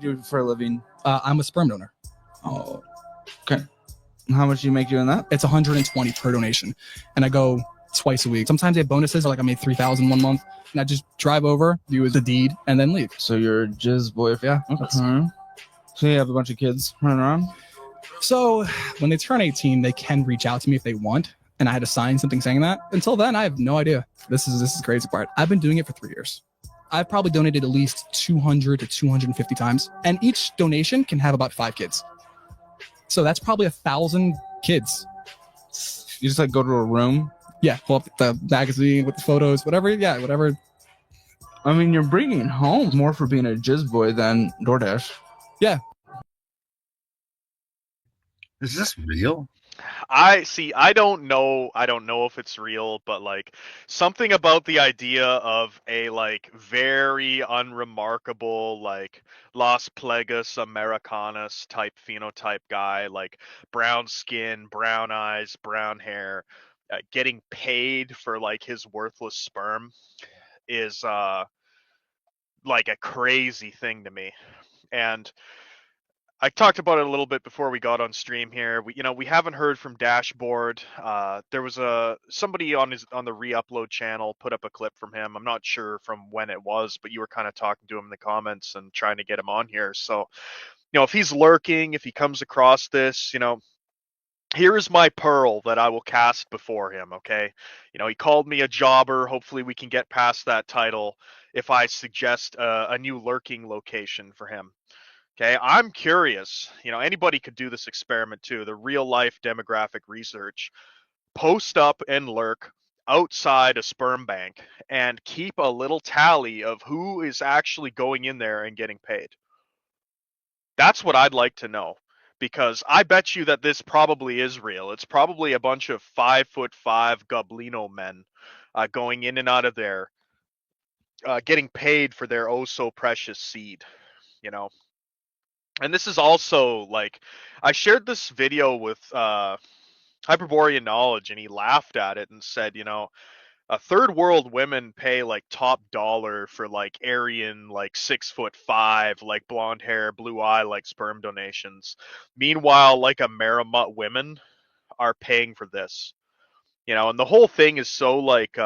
do for a living? I'm a sperm donor. Oh, okay. How much do you make doing that? It's $120 per donation, and I go twice a week. Sometimes they have bonuses, like I made $3,000 one month, and I just drive over, do the deed, and then leave. So you're a jizz boy. Yeah. Okay. So you have a bunch of kids running around? So when they turn 18, they can reach out to me if they want, and I had to sign something saying that. Until then, I have no idea. This is the crazy part. I've been doing it for 3 years. I've probably donated at least 200 to 250 times, and each donation can have about 5 kids. So that's probably 1,000 kids. You just like go to a room? Yeah, pull up the magazine with the photos, whatever. Yeah, whatever. I mean, you're bringing home more for being a jizz boy than DoorDash. Yeah. Is this real? I don't know if it's real, but like something about the idea of a like very unremarkable like Las Plagas Americanas type phenotype guy, like brown skin, brown eyes, brown hair, getting paid for like his worthless sperm is like a crazy thing to me. And I talked about it a little bit before we got on stream here. We haven't heard from Dashboard. There was somebody on the reupload channel put up a clip from him. I'm not sure from when it was, but you were kind of talking to him in the comments and trying to get him on here. So, if he's lurking, if he comes across this, here is my pearl that I will cast before him. Okay, he called me a jobber. Hopefully, we can get past that title if I suggest a new lurking location for him. Okay, I'm curious. Anybody could do this experiment too. The real life demographic research. Post up and lurk outside a sperm bank and keep a little tally of who is actually going in there and getting paid. That's what I'd like to know, because I bet you that this probably is real. It's probably a bunch of 5'5" Goblino men going in and out of there, getting paid for their oh so precious seed. And this is also like, I shared this video with Hyperborean Knowledge, and he laughed at it and said, third world women pay like top dollar for like Aryan, like 6'5", like blonde hair, blue eye, like sperm donations. Meanwhile, like Amerimut women are paying for this, and the whole thing is so like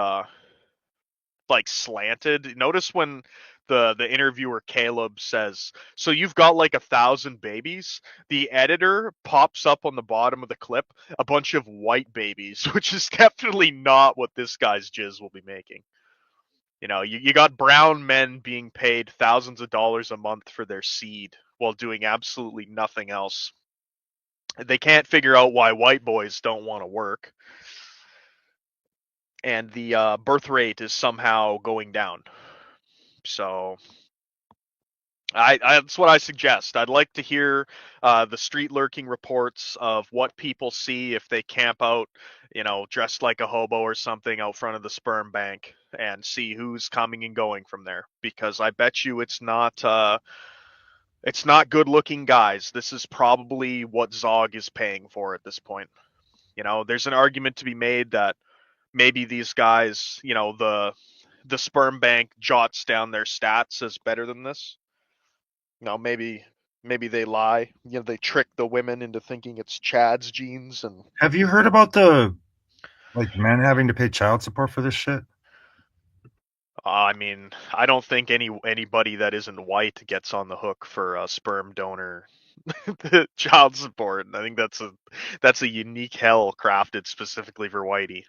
slanted. Notice when the interviewer Caleb says, so you've got like 1,000 babies, the editor pops up on the bottom of the clip a bunch of white babies, which is definitely not what this guy's jizz will be making. You got brown men being paid thousands of dollars a month for their seed while doing absolutely nothing else. They can't figure out why white boys don't want to work. And the birth rate is somehow going down. So that's what I suggest. I'd like to hear the street lurking reports of what people see if they camp out, dressed like a hobo or something out front of the sperm bank, and see who's coming and going from there. Because I bet you it's not good looking guys. This is probably what Zog is paying for at this point. There's an argument to be made that maybe these guys, the sperm bank jots down their stats as better than this. Maybe they lie. They trick the women into thinking it's Chad's genes. And have you heard about the men having to pay child support for this shit? I mean, I don't think anybody that isn't white gets on the hook for a sperm donor child support. I think that's a unique hell crafted specifically for whitey.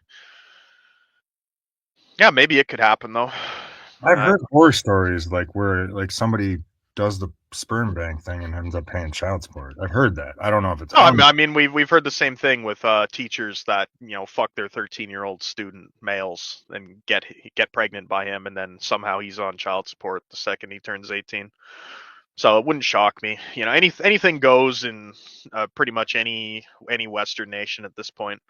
Yeah, maybe it could happen though. I've heard horror stories where somebody does the sperm bank thing and ends up paying child support. I've heard that. I don't know if it's. I mean, we've heard the same thing with teachers that fuck their 13-year-old student males and get pregnant by him, and then somehow he's on child support the second he turns 18. So it wouldn't shock me. Anything goes in pretty much any Western nation at this point.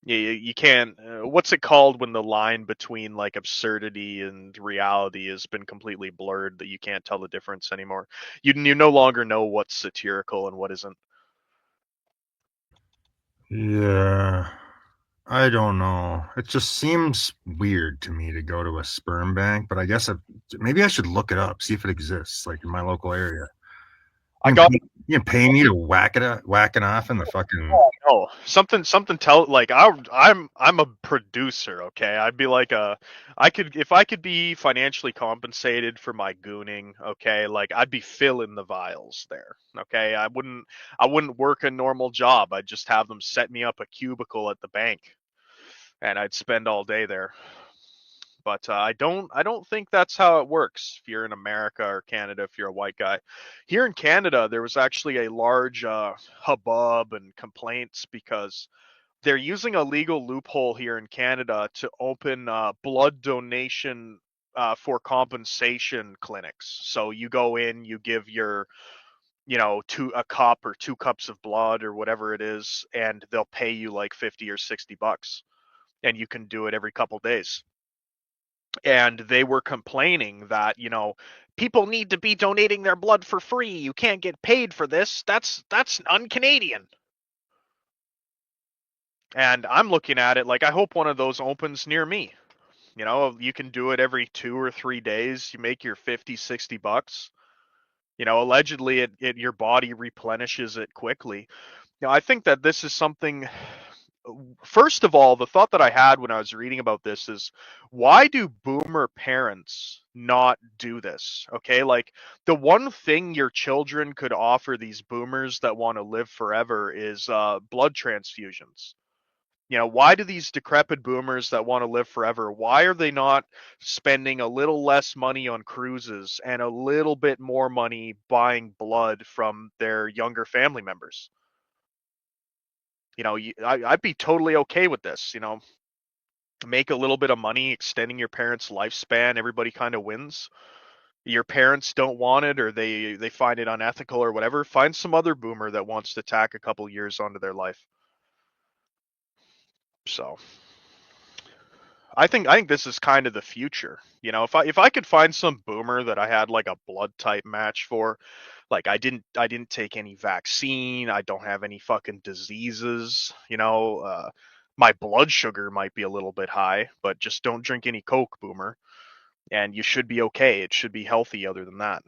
You can't. What's it called when the line between like absurdity and reality has been completely blurred, that you can't tell the difference anymore? You no longer know what's satirical and what isn't. Yeah, I don't know. It just seems weird to me to go to a sperm bank, but I guess maybe I should look it up, see if it exists, in my local area. I got You can pay me to whack it off in the fucking. no something tell like I'm a producer. Okay, I'd be like I could if I could be financially compensated for my gooning. Okay, like I'd be filling the vials there. Okay, I wouldn't work a normal job. I'd just have them set me up a cubicle at the bank, and I'd spend all day there. But I don't think that's how it works if you're in America or Canada if you're a white guy. Here in Canada, there was actually a large hubbub and complaints because they're using a legal loophole here in Canada to open blood donation for compensation clinics. So you go in, you give your a cup or 2 cups of blood or whatever it is, and they'll pay you like 50 or $60, and you can do it every couple days. And they were complaining that people need to be donating their blood for free. You can't get paid for this. That's un-Canadian. And I'm looking at it like I hope one of those opens near me. You can do it every 2 or 3 days. You make your 50, $60. Allegedly your body replenishes it quickly. I think that this is something. First of all, the thought that I had when I was reading about this is, why do boomer parents not do this? Okay, like the one thing your children could offer these boomers that want to live forever is blood transfusions. Why do these decrepit boomers that want to live forever, why are they not spending a little less money on cruises and a little bit more money buying blood from their younger family members? I'd be totally okay with this. Make a little bit of money extending your parents' lifespan. Everybody kind of wins. Your parents don't want it, or they find it unethical or whatever. Find some other boomer that wants to tack a couple years onto their life. So I think this is kind of the future. If I could find some boomer that I had like a blood type match for, like I didn't take any vaccine, I don't have any fucking diseases, my blood sugar might be a little bit high, but just don't drink any Coke, boomer, and you should be okay. It should be healthy other than that.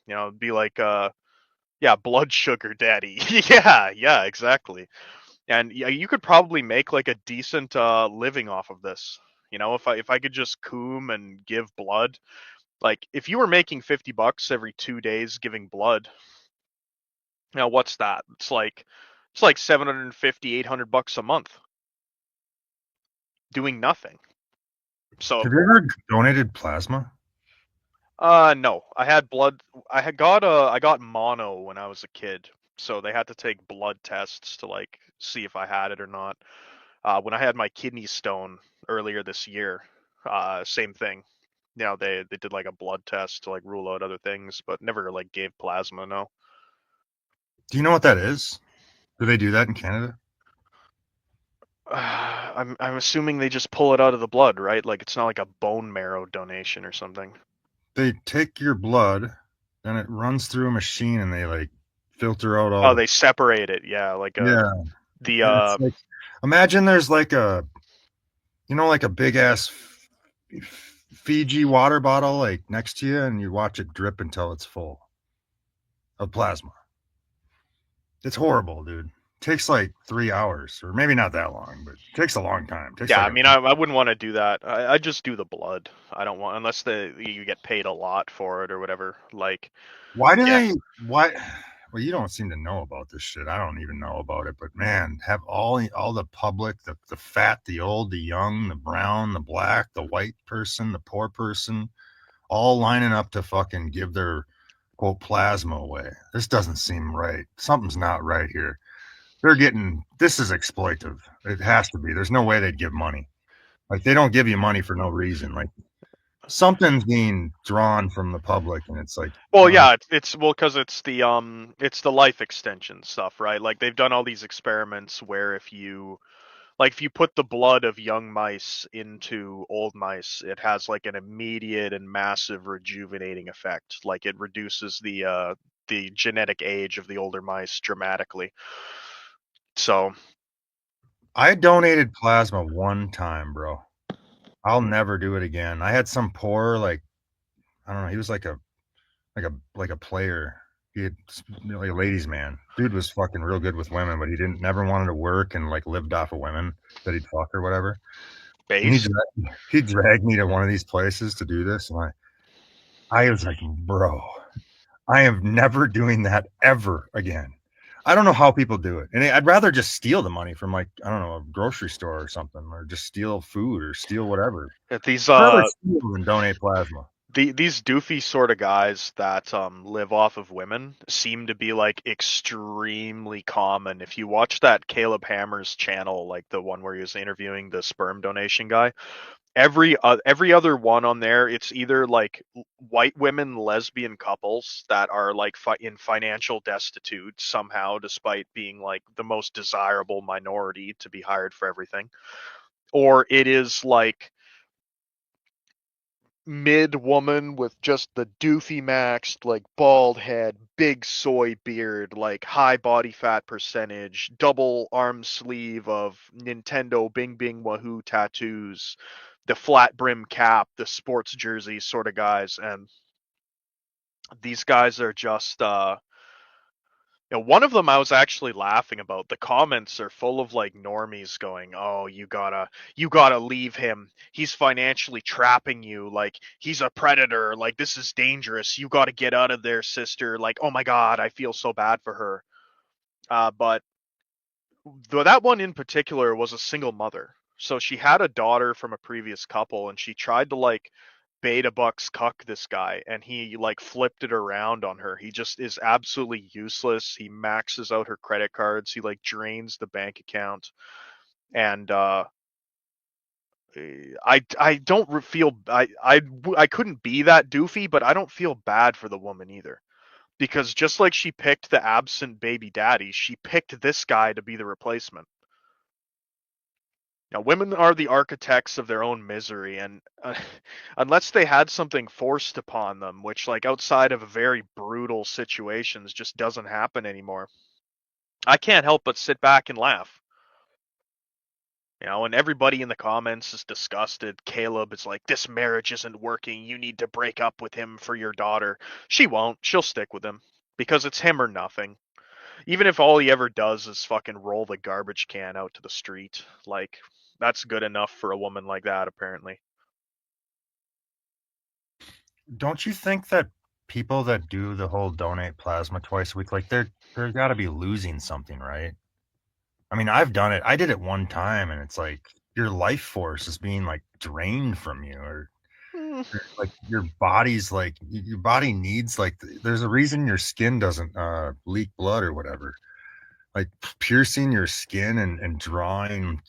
It'd be like yeah, blood sugar daddy. yeah, exactly. And yeah, you could probably make like a decent living off of this. If I could just coom and give blood, like if you were making $50 every 2 days giving blood, now what's that? It's like 750, $800 a month doing nothing. So Have you ever donated plasma? no, I had blood. I got mono when I was a kid, so they had to take blood tests to like see if I had it or not. When I had my kidney stone earlier this year, same thing. They did like a blood test to like rule out other things, but never like gave plasma. No. Do you know what that is? Do they do that in Canada? I'm assuming they just pull it out of the blood, right? Like it's not like a bone marrow donation or something. They take your blood, then it runs through a machine, and they like filter out all. Oh, they separate it. Yeah, like yeah. The Like, imagine there's like like a big ass Fiji water bottle like next to you, and you watch it drip until it's full of plasma. It's horrible, dude. Takes like 3 hours, or maybe not that long, but it takes a long time. yeah, I mean, I wouldn't want to do that. I just do the blood. I don't want unless you get paid a lot for it or whatever. Like, why do they? Why? Well, you don't seem to know about this shit. I don't even know about it. But man, have all the public, the fat, the old, the young, the brown, the black, the white person, the poor person, all lining up to fucking give their quote plasma away. This doesn't seem right. Something's not right here. This is exploitive. It has to be. There's no way they'd give money. Like they don't give you money for no reason. Like something's being drawn from the public, and it's like, well, yeah, it's because it's the life extension stuff, right? Like they've done all these experiments where if you put the blood of young mice into old mice, it has like an immediate and massive rejuvenating effect. Like it reduces the genetic age of the older mice dramatically. So I donated plasma one time, bro. I'll never do it again. I had some poor, like, I don't know, he was like a player. he had like a ladies' man. Dude was fucking real good with women, but he never wanted to work and like lived off of women that he'd fuck or whatever. And Base. he dragged me to one of these places to do this, and I was like, bro, I am never doing that ever again. I don't know how people do it. And I'd rather just steal the money from like, I don't know, a grocery store or something, or just steal food or steal whatever. These I'd rather steal than donate plasma. these doofy sort of guys that live off of women seem to be like extremely common. If you watch that Caleb Hammer's channel, like the one where he was interviewing the sperm donation guy, every other one on there, it's either like white women lesbian couples that are like in financial destitute somehow, despite being like the most desirable minority to be hired for everything, or it is like mid woman with just the doofy maxed, like bald head, big soy beard, like high body fat percentage, double arm sleeve of Nintendo Bing Bing Wahoo tattoos, the flat brim cap, the sports jersey sort of guys. And these guys are just one of them I was actually laughing about. The comments are full of like normies going, "Oh, you gotta leave him. He's financially trapping you. Like he's a predator. Like this is dangerous. You gotta get out of there, sister. Like, oh my god, I feel so bad for her." But that one in particular was a single mother. So she had a daughter from a previous couple, and she tried to like beta bucks cuck this guy, and he like flipped it around on her. He just is absolutely useless. He maxes out her credit cards. He like drains the bank account, and I don't feel I couldn't be that doofy, but I don't feel bad for the woman either. Because just like she picked the absent baby daddy, she picked this guy to be the replacement. Now, women are the architects of their own misery, and unless they had something forced upon them, which, like, outside of very brutal situations, just doesn't happen anymore, I can't help but sit back and laugh. And everybody in the comments is disgusted. Caleb is like, "This marriage isn't working. You need to break up with him for your daughter." She won't. She'll stick with him because it's him or nothing. Even if all he ever does is fucking roll the garbage can out to the street, like that's good enough for a woman like that, apparently. Don't you think that people that do the whole donate plasma twice a week, like they're got to be losing something, right? I mean, I've done it. I did it one time, and it's like your life force is being like drained from you, or Mm, like your body's like your body needs like there's a reason your skin doesn't leak blood or whatever. Like piercing your skin and drawing,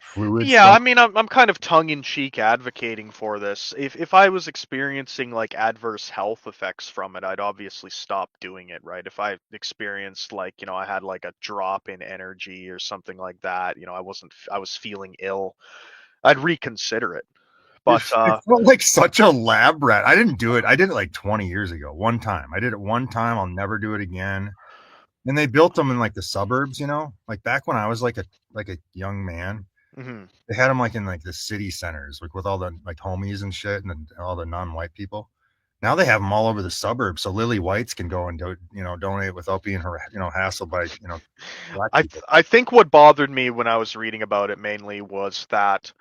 fluids Yeah, from. I mean, I'm kind of tongue in cheek advocating for this. If I was experiencing like adverse health effects from it, I'd obviously stop doing it, right? If I experienced like, I had like a drop in energy or something like that, I was feeling ill, I'd reconsider it. But I felt like such a lab rat. I didn't do it. I did it like 20 years ago. One time. I did it one time. I'll never do it again. And they built them in like the suburbs, like back when I was like a young man. mhm. They had them like in like the city centers, like with all the like homies and shit and all the non-white people. Now they have them all over the suburbs, so Lily Whites can go and donate without being hassled by black people. I think what bothered me when I was reading about it mainly was that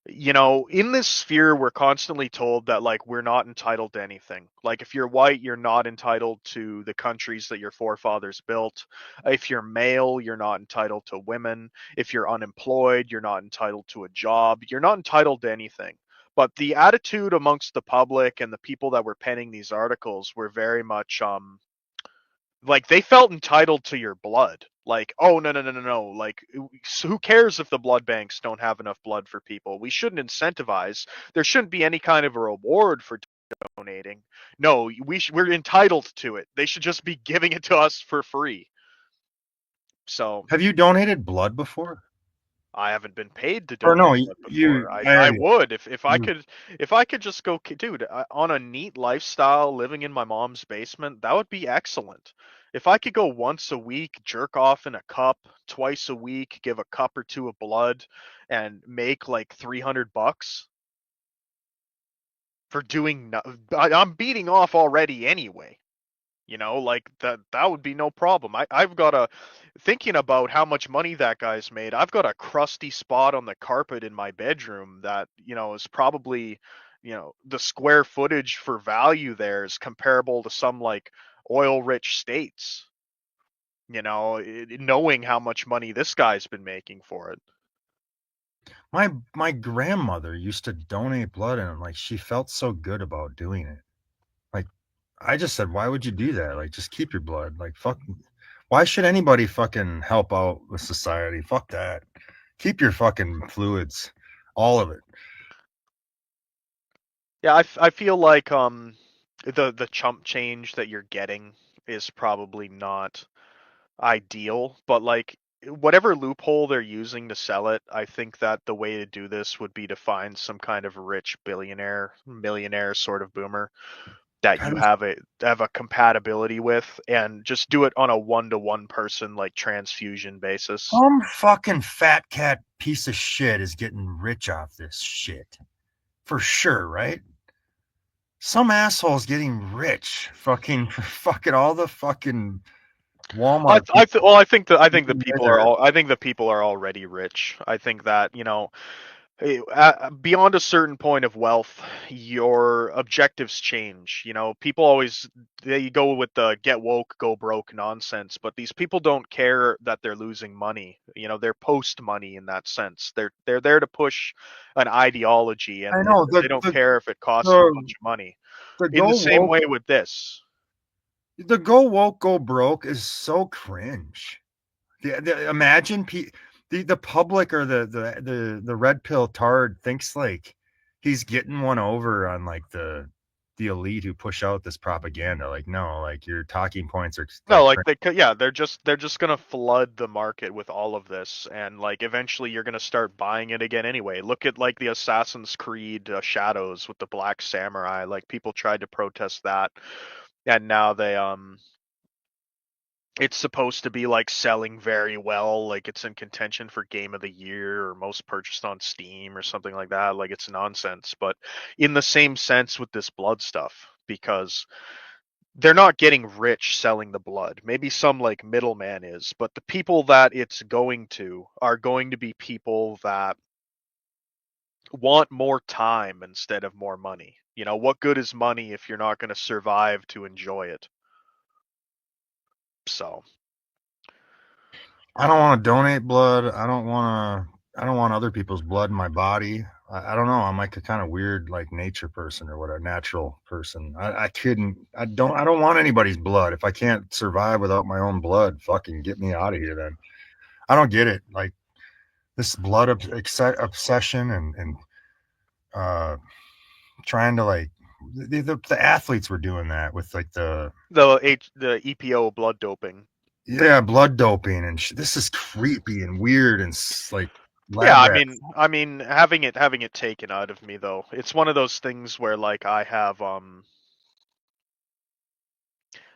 in this sphere, we're constantly told that, like, we're not entitled to anything. Like, if you're white, you're not entitled to the countries that your forefathers built. If you're male, you're not entitled to women. If you're unemployed, you're not entitled to a job. You're not entitled to anything. But the attitude amongst the public and the people that were penning these articles were very much, like they felt entitled to your blood. Like, oh no no no no no, like who cares if the blood banks don't have enough blood for people? We shouldn't incentivize. There shouldn't be any kind of a reward for donating. No, we're entitled to it. They should just be giving it to us for free. So Have you donated blood before? I haven't been paid to Or donate no, blood before. I I already, would if I you, could if I could just go, dude, on a neat lifestyle living in my mom's basement, that would be excellent. If I could go once a week, jerk off in a cup, twice a week, give a cup or two of blood, and make like $300 for doing, I'm beating off already anyway. You know, like that would be no problem. I've got a thinking about how much money that guy's made. I've got a crusty spot on the carpet in my bedroom that, you know, is probably, you know, the square footage for value there is comparable to some like oil rich states. You know, knowing how much money this guy's been making for it. My grandmother used to donate blood, and like she felt so good about doing it. Like I just said, why would you do that? Like just keep your blood. Like fuck, why should anybody fucking help out with society? Fuck that. Keep your fucking fluids, all of it. Yeah, I feel like the chump change that you're getting is probably not ideal, but like whatever loophole they're using to sell it, I think that the way to do this would be to find some kind of rich billionaire, millionaire sort of boomer that you God, have a compatibility with, and just do it on a 1-to-1 person like transfusion basis. some fucking fat cat piece of shit is getting rich off this shit. For sure, right? Some asshole's getting rich. Fucking all the fucking Walmart. I think the people are already rich. I think that, you know, beyond a certain point of wealth, your objectives change. You know, people always they go with the get woke, go broke nonsense, but these people don't care that they're losing money. You know, they're post money in that sense. They're there to push an ideology, I and know they don't care if it costs them a bunch of money. the In go the same woke way with this. the go woke go broke is so cringe. Imagine the public or the red pill tard thinks like he's getting one over on like the elite who push out this propaganda. Like no, like your talking points are No, like like they're just gonna flood the market with all of this, and like eventually you're gonna start buying it again anyway. Look at like the Assassin's Creed Shadows with the Black Samurai. Like people tried to protest that, and now it's supposed to be like selling very well, like it's in contention for Game of the Year or most purchased on Steam or something like that. Like it's nonsense, but in the same sense with this blood stuff, because they're not getting rich selling the blood. Maybe some like middleman is, but the people that it's going to are going to be people that want more time instead of more money. You know, what good is money if you're not going to survive to enjoy it? So, I don't want to donate blood. I don't want other people's blood in my body. I don't know. I'm like a kind of weird like nature person or what, a natural person. I don't want anybody's blood. If I can't survive without my own blood, fucking get me out of here then. I don't get it. Like this blood obsession and uh trying to like the athletes were doing that with like the the EPO blood doping. yeah, blood doping and this is creepy and weird and like Yeah, lab rat. I mean having it taken out of me though. It's one of those things where like I have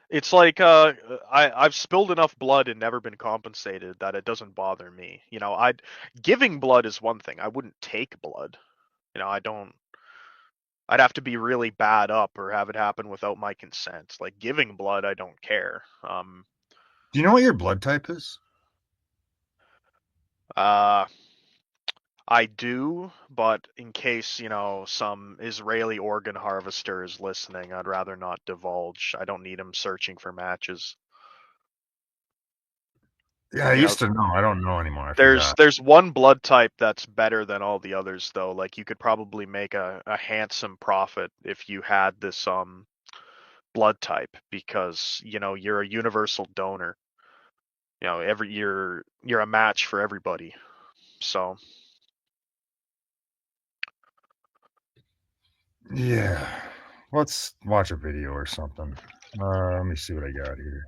it's like I've spilled enough blood and never been compensated that it doesn't bother me. You know, I'd giving blood is one thing. I wouldn't take blood. You know, I'd have to be really bad up or have it happen without my consent. Like giving blood, I don't care. Do you know what your blood type is? Uh I do, but in case, you know, some Israeli organ harvester is listening, I'd rather not divulge. I don't need him searching for matches. Yeah, I You know, used to know. I don't know anymore. I forgot. there's one blood type that's better than all the others though. Like you could probably make a handsome profit if you had this blood type because, you know, you're a universal donor. You know, you're a match for everybody. So, Yeah. Let's watch a video or something. Let me see what I got here.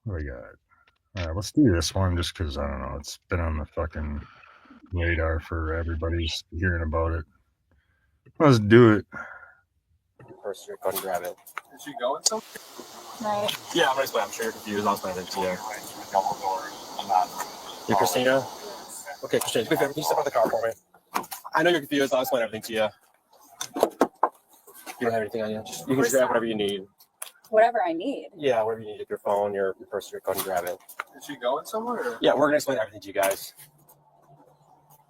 What do I got? All right, let's do this one just because I don't know. It's been on the fucking radar for everybody's hearing about it. Let's do it. Person, go and grab it. Is she going somewhere? Right. Yeah, I'm I'm sure you're confused. I'll explain it to you. You're Christina? Okay, Christina, can you step out of the car for me? I know you're confused. I'll explain everything to you. You don't have anything on you. You can just grab whatever you need. Whatever I need. Yeah, whatever you need, your phone, your purse, go ahead and grab it. Is she going somewhere? Or? Yeah, we're gonna explain everything to you guys.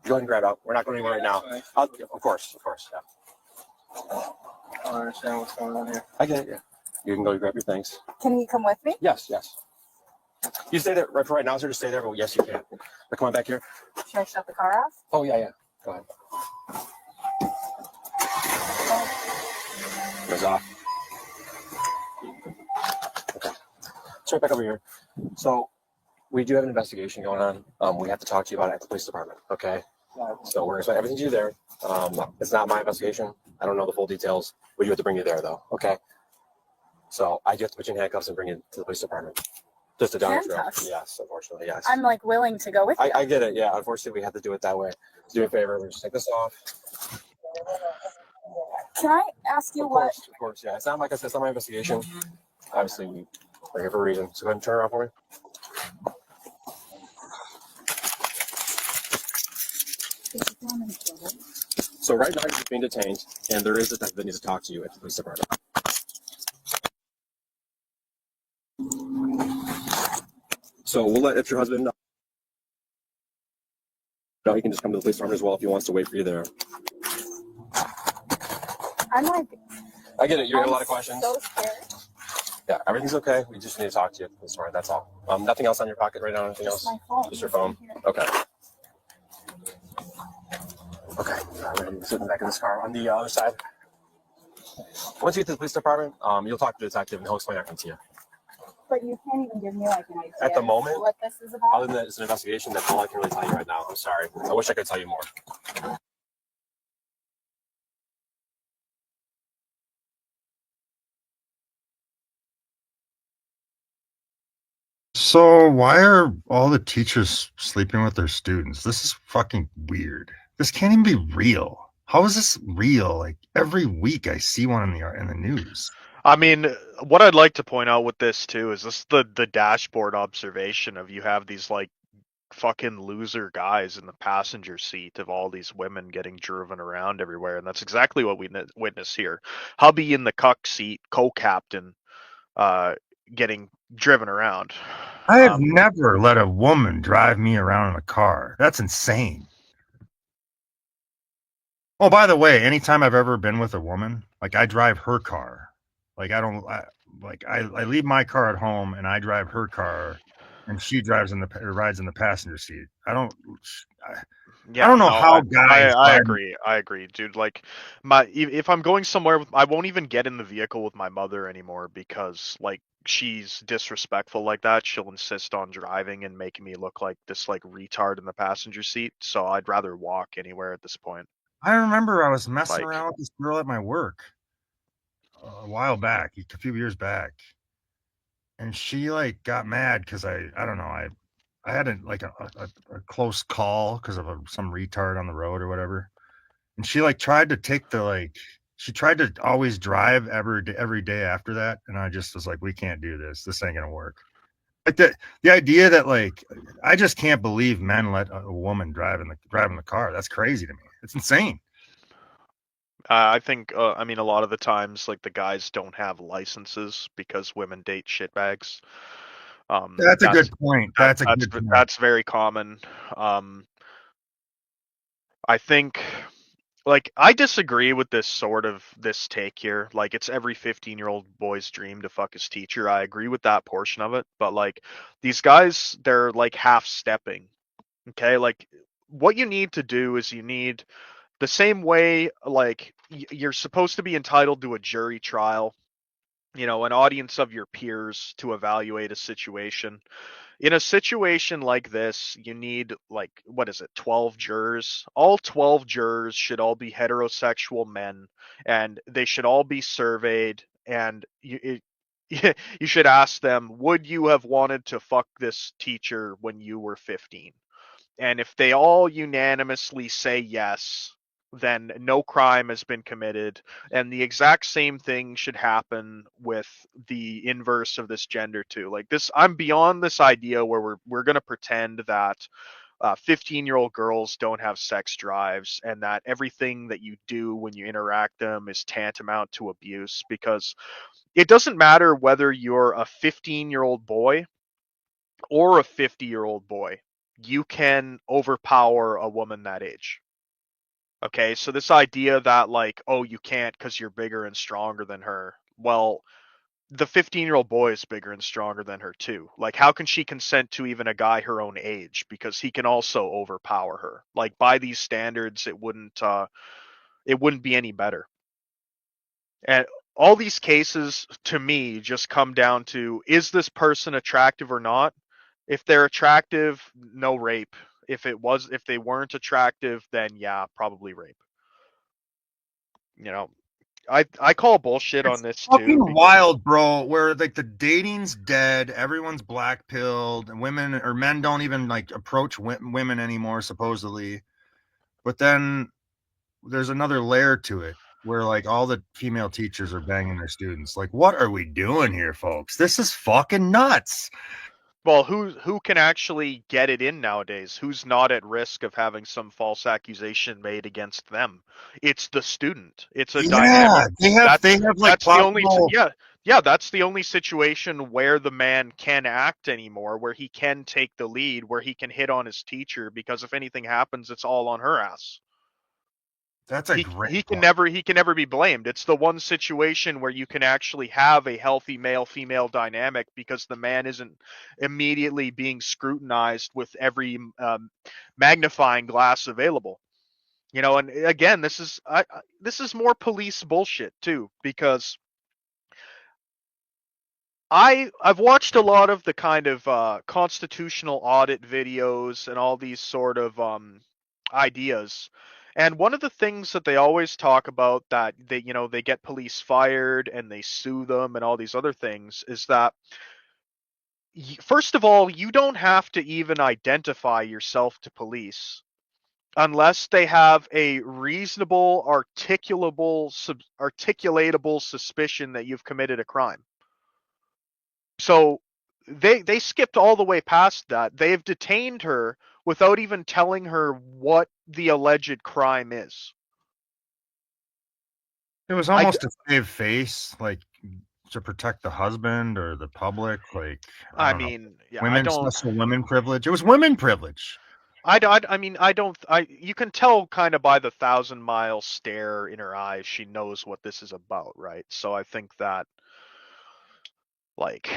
Go ahead and grab it. We're not going anywhere right now. Of course, yeah. I don't understand what's going on here. I get it, yeah. You can go grab your things. Can he come with me? Yes. You stay there right for right now, sir. Just stay there. But yes, you can. But come on back here. Should I shut the car off? Oh yeah. Go ahead. Goes off. Okay. Let's right back over here. So we do have an investigation going on. We have to talk to you about it at the police department. Okay. So we're gonna explain everything to you there. It's not my investigation. I don't know the full details. We do have to bring you there though. Okay. So I do have to put you in handcuffs and bring you to the police department. Just a down Handcuffs? Yes, unfortunately, yes. I'm like willing to go with you. I get it. Yeah, unfortunately, we have to do it that way. Do me a favor. We'll just take this off. Can I ask you what? Of course, yeah. It's not like I said. It's not my investigation. Obviously, we're here for a reason. So go ahead and turn around for me. So right now you're being detained, and there is a detective that needs to talk to you at the police department. So we'll let your husband know. No, he can just come to the police department as well if he wants to wait for you there. I'm like. I get it. You have a lot of questions. So scared. Yeah, everything's okay. We just need to talk to you at the police department. That's all. Nothing else on your pocket right now. Anything else? My phone. Just your phone. Okay. Okay. I'm sitting in the back of this car on the other side. Once you get to the police department, you'll talk to the detective and he'll explain everything to you. But you can't even give me like an idea At the moment, what this is about. Other than that, it's an investigation. That's all I can really tell you right now. I'm sorry. I wish I could tell you more. So why are all the teachers sleeping with their students? This is fucking weird. This can't even be real. How is this real? Like every week I see one in the news. I mean, what I'd like to point out with this too is this the dashboard observation of you have these like fucking loser guys in the passenger seat of all these women getting driven around everywhere, and that's exactly what we witness here. Hubby in the cuck seat, co-captain, getting driven around. I have never let a woman drive me around in a car. That's insane. Oh, by the way, anytime I've ever been with a woman, like I drive her car. Like I leave my car at home and I drive her car, and she rides in the passenger seat. I don't know how guys. I agree, dude. Like if I'm going somewhere, I won't even get in the vehicle with my mother anymore because like she's disrespectful like that. She'll insist on driving and making me look like this like retard in the passenger seat. So I'd rather walk anywhere at this point. I remember I was messing around with this girl at my work a while back, a few years back, and she like got mad because I don't know, I had a close call because of some retard on the road or whatever, and she like tried to always drive every day after that, and I just was like, we can't do this. This ain't gonna work. Like the idea that like I just can't believe men let a woman drive in the car. That's crazy to me. It's insane. I think, I mean, a lot of the times, like the guys don't have licenses because women date shitbags. That's a good point. That's very common. I think, like, I disagree with this take here. Like, it's every 15-year-old boy's dream to fuck his teacher. I agree with that portion of it, but like, these guys, they're like half stepping. Okay, like, what you need to do is you need the same way, like, you're supposed to be entitled to a jury trial, an audience of your peers to evaluate a situation. In a situation like this, you need, like, 12 jurors? All 12 jurors should all be heterosexual men, and they should all be surveyed, and you should ask them, would you have wanted to fuck this teacher when you were 15? And if they all unanimously say yes, then no crime has been committed. And the exact same thing should happen with the inverse of this gender too. Like this, I'm beyond this idea where we're going to pretend that 15-year-old girls don't have sex drives and that everything that you do when you interact them is tantamount to abuse, because it doesn't matter whether you're a 15-year-old boy or a 50-year-old boy, you can overpower a woman that age. Okay, so this idea that like, oh, you can't because you're bigger and stronger than her. Well, the 15-year-old boy is bigger and stronger than her too. Like, how can she consent to even a guy her own age? Because he can also overpower her. Like, by these standards, it wouldn't be any better. And all these cases, to me, just come down to, is this person attractive or not? If they're attractive, no rape. If they weren't attractive, then yeah, probably rape. You know, I call bullshit on It's this fucking too. wild, bro. Where like the dating's dead, everyone's black pilled, and women or men don't even like approach women anymore, supposedly. But then there's another layer to it where like all the female teachers are banging their students. Like, what are we doing here, folks? This is fucking nuts. Well, who can actually get it in nowadays? Who's not at risk of having some false accusation made against them? It's the student. It's a Yeah, dynamic. they have like That's the only possible. yeah, that's the only situation where the man can act anymore, where he can take the lead, where he can hit on his teacher, because if anything happens, it's all on her ass. That's a great point. He can never be blamed. It's the one situation where you can actually have a healthy male female dynamic, because the man isn't immediately being scrutinized with every magnifying glass available. You know, and again, this is more police bullshit too, because I've watched a lot of the kind of constitutional audit videos and all these sort of ideas. And one of the things that they always talk about, that they get police fired and they sue them and all these other things, is that first of all, you don't have to even identify yourself to police unless they have a reasonable, articulatable suspicion that you've committed a crime. So they skipped all the way past that. They've detained her without even telling her what the alleged crime is. It was I almost to save face, like to protect the husband or the public. Like, I I don't know, mean, yeah, I women, don't special women privilege. It was women privilege. I mean, I don't you can tell kind of by the 1,000-mile stare in her eyes, she knows what this is about, right? So I think that, like,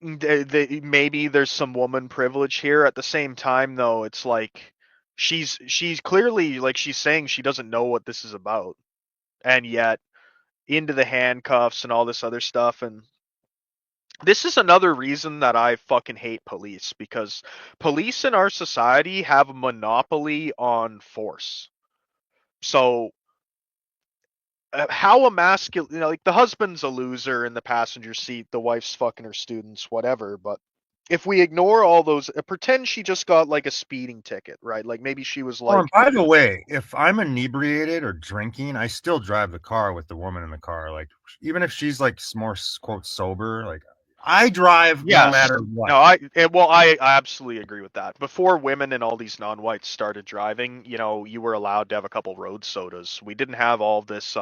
maybe there's some woman privilege here. At the same time, though, it's like she's clearly, like, she's saying she doesn't know what this is about, and yet into the handcuffs and all this other stuff. And this is another reason that I fucking hate police, because police in our society have a monopoly on force. So how emasculate, like, the husband's a loser in the passenger seat, the wife's fucking her students, whatever. But if we ignore all those, pretend she just got like a speeding ticket, right? Like, maybe she was Oh, and like, by the way, if I'm inebriated or drinking, I still drive the car with the woman in the car. Like, even if she's like more quote sober, like I drive no yes. matter what. No, well, I absolutely agree with that. Before women and all these non-whites started driving, you were allowed to have a couple road sodas. We didn't have all this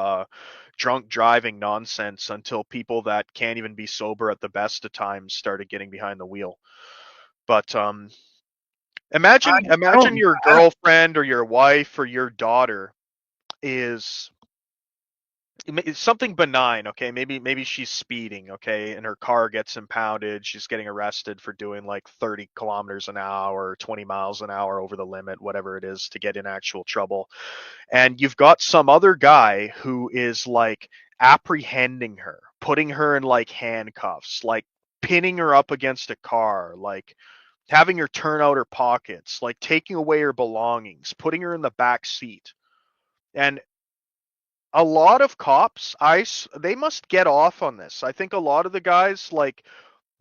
drunk driving nonsense until people that can't even be sober at the best of times started getting behind the wheel. But I imagine don't. your girlfriend or your wife or your daughter is, it's something benign, okay? Maybe she's speeding, okay, and her car gets impounded. She's getting arrested for doing like 30 kilometers an hour, 20 miles an hour over the limit, whatever it is, to get in actual trouble. And you've got some other guy who is like apprehending her, putting her in like handcuffs, like pinning her up against a car, like having her turn out her pockets, like taking away her belongings, putting her in the back seat. And a lot of cops, they must get off on this. I think a lot of the guys, like,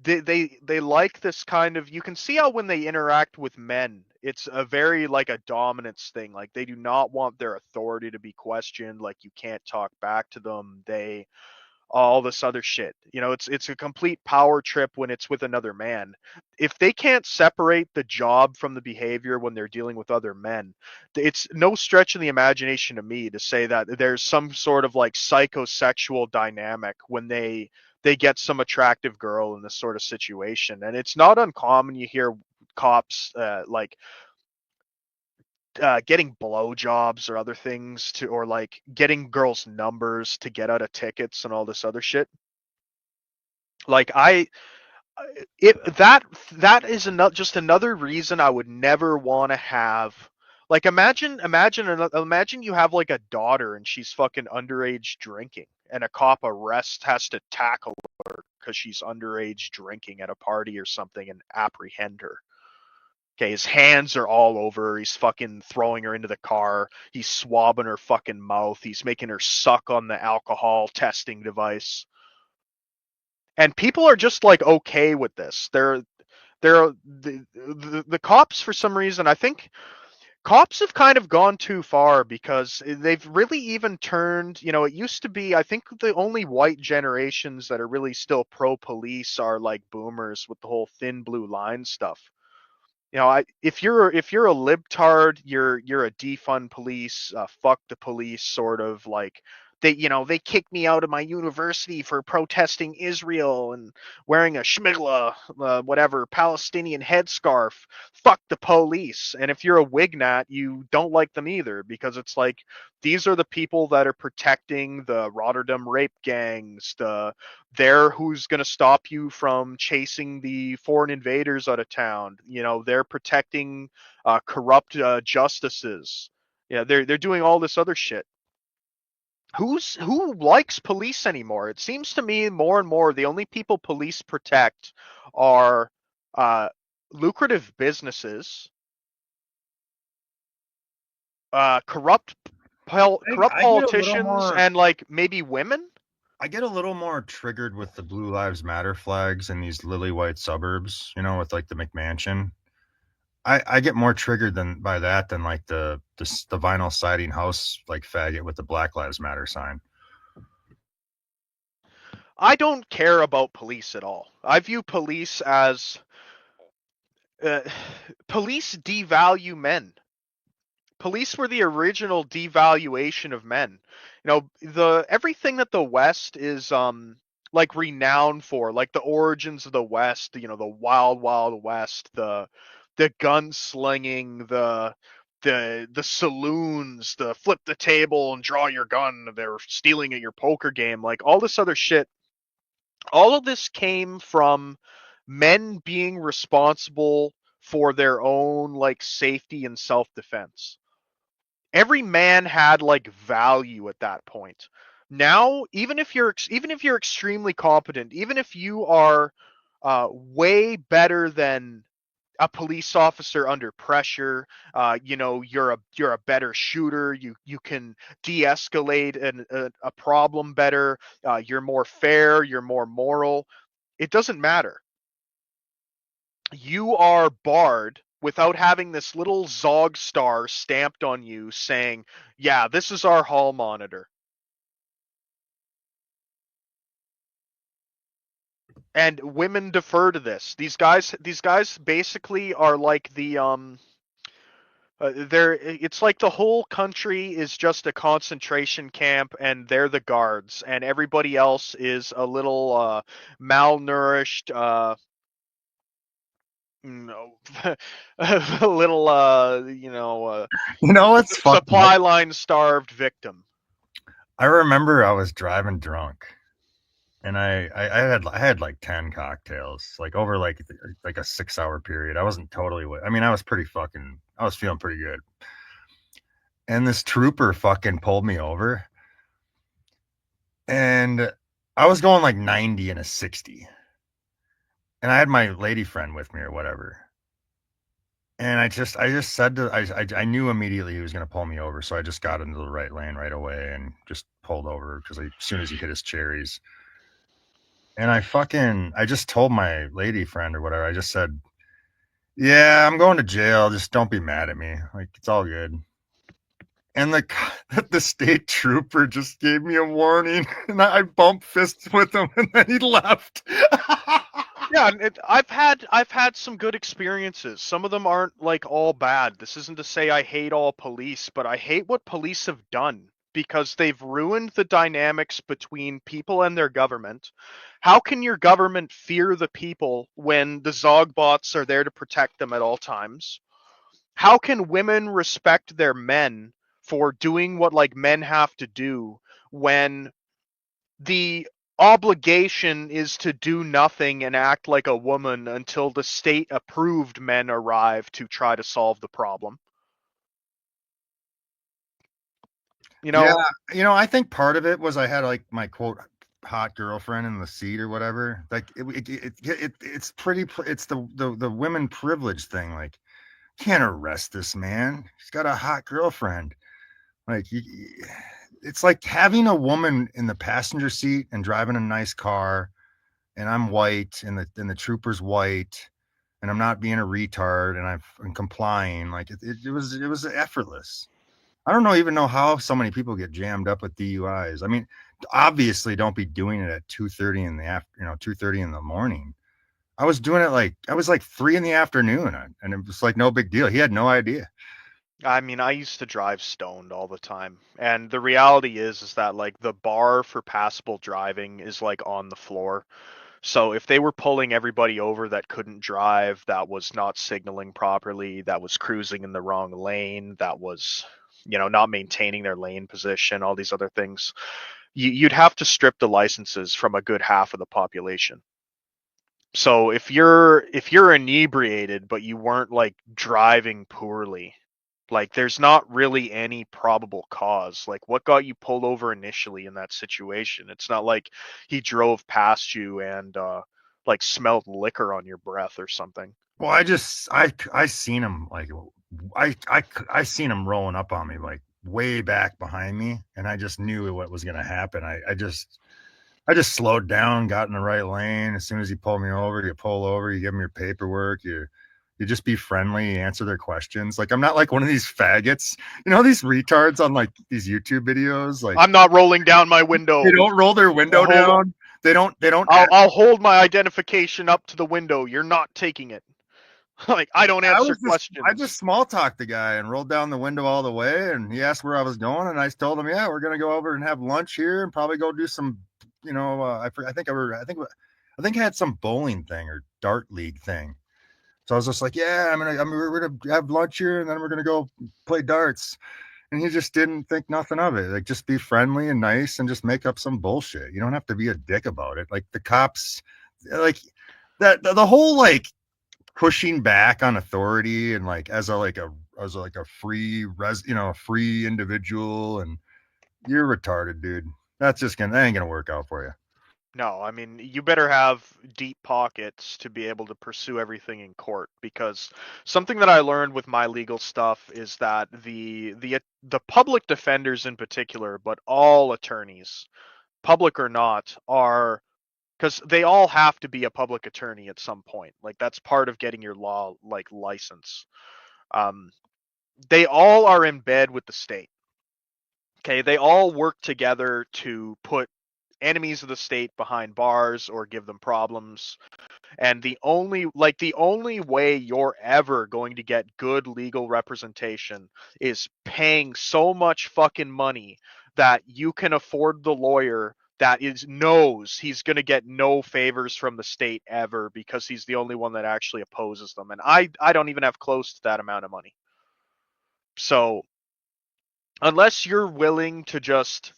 they like this kind of, you can see how when they interact with men, it's a very like a dominance thing. Like, they do not want their authority to be questioned. Like, you can't talk back to them. They all this other shit. You know, it's a complete power trip when it's with another man. If they can't separate the job from the behavior when they're dealing with other men, it's no stretch of the imagination to me to say that there's some sort of like psychosexual dynamic when they get some attractive girl in this sort of situation. And it's not uncommon you hear cops getting blowjobs or other things to, or like getting girls' numbers to get out of tickets and all this other shit. Like that is just another reason I would never want to have. Like imagine you have like a daughter and she's fucking underage drinking, and a cop has to tackle her because she's underage drinking at a party or something and apprehend her. Okay, his hands are all over her. He's fucking throwing her into the car. He's swabbing her fucking mouth. He's making her suck on the alcohol testing device. And people are just like okay with this. The cops, for some reason, I think cops have kind of gone too far, because they've really even turned, you know, it used to be, I think the only white generations that are really still pro police are like boomers with the whole thin blue line stuff. You know, if you're a libtard, you're a defund police, fuck the police sort of like. They kicked me out of my university for protesting Israel and wearing a shmigla, whatever, Palestinian headscarf. Fuck the police. And if you're a Wignat, you don't like them either, because it's like these are the people that are protecting the Rotterdam rape gangs, they're who's going to stop you from chasing the foreign invaders out of town. You know, they're protecting corrupt justices. Yeah, they're doing all this other shit. Who likes police anymore? It seems to me more and more the only people police protect are lucrative businesses, corrupt politicians, and like maybe women. I get a little more triggered with the Blue Lives Matter flags in these lily white suburbs, you know, with like the McMansion. I get more triggered by that than like the vinyl siding house like faggot with the Black Lives Matter sign. I don't care about police at all. I view police as police devalue men. Police were the original devaluation of men. You know, everything that the West is like renowned for, like the origins of the West, you know, the wild wild West, the gunslinging, the saloons, the flip the table and draw your gun, they're stealing at your poker game, like all this other shit. All of this came from men being responsible for their own like safety and self-defense. Every man had like value at that point. Now, even if you're extremely competent, even if you are way better than a police officer under pressure, you know, you're a better shooter. You can de-escalate a problem better. You're more fair. You're more moral. It doesn't matter. You are barred without having this little Zog star stamped on you saying, yeah, this is our hall monitor. And women defer to this. These guys basically are like it's like the whole country is just a concentration camp, and they're the guards, and everybody else is a little malnourished, no, a little You know what's supply line starved victim. I remember I was driving drunk, and I had like 10 cocktails, like over like a 6-hour period. I wasn't totally. I mean, I was feeling pretty good. And this trooper fucking pulled me over, and I was going like 90 and a 60, and I had my lady friend with me or whatever. And I just said I knew immediately he was going to pull me over, so I just got into the right lane right away and just pulled over because as soon as he hit his cherries. And I just told my lady friend or whatever, I just said, yeah, I'm going to jail. Just don't be mad at me. Like, it's all good. and the state trooper just gave me a warning, and I bumped fists with him, and then he left. Yeah, and I've had some good experiences. Some of them aren't like all bad. This isn't to say I hate all police, but I hate what police have done because they've ruined the dynamics between people and their government. How can your government fear the people when the Zogbots are there to protect them at all times? How can women respect their men for doing what like men have to do when the obligation is to do nothing and act like a woman until the state approved men arrive to try to solve the problem? You Yeah, know, I think part of it was I had like my quote hot girlfriend in the seat or whatever. Like it's pretty. It's the women privilege thing. Like, can't arrest this man. He's got a hot girlfriend. Like, it's like having a woman in the passenger seat and driving a nice car, and I'm white, and the trooper's white, and I'm not being a retard, and I'm complying. Like it was effortless. I don't even know how so many people get jammed up with DUIs. I mean, obviously, don't be doing it at 2:30 in the 2:30 in the morning. I was doing it I was like 3 in the afternoon, and it was like no big deal. He had no idea. I mean, I used to drive stoned all the time. And the reality is that like the bar for passable driving is like on the floor. So if they were pulling everybody over that couldn't drive, that was not signaling properly, that was cruising in the wrong lane, that was, not maintaining their lane position, all these other things, you'd have to strip the licenses from a good half of the population. So if you're inebriated but you weren't like driving poorly, like there's not really any probable cause. Like what got you pulled over initially in that situation? It's not like he drove past you and like smelled liquor on your breath or something. Well, I seen him like I seen him rolling up on me like way back behind me, and I just knew what was gonna happen. I just slowed down, got in the right lane. As soon as he pulled me over, you pull over, you give him your paperwork, you just be friendly, you answer their questions. Like I'm not like one of these faggots, these retards on like these YouTube videos. Like I'm not rolling down my window. they don't roll their window Hold on. down. They don't. I'll hold my identification up to the window. You're not taking it. Like I don't answer questions. I just small talked the guy and rolled down the window all the way, and he asked where I was going, and I told him, yeah, we're gonna go over and have lunch here, and probably go do some, I think I had some bowling thing or dart league thing. So I was just like, yeah, we're gonna have lunch here, and then we're gonna go play darts. And he just didn't think nothing of it. Like, just be friendly and nice, and just make up some bullshit. You don't have to be a dick about it. Like the cops, like that, the whole like pushing back on authority and like as a free a free individual, and you're retarded, dude. That ain't gonna work out for you. No, I mean, you better have deep pockets to be able to pursue everything in court, because something that I learned with my legal stuff is that the public defenders in particular, but all attorneys, public or not, are, because they all have to be a public attorney at some point. Like that's part of getting your law like license. Um, they all are in bed with the state. Okay, they all work together to put enemies of the state behind bars or give them problems. And the only way you're ever going to get good legal representation is paying so much fucking money that you can afford the lawyer that knows he's going to get no favors from the state ever, because he's the only one that actually opposes them. And I don't even have close to that amount of money. So unless you're willing to just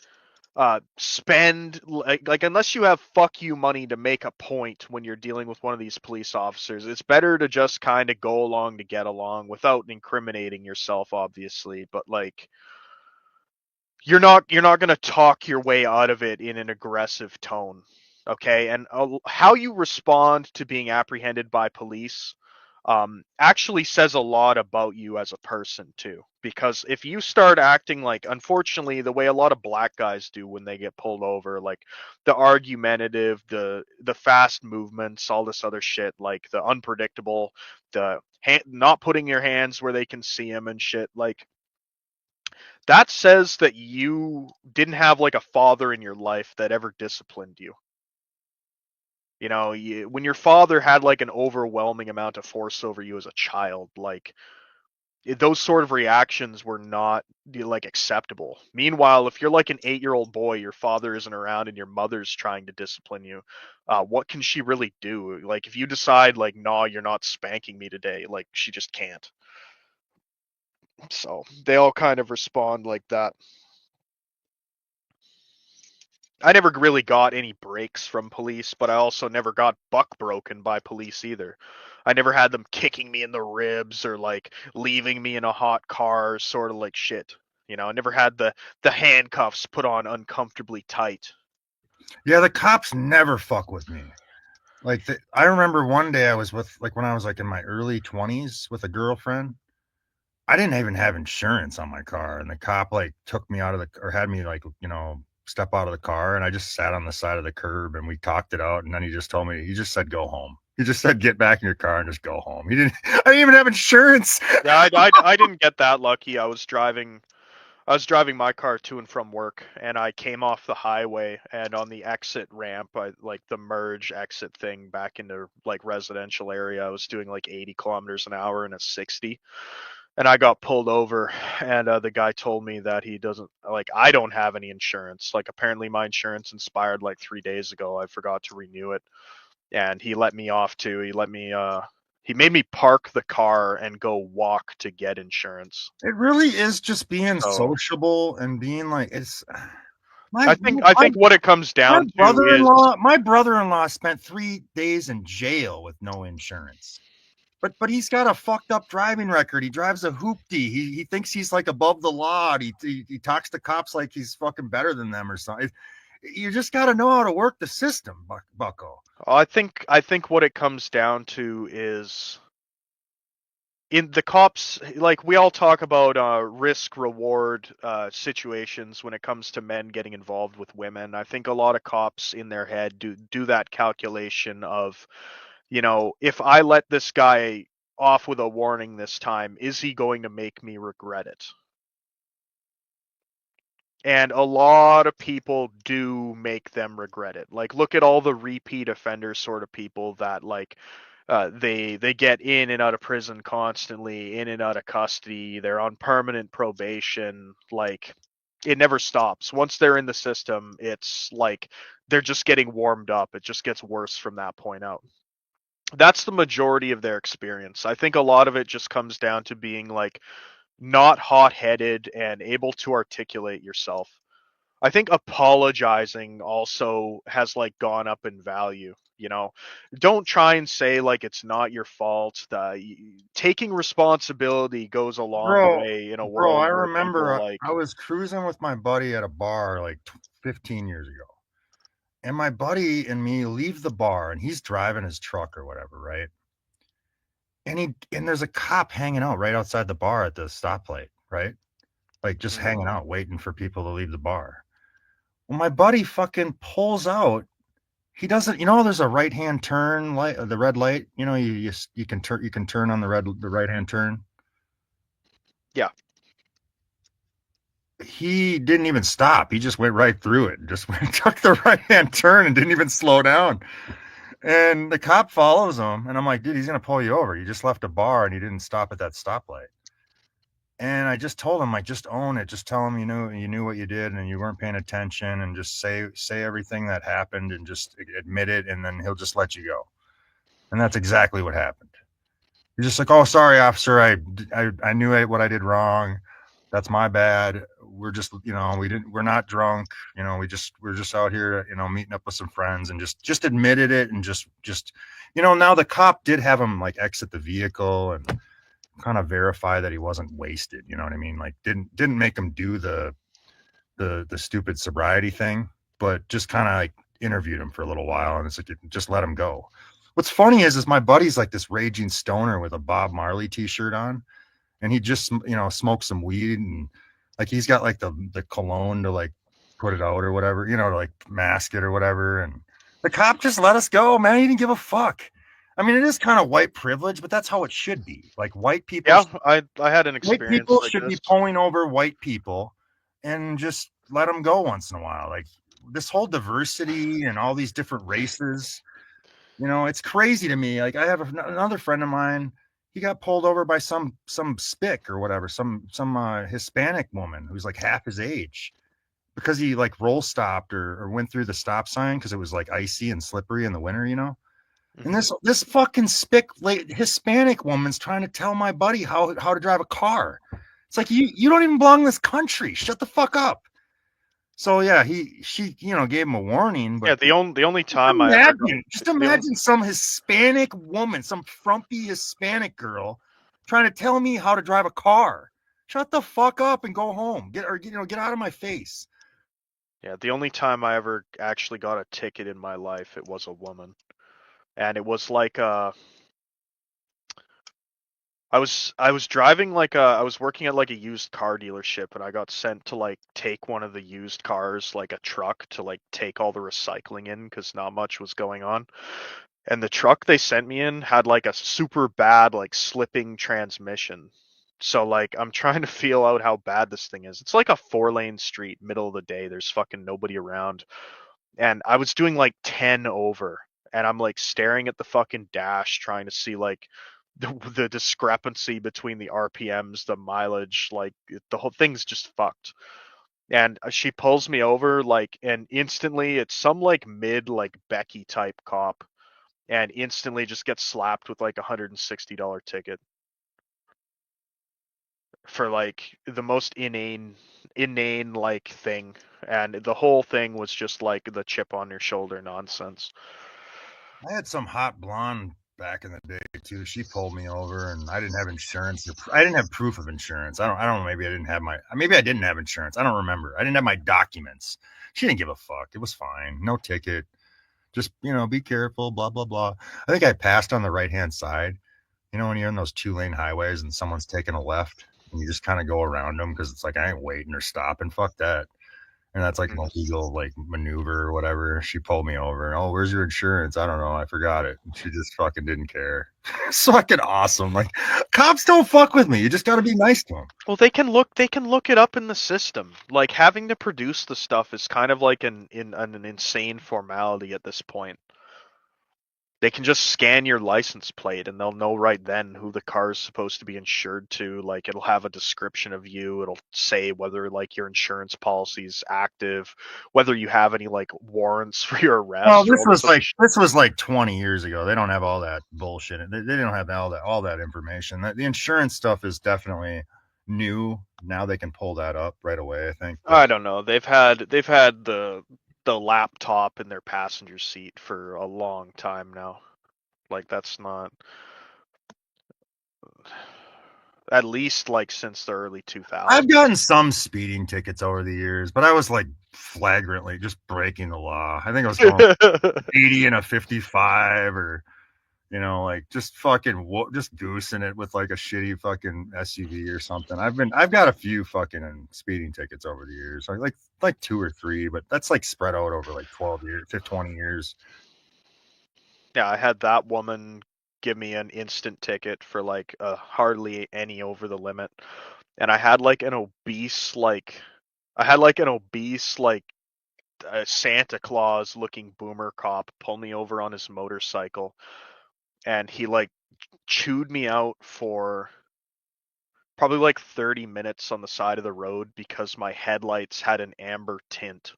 spend like unless you have fuck you money to make a point when you're dealing with one of these police officers, it's better to just kind of go along to get along without incriminating yourself, obviously. But like you're not going to talk your way out of it in an aggressive tone. Okay, and how you respond to being apprehended by police actually says a lot about you as a person too. Because if you start acting like, unfortunately, the way a lot of black guys do when they get pulled over, like the argumentative, the fast movements, all this other shit, like the unpredictable, not putting your hands where they can see them and shit, like that says that you didn't have like a father in your life that ever disciplined you. You know, when your father had like an overwhelming amount of force over you as a child, like those sort of reactions were not like acceptable. Meanwhile, if you're like an 8-year-old boy, your father isn't around and your mother's trying to discipline you, what can she really do? Like if you decide like, nah, you're not spanking me today, like she just can't. So they all kind of respond like that. I never really got any breaks from police, but I also never got buck broken by police either. I never had them kicking me in the ribs or like leaving me in a hot car, sort of like shit. You know, I never had the handcuffs put on uncomfortably tight. Yeah, the cops never fuck with me. Like I remember one day I was with like when I was like in my early 20s with a girlfriend. I didn't even have insurance on my car, and the cop like took me out of the or had me like step out of the car, and I just sat on the side of the curb and we talked it out, and then he just told me he just said go home. He just said get back in your car and just go home. He didn't. I didn't even have insurance. Yeah, I didn't get that lucky. I was driving my car to and from work, and I came off the highway, and on the exit ramp, like the merge exit thing back into like residential area, I was doing like 80 kilometers an hour in a 60, and I got pulled over, and the guy told me that he doesn't like I don't have any insurance. Like apparently my insurance expired like 3 days ago. I forgot to renew it, and he let me off too. He made me park the car and go walk to get insurance. It really is just being So sociable and being like it's. I think what it comes down to is My brother-in-law spent 3 days in jail with no insurance. But he's got a fucked up driving record. He drives a hoopty. He thinks he's like above the law. He talks to cops like he's fucking better than them or something. You just got to know how to work the system, Bucko. I think what it comes down to is in the cops, like we all talk about risk reward situations when it comes to men getting involved with women. I think a lot of cops in their head do that calculation of, you know, if I let this guy off with a warning this time, is he going to make me regret it? And a lot of people do make them regret it. Like look at all the repeat offender sort of people that like they get in and out of prison constantly, in and out of custody. They're on permanent probation. Like it never stops. Once they're in the system, it's like they're just getting warmed up. It just gets worse from that point out. That's the majority of their experience. I think a lot of it just comes down to being like not hot-headed and able to articulate yourself. I think apologizing also has like gone up in value. You know, don't try and say like it's not your fault. Taking responsibility goes a long Bro, way in a bro, world I where remember people like. I was cruising with my buddy at a bar like 15 years ago. And my buddy and me leave the bar and he's driving his truck or whatever, right? And there's a cop hanging out right outside the bar at the stoplight, right? Like just hanging out, waiting for people to leave the bar. Well, my buddy fucking pulls out. He doesn't, there's a right hand turn light, the red light. You can turn on the right hand turn. Yeah. He didn't even stop. He just went right through it. Just took the right hand turn and didn't even slow down. And the cop follows him, and I'm like, dude, he's gonna pull you over. You just left a bar and you didn't stop at that stoplight. And I just told him, like, just own it. Just tell him you knew what you did and you weren't paying attention, and just say everything that happened and just admit it, and then he'll just let you go. And that's exactly what happened. He's just like, oh, sorry, officer, I knew what I did wrong. That's my bad. We're just, we're not drunk. We're just out here, meeting up with some friends, and just admitted it. And just, now the cop did have him like exit the vehicle and kind of verify that he wasn't wasted. You know what I mean? Like didn't make him do the stupid sobriety thing, but just kind of like interviewed him for a little while, and it's like, just let him go. What's funny is my buddy's like this raging stoner with a Bob Marley t-shirt on, and he just, smoked some weed, and like he's got like the cologne to like put it out or whatever, to like mask it or whatever. And the cop just let us go, man. He didn't give a fuck. I mean, it is kind of white privilege, but that's how it should be. Like white people, Yeah, I had an white experience people like should be this. pulling over white people and just let them go once in a while. Like this whole diversity and all these different races, you know, it's crazy to me. Like I have another friend of mine. He got pulled over by some spick or whatever, some Hispanic woman who's like half his age because he like roll stopped or went through the stop sign because it was like icy and slippery in the winter, you know. And this fucking spick Hispanic woman's trying to tell my buddy how to drive a car. It's like you don't even belong in this country. Shut the fuck up. So yeah, she gave him a warning, Yeah, but the only time I ever got just the only, imagine some Hispanic woman, some frumpy Hispanic girl trying to tell me how to drive a car. Shut the fuck up and go home. Get out of my face. yeah, the only time I ever actually got a ticket in my life, it was a woman. And it was like I was driving like I was working at like a used car dealership, and I got sent to like take one of the used cars, like a truck, to like take all the recycling in because not much was going on. And the truck they sent me in had like a super bad like slipping transmission. So like I'm trying to feel out how bad this thing is. It's like a 4-lane street, middle of the day. There's fucking nobody around. And I was doing like 10 over, and I'm like staring at the fucking dash trying to see like the discrepancy between the RPMs, the mileage, like the whole thing's just fucked. And she pulls me over like, and instantly it's some like mid like Becky type cop, and instantly just gets slapped with like $160 ticket for like the most inane like thing. And the whole thing was just like the chip on your shoulder nonsense. I had some hot blonde back in the day too. She pulled me over, and I didn't have insurance. I didn't have proof of insurance. I don't know. Maybe I didn't have insurance. I don't remember. I didn't have my documents. She didn't give a fuck. It was fine. No ticket. Just be careful. Blah blah blah. I think I passed on the right hand side. You know, when you're in those 2-lane highways and someone's taking a left, and you just kind of go around them because it's like I ain't waiting or stopping. Fuck that. And that's like an illegal like maneuver or whatever. She pulled me over. Oh, where's your insurance? I don't know. I forgot it. She just fucking didn't care. It's fucking awesome. Like cops don't fuck with me. You just got to be nice to them. Well, they can look it up in the system. Like having to produce the stuff is kind of like an insane formality at this point. They can just scan your license plate and they'll know right then who the car is supposed to be insured to. Like it'll have a description of you. It'll say whether like your insurance policy is active, whether you have any like warrants for your Well, arrest or all this other shit. this was like 20 years ago. They don't have all that bullshit. They don't have all that information. The insurance stuff is definitely new. Now they can pull that up right away, I think. I don't know. They've had the laptop in their passenger seat for a long time now. Like that's not at least like since the early 2000s. I've gotten some speeding tickets over the years, but I was like flagrantly just breaking the law. I think I was going 80 and a 55 or like just fucking just goosing it with like a shitty fucking SUV or something. I've got a few fucking speeding tickets over the years, like 2 or 3, but that's like spread out over like 12 years, 20 years. Yeah, I had that woman give me an instant ticket for like hardly any over the limit, and I had like an obese Santa Claus looking boomer cop pull me over on his motorcycle, and he like chewed me out for probably like 30 minutes on the side of the road because my headlights had an amber tint.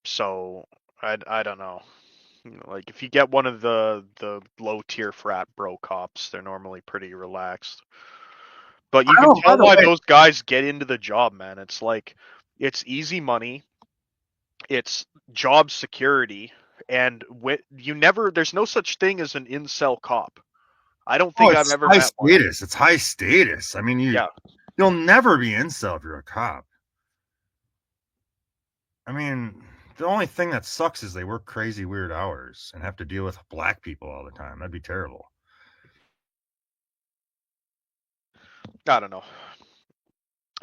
So I don't know. Like if you get one of the low tier frat bro cops, they're normally pretty relaxed. But you can Oh, by tell the why way, those guys get into the job, man. It's like it's easy money, it's job security, and there's no such thing as an incel cop. I don't think I've it's ever high met one. status. It's high status. I mean, Yeah. you'll never be incel if you're a cop. I mean, the only thing that sucks is they work crazy weird hours and have to deal with black people all the time. That'd be terrible. I don't know.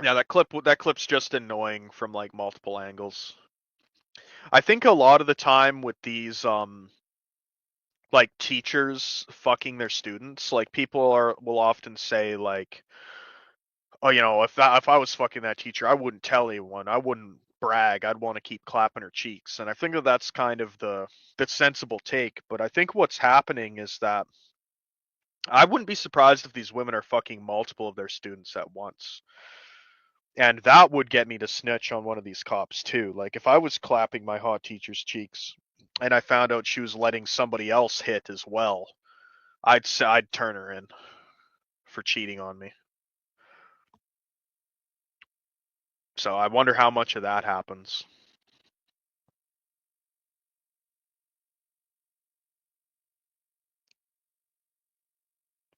Yeah, that clip's just annoying from like multiple angles. I think a lot of the time with these like teachers fucking their students. Like people will often say like, oh, if I was fucking that teacher, I wouldn't tell anyone. I wouldn't brag. I'd want to keep clapping her cheeks. And I think that's kind of the sensible take. But I think what's happening is that I wouldn't be surprised if these women are fucking multiple of their students at once. And that would get me to snitch on one of these cops too. Like if I was clapping my hot teacher's cheeks and I found out she was letting somebody else hit as well, I'd turn her in for cheating on me. So I wonder how much of that happens.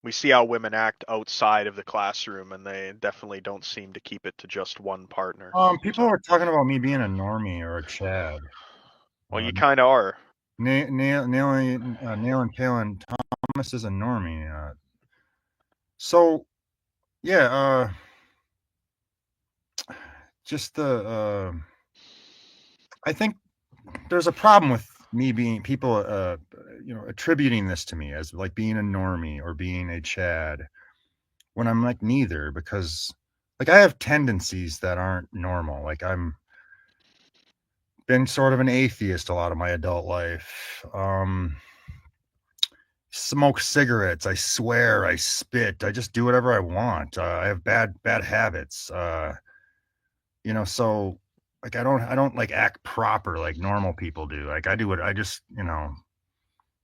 We see how women act outside of the classroom, and they definitely don't seem to keep it to just one partner. People are talking about me being a normie or a Chad. Well, you kind of are. Nail and Palin Thomas is a normie. So yeah, just the I think there's a problem with me being people attributing this to me as like being a normie or being a Chad when I'm like neither, because like I have tendencies that aren't normal. Like I'm been sort of an atheist a lot of my adult life. Smoke cigarettes, I swear, I spit, I just do whatever I want. I have bad habits. So like I don't like act proper like normal people do. Like I do what I just,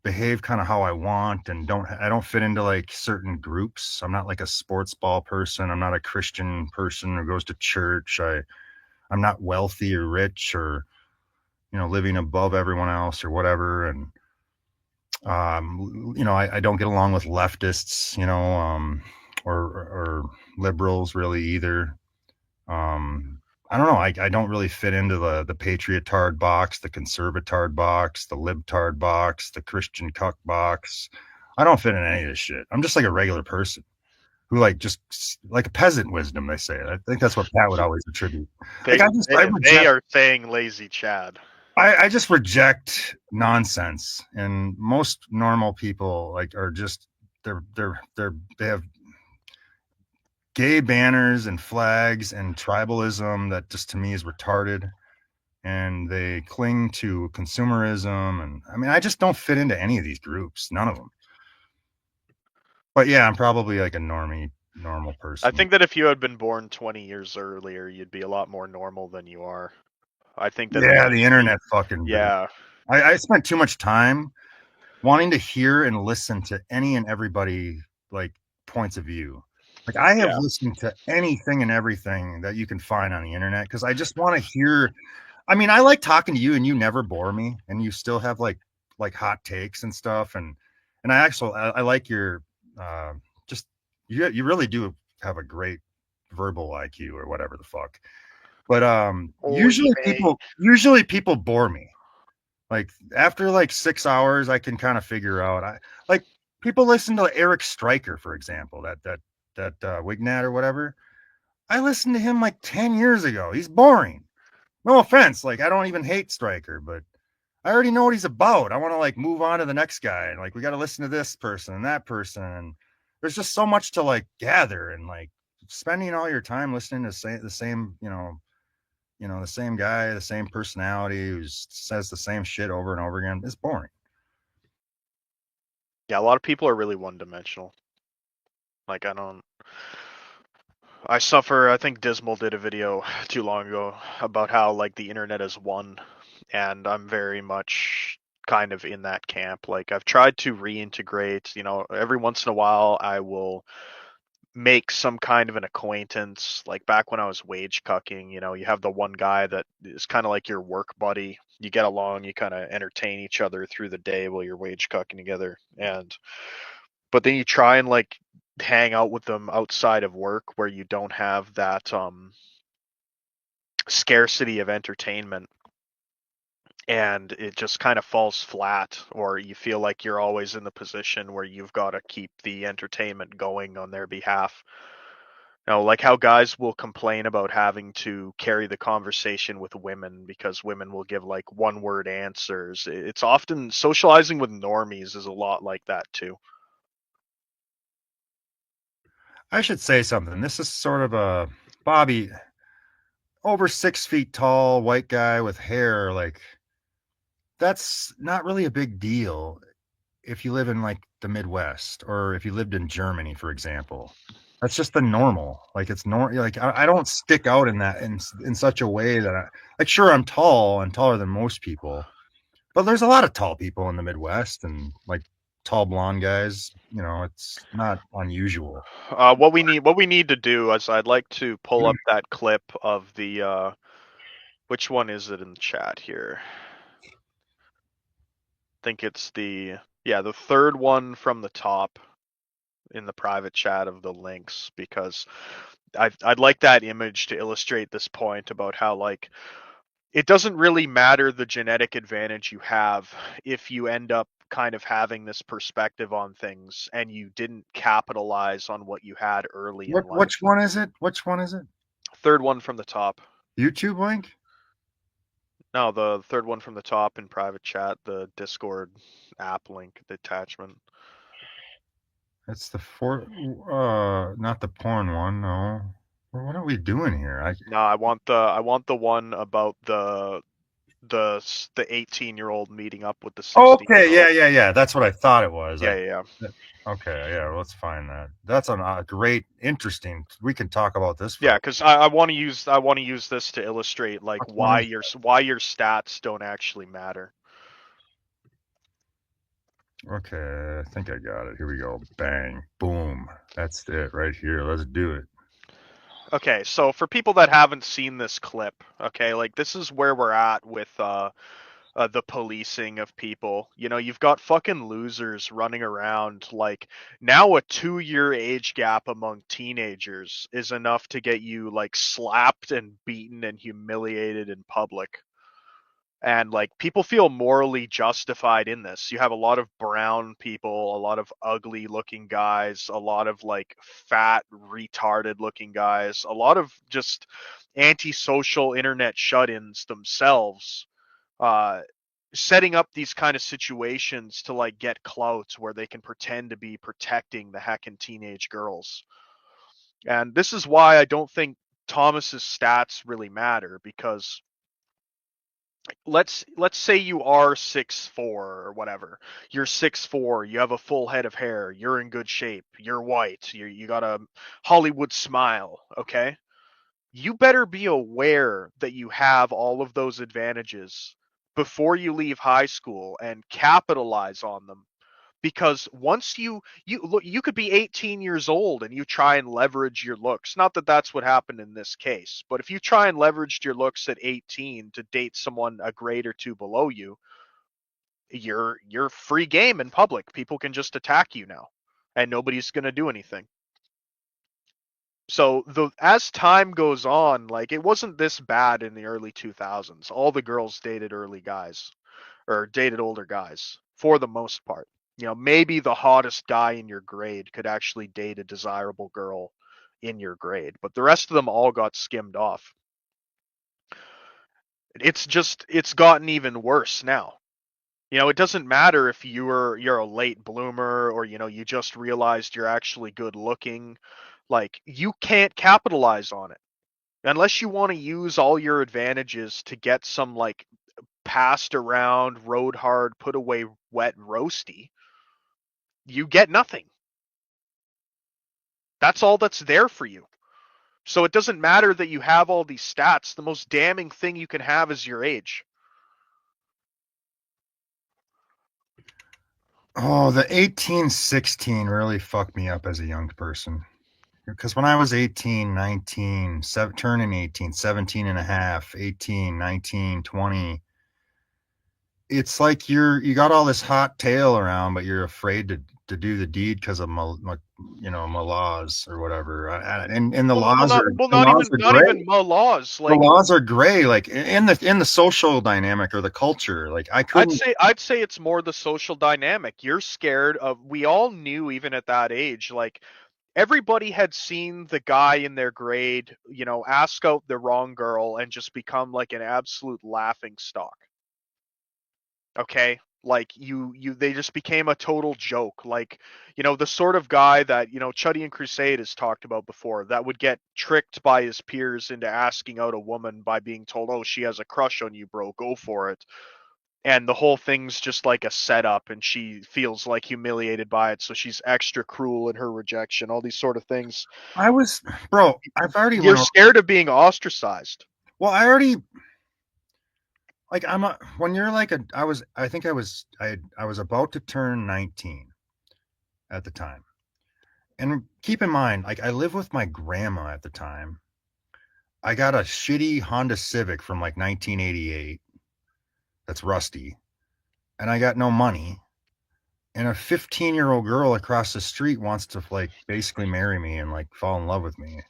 behave kind of how I want, and I don't fit into like certain groups. I'm not like a sports ball person. I'm not a Christian person who goes to church. I'm not wealthy or rich or living above everyone else or whatever. And I don't get along with leftists, or liberals really either. I don't know. I don't really fit into the patriotard box, the conservatard box, the libtard box, the Christian cuck box. I don't fit in any of this shit. I'm just like a regular person who just like a peasant wisdom, they say. I think that's what Pat would always attribute. They are saying lazy Chad. I just reject nonsense, and most normal people are just they have gay banners and flags and tribalism that just to me is retarded, and they cling to consumerism, and I mean I just don't fit into any of these groups, none of them. But yeah, I'm probably like a normal person. I think that if you had been born 20 years earlier, you'd be a lot more normal than you are. I think that the internet fucking yeah. I spent too much time wanting to hear and listen to any and everybody like points of view. Like I have listened to anything and everything that you can find on the internet because I just want to hear. I mean, I like talking to you, and you never bore me, and you still have like hot takes and stuff, and I like your just you really do have a great verbal IQ or whatever the fuck. But usually people bore me. Like after like 6 hours, I can kind of figure out. Like people listen to Eric Stryker, for example, that Wignat or whatever. I listened to him like 10 years ago. He's boring. No offense. Like I don't even hate Stryker, but I already know what he's about. I want to like move on to the next guy. And like we got to listen to this person and that person. And there's just so much to like gather, and like spending all your time listening to the same, the same guy, the same personality who says the same shit over and over again is boring. Yeah, a lot of people are really one-dimensional. Like I suffer. I think Dismal did a video too long ago about how like the internet is one, and I'm very much kind of in that camp. Like I've tried to reintegrate, every once in a while I will make some kind of an acquaintance. Like back when I was wage cucking, you have the one guy that is kind of like your work buddy. You get along, you kind of entertain each other through the day while you're wage cucking together. But then you try and like hang out with them outside of work where you don't have that scarcity of entertainment, and it just kind of falls flat, or you feel like you're always in the position where you've got to keep the entertainment going on their behalf. like how guys will complain about having to carry the conversation with women because women will give like one-word answers. It's often socializing with normies is a lot like that too. I should say something. This is sort of a Bobby, over 6 feet tall, white guy with hair. Like, that's not really a big deal if you live in like the Midwest or if you lived in Germany, for example. That's just the normal. Like, it's normal. Like, I don't stick out in that in such a way that like, sure, I'm tall and taller than most people, but there's a lot of tall people in the Midwest and like tall blonde guys. It's not unusual. What we need to do is I'd like to pull up that clip of the which one is it in the chat here? I think it's the third one from the top in the private chat of the links, because I'd like that image to illustrate this point about how like it doesn't really matter the genetic advantage you have if you end up kind of having this perspective on things and you didn't capitalize on what you had early in life. Which one is it? Which one is it? Third one from the top. YouTube link? No, the third one from the top in private chat, the Discord app link, the attachment. It's the not the porn one. No. What are we doing here? No, I want the one about the 18-year-old meeting up with the 16-year-old. Okay, yeah. That's what I thought it was. Yeah. Okay, yeah. Let's find that. That's a great, interesting. We can talk about this. Yeah, because I want to use this to illustrate like why your stats don't actually matter. Okay, I think I got it. Here we go. Bang, boom. That's it right here. Let's do it. Okay, so for people that haven't seen this clip, okay, like this is where we're at with the policing of people. You've got fucking losers running around. Like, now a 2-year age gap among teenagers is enough to get you like slapped and beaten and humiliated in public. And like people feel morally justified in this. You have a lot of brown people, a lot of ugly looking guys, a lot of like fat, retarded looking guys, a lot of just antisocial internet shut-ins themselves, setting up these kind of situations to like get clout where they can pretend to be protecting the heckin' teenage girls. And this is why I don't think Thomas's stats really matter, because let's say you are 6'4" or whatever. You're 6'4", you have a full head of hair, you're in good shape, you're white, you got a Hollywood smile, okay? You better be aware that you have all of those advantages before you leave high school and capitalize on them. Because once you look, you could be 18 years old and you try and leverage your looks. Not that that's what happened in this case, but if you try and leverage your looks at 18 to date someone a grade or two below you, you're free game in public. People can just attack you now, and nobody's going to do anything. So as time goes on, like, it wasn't this bad in the early 2000s. All the girls dated early guys, or dated older guys, for the most part. Maybe the hottest guy in your grade could actually date a desirable girl in your grade, but the rest of them all got skimmed off. It's gotten even worse now. It doesn't matter if you're a late bloomer or, you just realized you're actually good looking. Like, you can't capitalize on it unless you want to use all your advantages to get some like passed around, rode hard, put away wet roasty. You get nothing. That's all that's there for you. So it doesn't matter that you have all these stats. The most damning thing you can have is your age. Oh, the 18-16 really fucked me up as a young person. Because when I was 18, 19, turning 18, 17 and a half, 18, 19, 20, it's like you got all this hot tail around, but you're afraid to do the deed because of my laws or whatever. And the laws are not even my laws. Like, the laws are gray, like in the social dynamic or the culture. Like, I'd say it's more the social dynamic. You're scared of. We all knew even at that age, like, everybody had seen the guy in their grade, you know, ask out the wrong girl and just become like an absolute laughing stock. Okay? Like they just became a total joke. Like, you know, the sort of guy that, you know, Chuddy and Crusade has talked about before that would get tricked by his peers into asking out a woman by being told, "Oh, she has a crush on you, bro. Go for it." And the whole thing's just like a setup, and she feels like humiliated by it, so she's extra cruel in her rejection, all these sort of things. Bro, I've already You're went over, scared of being ostracized. well, I already, like, when you're like I was about to turn 19 at the time. And keep in mind, like, I live with my grandma at the time. I got a shitty Honda Civic from like 1988 that's rusty, and I got no money. And a 15-year-old girl across the street wants to like basically marry me and like fall in love with me.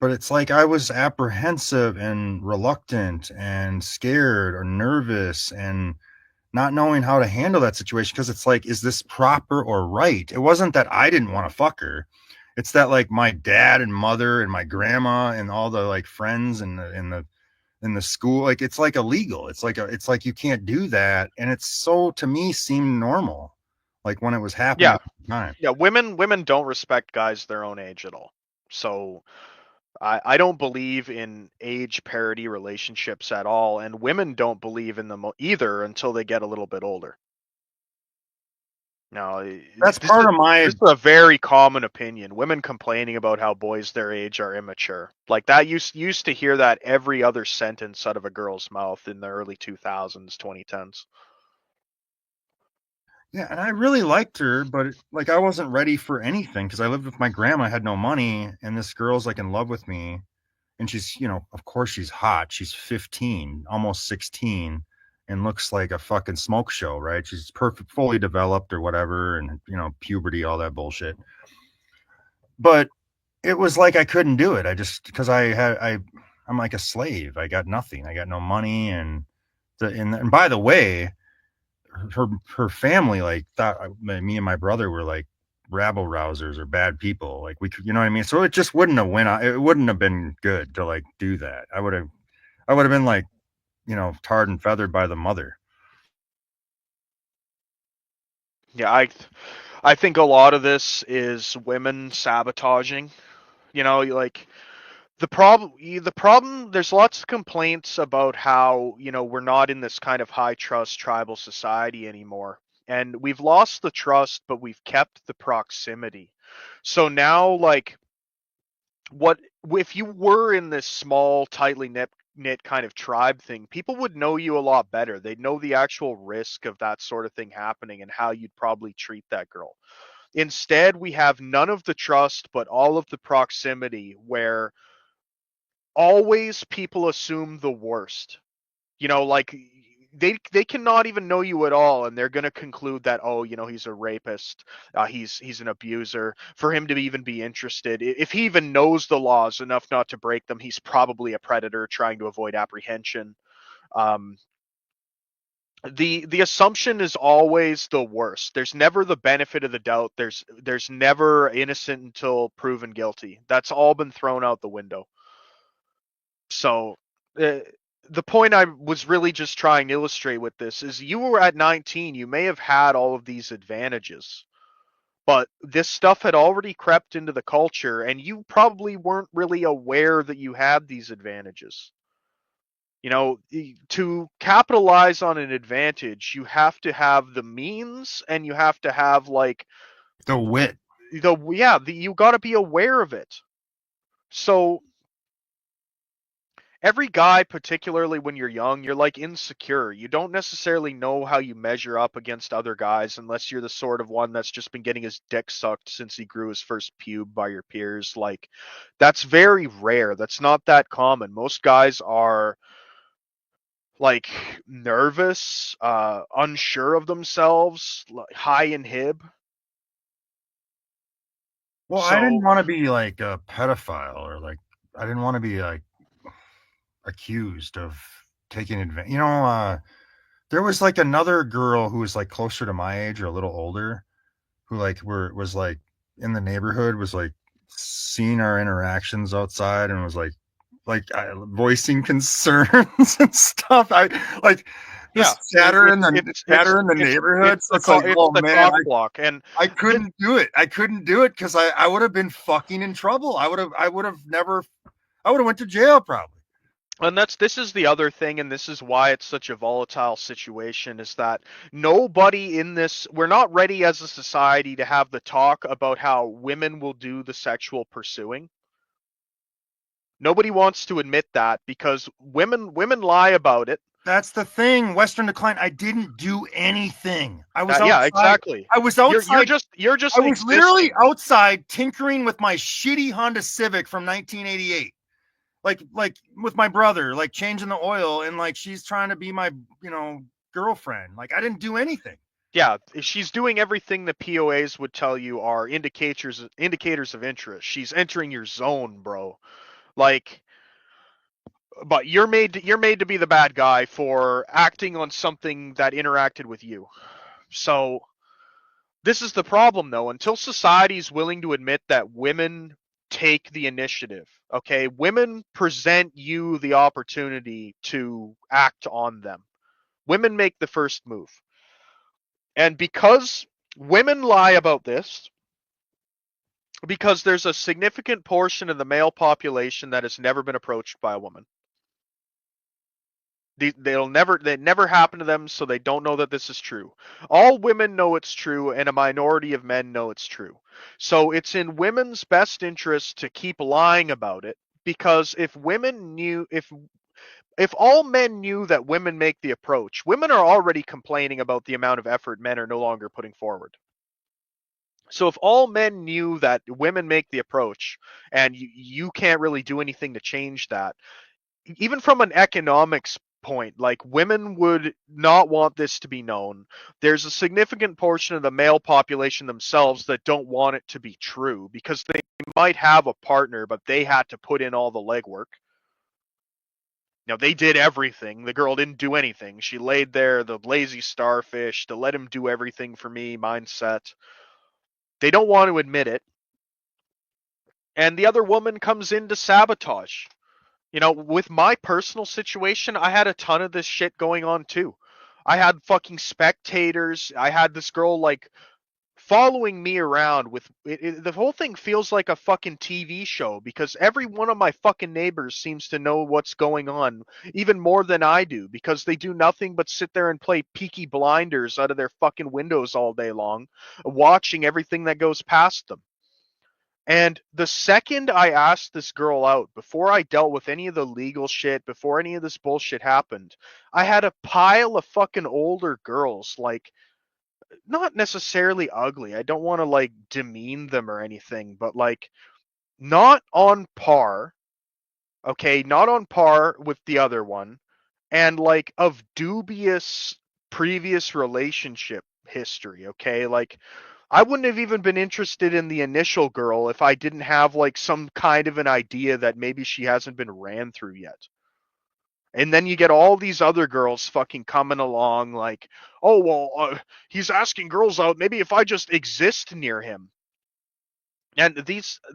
But it's like I was apprehensive and reluctant and scared or nervous and not knowing how to handle that situation, because it's like, is this proper or right? It wasn't that I didn't want to fuck her. It's that like my dad and mother and my grandma and all the like friends and in the school, like, it's like illegal. It's like you can't do that. And it's so, to me, seemed normal, like when it was happening Yeah. at the time. Yeah, women don't respect guys their own age at all. So I don't believe in age parity relationships at all, and women don't believe in them either until they get a little bit older. No, That's part of this is a very common opinion. Women complaining about how boys their age are immature. Like that used to hear that every other sentence out of a girl's mouth in the early 2000s, 2010s. Yeah, and I really liked her, but like I wasn't ready for anything because I lived with my grandma, I had no money, and this girl's like in love with me, and she's, you know, of course she's hot. She's 15, almost 16, and looks like a fucking smoke show, right? She's perfect, fully developed or whatever, and you know, puberty, all that bullshit. But it was like I couldn't do it. I just, because I'm like a slave. I got nothing. I got no money, and and by the way, her family like thought me and my brother were like rabble rousers or bad people. Like we could, you know what I mean? So it just wouldn't have went out. It wouldn't have been good to like do that. I would have been like, you know, tarred and feathered by the mother. Yeah, I think a lot of this is women sabotaging. You know, like the problem there's lots of complaints about how, you know, we're not in this kind of high trust tribal society anymore. And we've lost the trust, but we've kept the proximity. So now, like, what if you were in this small, tightly knit kind of tribe thing, people would know you a lot better. They'd know the actual risk of that sort of thing happening and how you'd probably treat that girl. Instead, we have none of the trust, but all of the proximity, where always people assume the worst. You know, like they cannot even know you at all, and they're gonna conclude that, oh, you know, he's a rapist, he's an abuser. For him to even be interested, if he even knows the laws enough not to break them, he's probably a predator trying to avoid apprehension. Um, the assumption is always the worst. There's never the benefit of the doubt. There's never innocent until proven guilty. That's all been thrown out the window. So uh, the point I was really just trying to illustrate with this is, you were at 19, you may have had all of these advantages, but this stuff had already crept into the culture, and you probably weren't really aware that you had these advantages. You know, to capitalize on an advantage, you have to have the means, and you have to have like The wit. you got to be aware of it. So every guy, particularly when you're young, you're like insecure. You don't necessarily know how you measure up against other guys unless you're the sort of one that's just been getting his dick sucked since he grew his first pube by your peers. Like, that's very rare. That's not that common. Most guys are like nervous, unsure of themselves, like high inhib. Well, I didn't want to be like a pedophile, or like I didn't want to be like accused of taking advantage. You know, there was like another girl who was like closer to my age or a little older, who like was like in the neighborhood was like seeing our interactions outside and was like voicing concerns and stuff. I like Yeah, just chatter in the it's neighborhood. So it's like, it's oh the man, cock block, and I couldn't do it. I couldn't do it because I would have been fucking in trouble. I would have never. I would have went to jail probably. this is the other thing, and this is why it's such a volatile situation, is that nobody in this, we're not ready as a society to have the talk about how women will do the sexual pursuing. Nobody wants to admit that because women lie about it. That's the thing. Western Decline. I didn't do anything. I was Yeah, outside. exactly. I was You're outside. you're just I was literally existing. outside tinkering with my shitty Honda Civic from 1988. Like with my brother, like changing the oil, and like she's trying to be my, girlfriend. Like I didn't do anything. Yeah, she's doing everything the POAs would tell you are indicators of interest. She's entering your zone, bro. Like, but you're made to be the bad guy for acting on something that interacted with you. So this is the problem, though. Until society's willing to admit that women take the initiative, okay? Women present you the opportunity to act on them. Women make the first move. And because women lie about this, because there's a significant portion of the male population that has never been approached by a woman. They never happen to them, so they don't know that this is true. All women know it's true, and a minority of men know it's true. So it's in women's best interest to keep lying about it, because if all men knew that women make the approach, women are already complaining about the amount of effort men are no longer putting forward. So if all men knew that women make the approach, and you can't really do anything to change that, even from an economics point, like women would not want this to be known. There's a significant portion of the male population themselves that don't want it to be true because they might have a partner, but they had to put in all the legwork. They did everything. The girl didn't do anything. She laid there, the lazy starfish, to let him do everything for me mindset. They don't want to admit it. And the other woman comes in to sabotage. With my personal situation, I had a ton of this shit going on too. I had fucking spectators. I had this girl like following me around with the whole thing feels like a fucking TV show because every one of my fucking neighbors seems to know what's going on even more than I do because they do nothing but sit there and play Peaky Blinders out of their fucking windows all day long, watching everything that goes past them. And the second I asked this girl out, before I dealt with any of the legal shit, before any of this bullshit happened, I had a pile of fucking older girls, like, not necessarily ugly. I don't want to, like, demean them or anything, but, like, not on par, okay? Not on par with the other one, and, like, of dubious previous relationship history, okay? Like, I wouldn't have even been interested in the initial girl if I didn't have like some kind of an idea that maybe she hasn't been ran through yet. And then you get all these other girls fucking coming along like, oh, well, he's asking girls out. Maybe if I just exist near him. And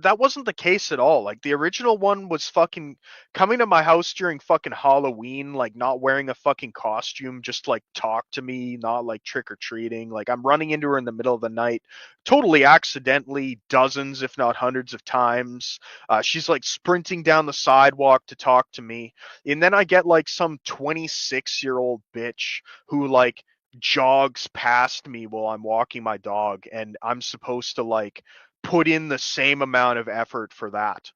that wasn't the case at all. Like the original one was fucking coming to my house during fucking Halloween, like not wearing a fucking costume, just like talk to me, not like trick or treating. Like I'm running into her in the middle of the night, totally accidentally, dozens, if not hundreds of times. She's like sprinting down the sidewalk to talk to me. And then I get like some 26-year-old bitch who like jogs past me while I'm walking my dog. And I'm supposed to like put in the same amount of effort for that.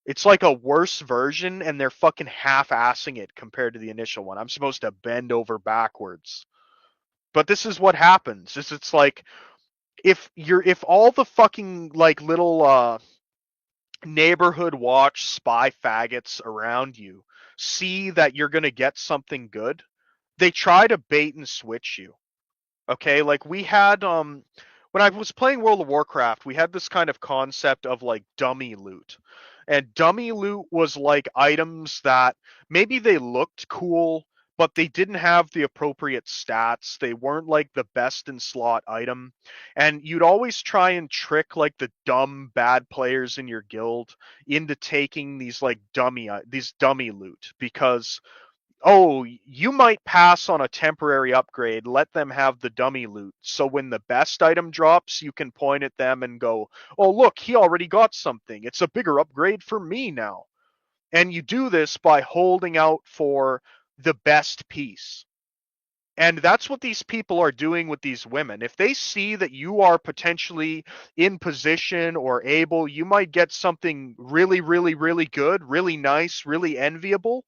It's like a worse version and they're fucking half-assing it compared to the initial one. I'm supposed to bend over backwards. But this is what happens. It's like if all the fucking like little neighborhood watch spy faggots around you see that you're going to get something good, they try to bait and switch you. Okay, like we had when I was playing World of Warcraft, we had this kind of concept of like dummy loot. And dummy loot was like items that maybe they looked cool, but they didn't have the appropriate stats. They weren't like the best in slot item. And you'd always try and trick like the dumb bad players in your guild into taking these like dummy loot, because you might pass on a temporary upgrade, let them have the dummy loot. So when the best item drops, you can point at them and go, "Oh, look, he already got something. It's a bigger upgrade for me now." And you do this by holding out for the best piece. And that's what these people are doing with these women. If they see that you are potentially in position or able, you might get something really, really, really good, really nice, really enviable.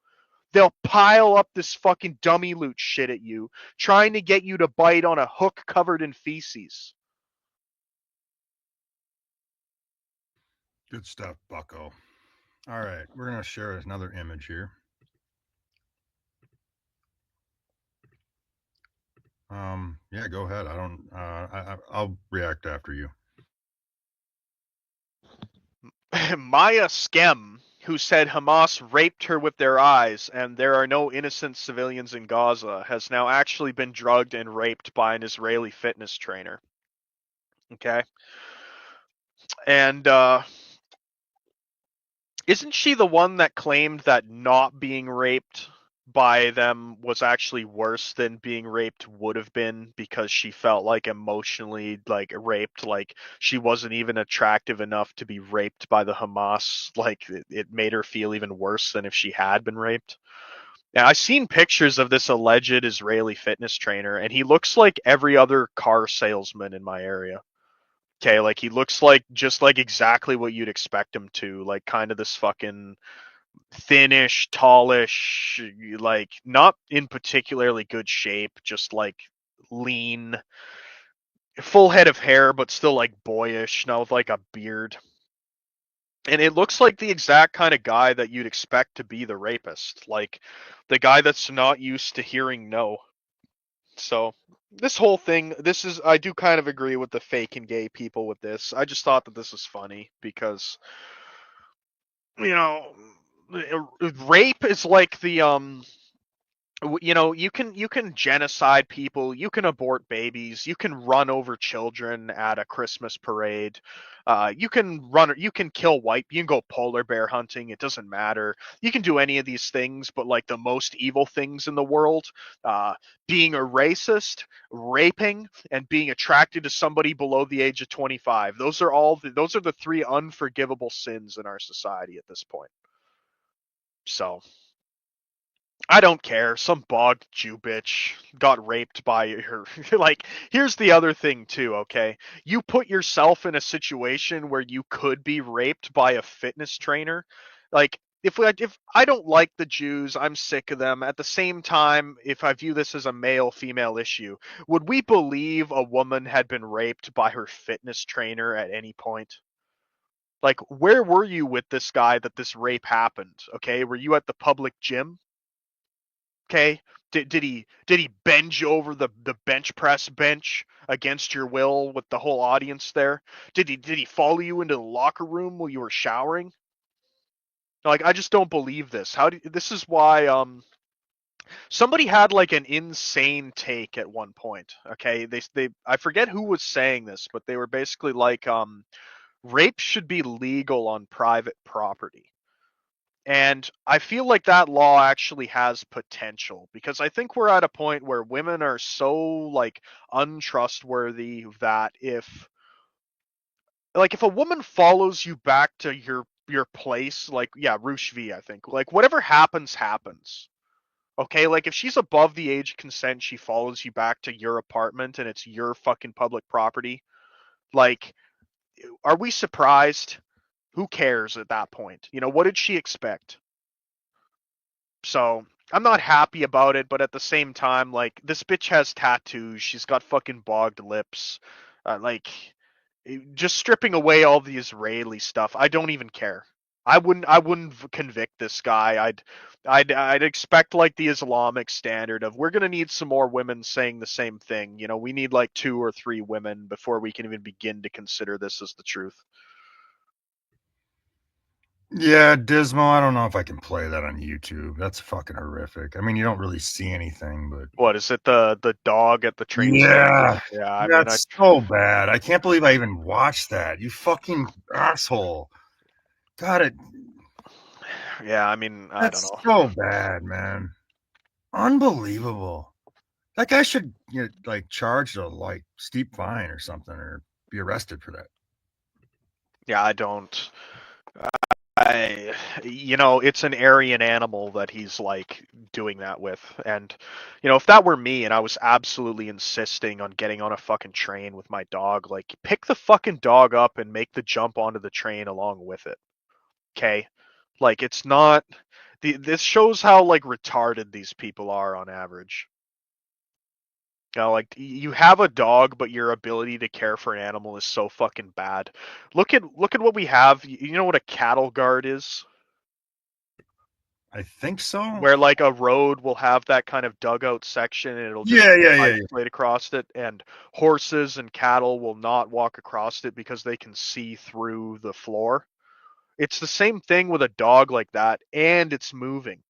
They'll pile up this fucking dummy loot shit at you, trying to get you to bite on a hook covered in feces. Good stuff, Bucko. All right, we're gonna share another image here. Yeah, go ahead. I don't. I'll react after you. Maya Skem, who said Hamas raped her with their eyes and there are no innocent civilians in Gaza, has now actually been drugged and raped by an Israeli fitness trainer. Okay? And isn't she the one that claimed that not being raped by them was actually worse than being raped would have been, because she felt like emotionally like raped, like she wasn't even attractive enough to be raped by the Hamas, like it made her feel even worse than if she had been raped. Now, I've seen pictures of this alleged Israeli fitness trainer, and he looks like every other car salesman in my area. Okay, like he looks like just like exactly what you'd expect him to, like kind of this fucking thinnish, tallish, like not in particularly good shape, just like lean, full head of hair, but still like boyish, now with like a beard. And it looks like the exact kind of guy that you'd expect to be the rapist, like the guy that's not used to hearing no. So this whole thing, I do kind of agree with the fake and gay people with this. I just thought that this was funny because, you know, rape is like the you can genocide people, you can abort babies, you can run over children at a Christmas parade, you can kill you can go polar bear hunting, it doesn't matter, you can do any of these things, but like the most evil things in the world, uh being a racist, raping, and being attracted to somebody below the age of 25, those are the three unforgivable sins in our society at this point. So I don't care. Some bogged Jew bitch got raped by her. Like, here's the other thing too, okay? You put yourself in a situation where you could be raped by a fitness trainer. Like, if I don't like the Jews, I'm sick of them. At the same time, if I view this as a male-female issue, would we believe a woman had been raped by her fitness trainer at any point? Like, where were you with this guy that this rape happened? Okay, were you at the public gym? Okay, did he bend you over the bench press bench against your will with the whole audience there? Did he follow you into the locker room while you were showering? Like, I just don't believe this. This is why somebody had like an insane take at one point. Okay, they I forget who was saying this, but they were basically like rape should be legal on private property. And I feel like that law actually has potential, because I think we're at a point where women are so like untrustworthy that if a woman follows you back to your place, like, yeah, Roosh V, I think, like whatever happens happens. Okay, like if she's above the age of consent, she follows you back to your apartment and it's your fucking public property. Like, are we surprised? Who cares at that point? What did she expect? So I'm not happy about it, but at the same time, like, this bitch has tattoos. She's got fucking bogged lips. Like, just stripping away all the Israeli stuff, I don't even care. I wouldn't convict this guy. I'd expect like the Islamic standard of, we're gonna need some more women saying the same thing. We need like 2 or 3 women before we can even begin to consider this as the truth. Yeah, Dismal. I don't know if I can play that on YouTube. That's fucking horrific. I mean, you don't really see anything, but What is it? The dog at the train yeah, station? Yeah, I mean, that's so bad. I can't believe I even watched that. You fucking asshole. God, yeah, I mean, I don't that's know. so bad, man. Unbelievable. That guy should get like charged a like steep fine or something, or be arrested for that. Yeah, I don't. It's an Aryan animal that he's like doing that with. And, if that were me and I was absolutely insisting on getting on a fucking train with my dog, like, pick the fucking dog up and make the jump onto the train along with it. Okay? Like, it's not. This shows how, like, retarded these people are on average. Like you have a dog, but your ability to care for an animal is so fucking bad. Look at what we have. You know what a cattle guard is? I think so. Where like a road will have that kind of dugout section and it'll just Yeah. slide across it, and horses and cattle will not walk across it because they can see through the floor. It's the same thing with a dog like that, and it's moving.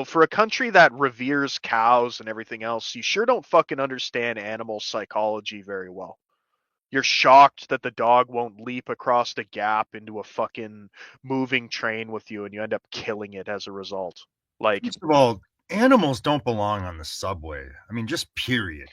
For a country that reveres cows and everything else, you sure don't fucking understand animal psychology very well. You're shocked that the dog won't leap across the gap into a fucking moving train with you and you end up killing it as a result. Like, First of all, animals don't belong on the subway. I mean, just period.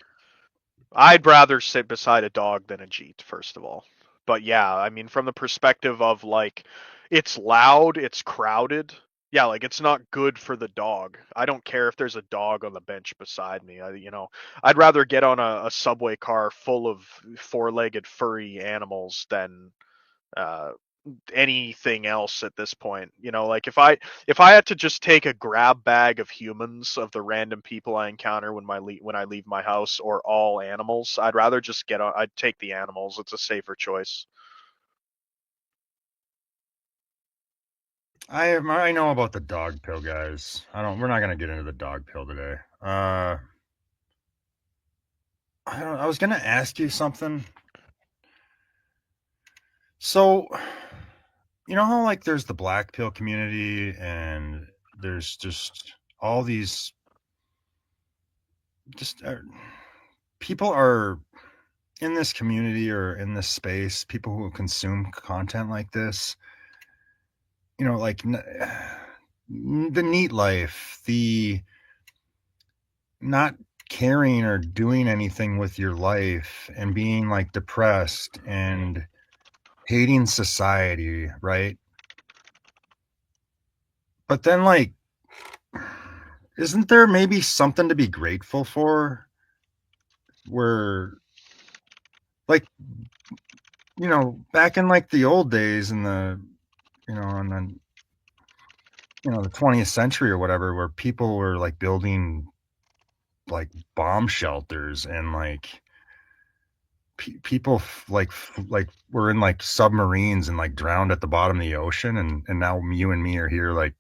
I'd rather sit beside a dog than a Jeet, first of all. But yeah, I mean, from the perspective of like, it's loud, it's crowded. Yeah, like it's not good for the dog. I don't care if there's a dog on the bench beside me. I'd rather get on a subway car full of four-legged furry animals than uh, anything else at this point. Like if I had to just take a grab bag of humans, of the random people I encounter when I leave my house, or all animals, I'd rather just I'd take the animals. It's a safer choice. I know about the dog pill, guys. We're not gonna get into the dog pill today. I was gonna ask you something. So, you know how like there's the black pill community and there's just all these just people are in this community or in this space, people who consume content like this, like the neat life, the not caring or doing anything with your life and being like depressed and hating society, right? But then like isn't there maybe something to be grateful for where like back in like the old days in the and then the 20th century or whatever, where people were like building like bomb shelters and like people like were in like submarines and like drowned at the bottom of the ocean, and now you and me are here like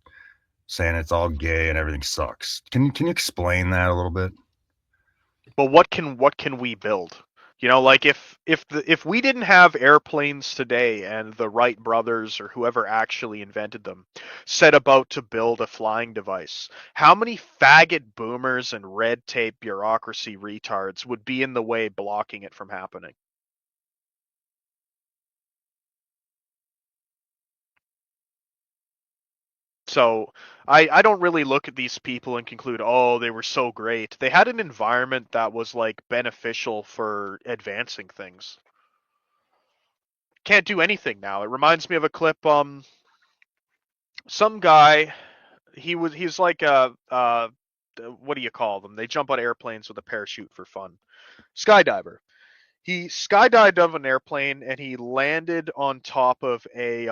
saying it's all gay and everything sucks. Can you explain that a little bit? But what can we build? Like if we didn't have airplanes today and the Wright brothers or whoever actually invented them set about to build a flying device, how many faggot boomers and red tape bureaucracy retards would be in the way blocking it from happening? So I don't really look at these people and conclude, oh, they were so great. They had an environment that was like beneficial for advancing things. Can't do anything now. It reminds me of a clip. Some guy, he's like what do you call them? They jump on airplanes with a parachute for fun. Skydiver. He skydived out of an airplane and he landed on top of a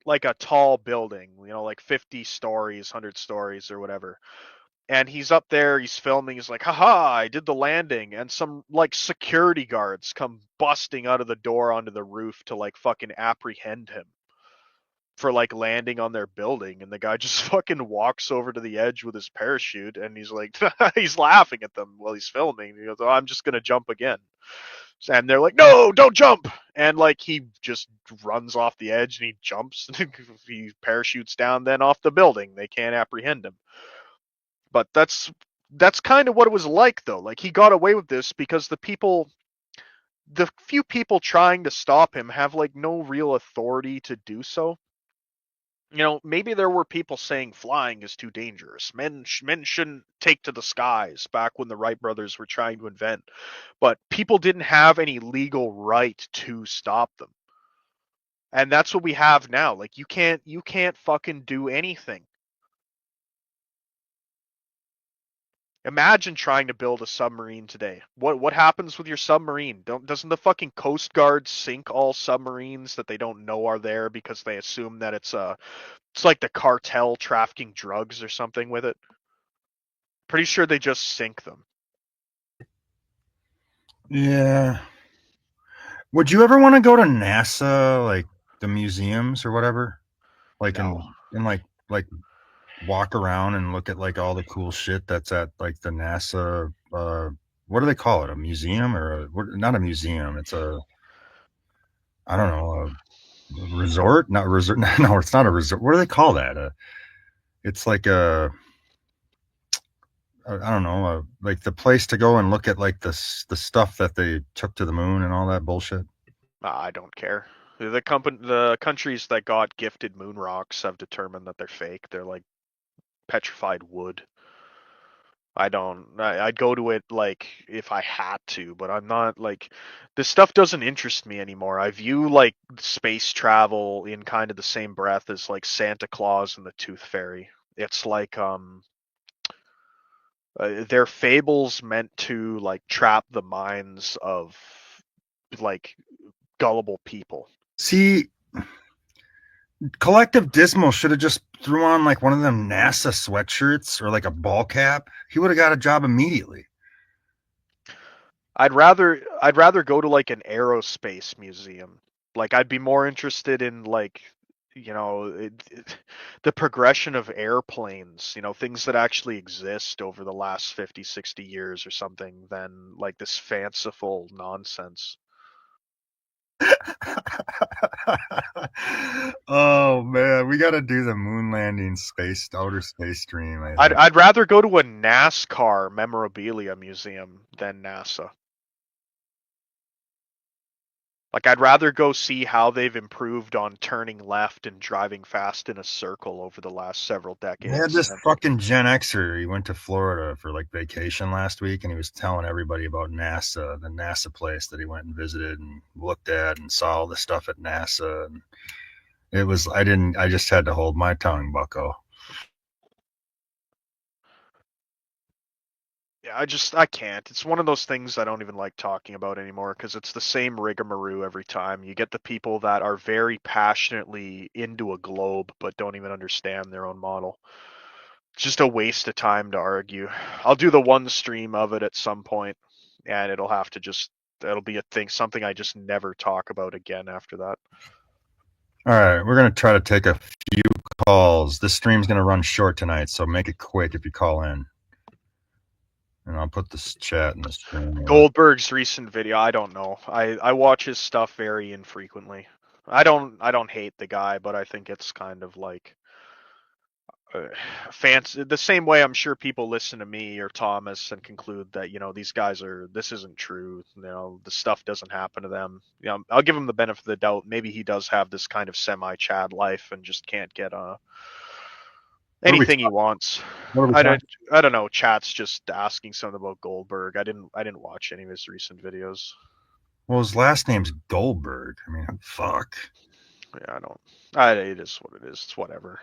like a tall building, like 50 stories, 100 stories or whatever. And he's up there, he's filming, he's like, haha, I did the landing. And some like security guards come busting out of the door onto the roof to like fucking apprehend him for like landing on their building. And the guy just fucking walks over to the edge with his parachute and he's like, he's laughing at them while he's filming. He goes, oh, I'm just going to jump again. And they're like, no, don't jump. And like he just runs off the edge and he jumps. He parachutes down then off the building. They can't apprehend him. But that's kind of what it was like though. Like he got away with this because the few people trying to stop him have like no real authority to do so. You know, maybe there were people saying flying is too dangerous. Men shouldn't take to the skies back when the Wright brothers were trying to invent. But people didn't have any legal right to stop them. And that's what we have now. Like you can't fucking do anything. Imagine trying to build a submarine today. What happens with your submarine? Doesn't the fucking Coast Guard sink all submarines that they don't know are there because they assume that it's like the cartel trafficking drugs or something with it? Pretty sure they just sink them. Yeah. Would you ever want to go to NASA, like the museums or whatever? Like No. in like walk around and look at like all the cool shit that's at like the NASA what do they call it? A museum or not a museum, it's a I don't know, a resort? Not resort. No, it's not a resort. What do they call that? It's like I don't know, like the place to go and look at like the stuff that they took to the moon and all that bullshit. I don't care. The countries that got gifted moon rocks have determined that they're fake. They're like petrified wood. I'd go to it like if I had to, but I'm not like this stuff doesn't interest me anymore. I view like space travel in kind of the same breath as like Santa Claus and the Tooth Fairy. It's like they're fables meant to like trap the minds of like gullible people. See, Collective Dismal should have just threw on like one of them NASA sweatshirts or like a ball cap. He would have got a job immediately. I'd rather go to like an aerospace museum. Like I'd be more interested in like the progression of airplanes, things that actually exist over the last 50, 60 years or something than like this fanciful nonsense. Oh man, we got to do the moon landing outer space stream. I'd rather go to a NASCAR memorabilia museum than NASA. Like I'd rather go see how they've improved on turning left and driving fast in a circle over the last several decades. They had this fucking Gen Xer. He went to Florida for like vacation last week, and he was telling everybody about NASA, the NASA place that he went and visited and looked at and saw all the stuff at NASA. And it was I just had to hold my tongue, bucko. Yeah, I can't. It's one of those things I don't even like talking about anymore because it's the same rigmarole every time. You get the people that are very passionately into a globe but don't even understand their own model. It's just a waste of time to argue. I'll do the one stream of it at some point, and it'll be a thing, something I just never talk about again after that. All right, we're going to try to take a few calls. This stream's going to run short tonight, so make it quick if you call in. And I'll put this chat in the stream. Goldberg's recent video, I don't know. I watch his stuff very infrequently. I don't hate the guy, but I think it's kind of like fancy. The same way I'm sure people listen to me or Thomas and conclude that this isn't true. The stuff doesn't happen to them. I'll give him the benefit of the doubt. Maybe he does have this kind of semi-Chad life and just can't get anything he wants. I don't know. Chat's just asking something about Goldberg. I didn't watch any of his recent videos. Well, his last name's Goldberg. I mean, fuck. Yeah, it is what it is. It's whatever.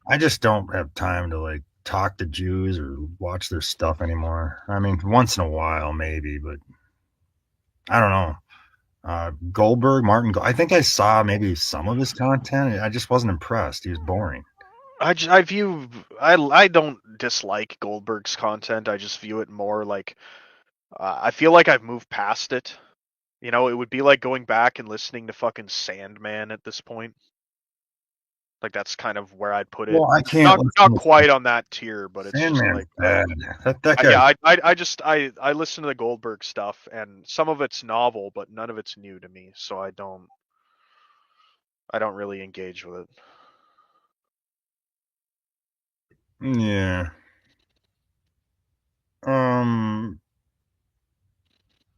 I just don't have time to like talk to Jews or watch their stuff anymore. I mean, once in a while maybe, but I don't know. Goldberg, I think I saw maybe some of his content. I just wasn't impressed. He was boring. I don't dislike Goldberg's content. I just view it more like I feel like I've moved past it. It would be like going back and listening to fucking Sandman at this point. Like that's kind of where I'd put it. Well, I can't. Not quite on that tier, but it's just Sandman's like bad. That guy. yeah. I listen to the Goldberg stuff, and some of it's novel, but none of it's new to me. So I don't really engage with it. Yeah.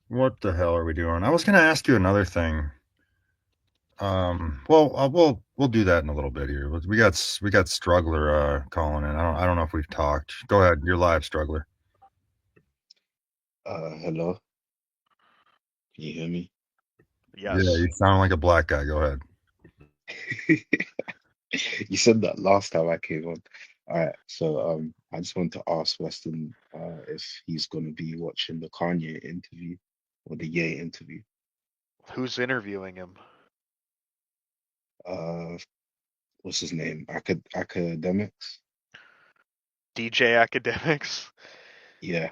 What the hell are we doing? I was gonna ask you another thing. Well, we'll do that in a little bit here. We got Struggler calling in. I don't know if we've talked. Go ahead. You're live, Struggler. Hello. Can you hear me? Yeah, Yes. you sound like a black guy. Go ahead. You said that last time I came on. All right, so I just wanted to ask Weston if he's gonna be watching the Kanye interview or the Ye interview. Who's interviewing him? Uh, what's his name? Academics? DJ Academics? Yeah,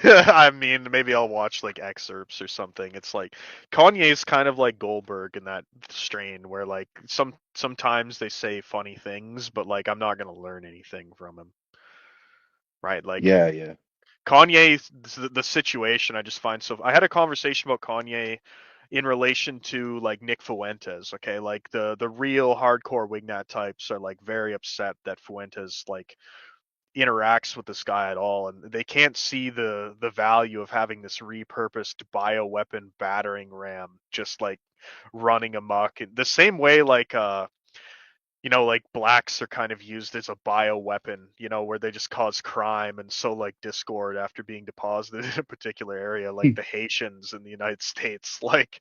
I mean, maybe I'll watch like excerpts or something. It's like Kanye's kind of like Goldberg in that strain where like sometimes they say funny things, but like I'm not gonna learn anything from him. Right? Like yeah. Kanye, the situation I just find so. I had a conversation about Kanye in relation to like Nick Fuentes. Okay, like the real hardcore Wignat types are like very upset that Fuentes like interacts with this guy at all, and they can't see the value of having this repurposed bioweapon battering ram just like running amok the same way like like blacks are kind of used as a bioweapon, where they just cause crime and sow like discord after being deposited in a particular area, like the Haitians in the United States. Like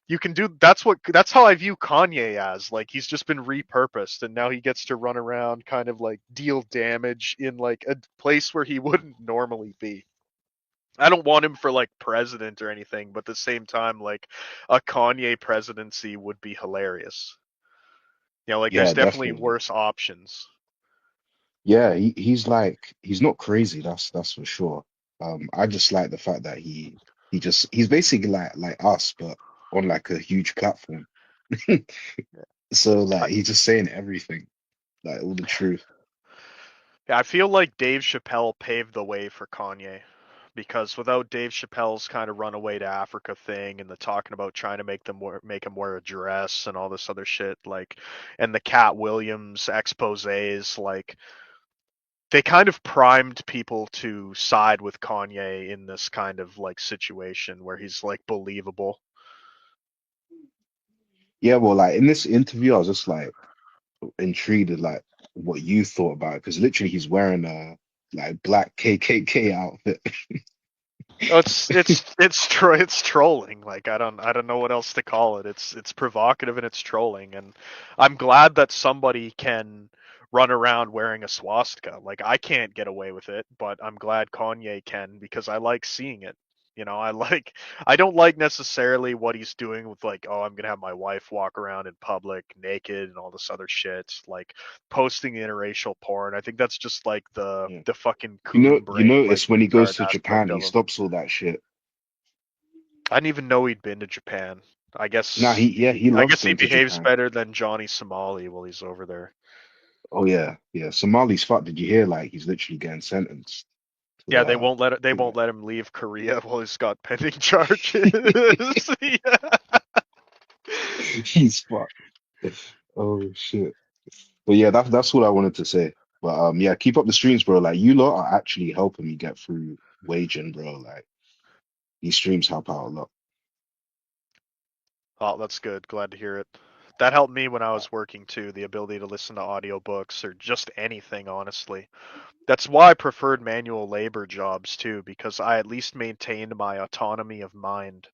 you can do that's how I view Kanye as. Like he's just been repurposed and now he gets to run around kind of like deal damage in like a place where he wouldn't normally be. I don't want him for like president or anything, but at the same time, like a Kanye presidency would be hilarious. Like there's Yeah, definitely definitely. worse options. Yeah, he's not crazy, that's for sure. I just like the fact that he's basically like us, but on like a huge platform. So I, like he's just saying everything, like all the truth. yeah, I feel like Dave Chappelle paved the way for Kanye because without Dave Chappelle's kind of runaway to Africa thing and the talking about trying to make him wear a dress and all this other shit, like, and the Cat Williams exposés, like, they kind of primed people to side with Kanye in this kind of like situation where he's like believable. Yeah, well, like in this interview, I was just like intrigued at like what you thought about it because literally he's wearing a like black KKK outfit. Oh, it's trolling. Like I don't know what else to call it. It's provocative and it's trolling, and I'm glad that somebody can run around wearing a swastika. Like I can't get away with it, but I'm glad Kanye can because I like seeing it. I don't like necessarily what he's doing with like, oh, I'm gonna have my wife walk around in public naked and all this other shit, like posting interracial porn. I think that's just like the Yeah. the fucking coon You brain, like notice when he goes retard to aspect Japan, he of him. stops all that shit. I didn't even know he'd been to Japan. I Nah, guess he I loves guess he going to behaves Japan. better than Johnny Somali while he's over there. Oh yeah. Somali's fucked. Did you hear? Like he's literally getting sentenced to Yeah, they to won't like let him leave Korea while he's got pending charges. Yeah. he's fucked. Oh shit. But yeah, that's what I wanted to say. But yeah, keep up the streams, bro. Like you lot are actually helping me get through waging, bro. Like these streams help out a lot. Oh, that's good. Glad to hear it. That helped me when I was working too, the ability to listen to audiobooks or just anything, honestly. That's why I preferred manual labor jobs too, because I at least maintained my autonomy of mind.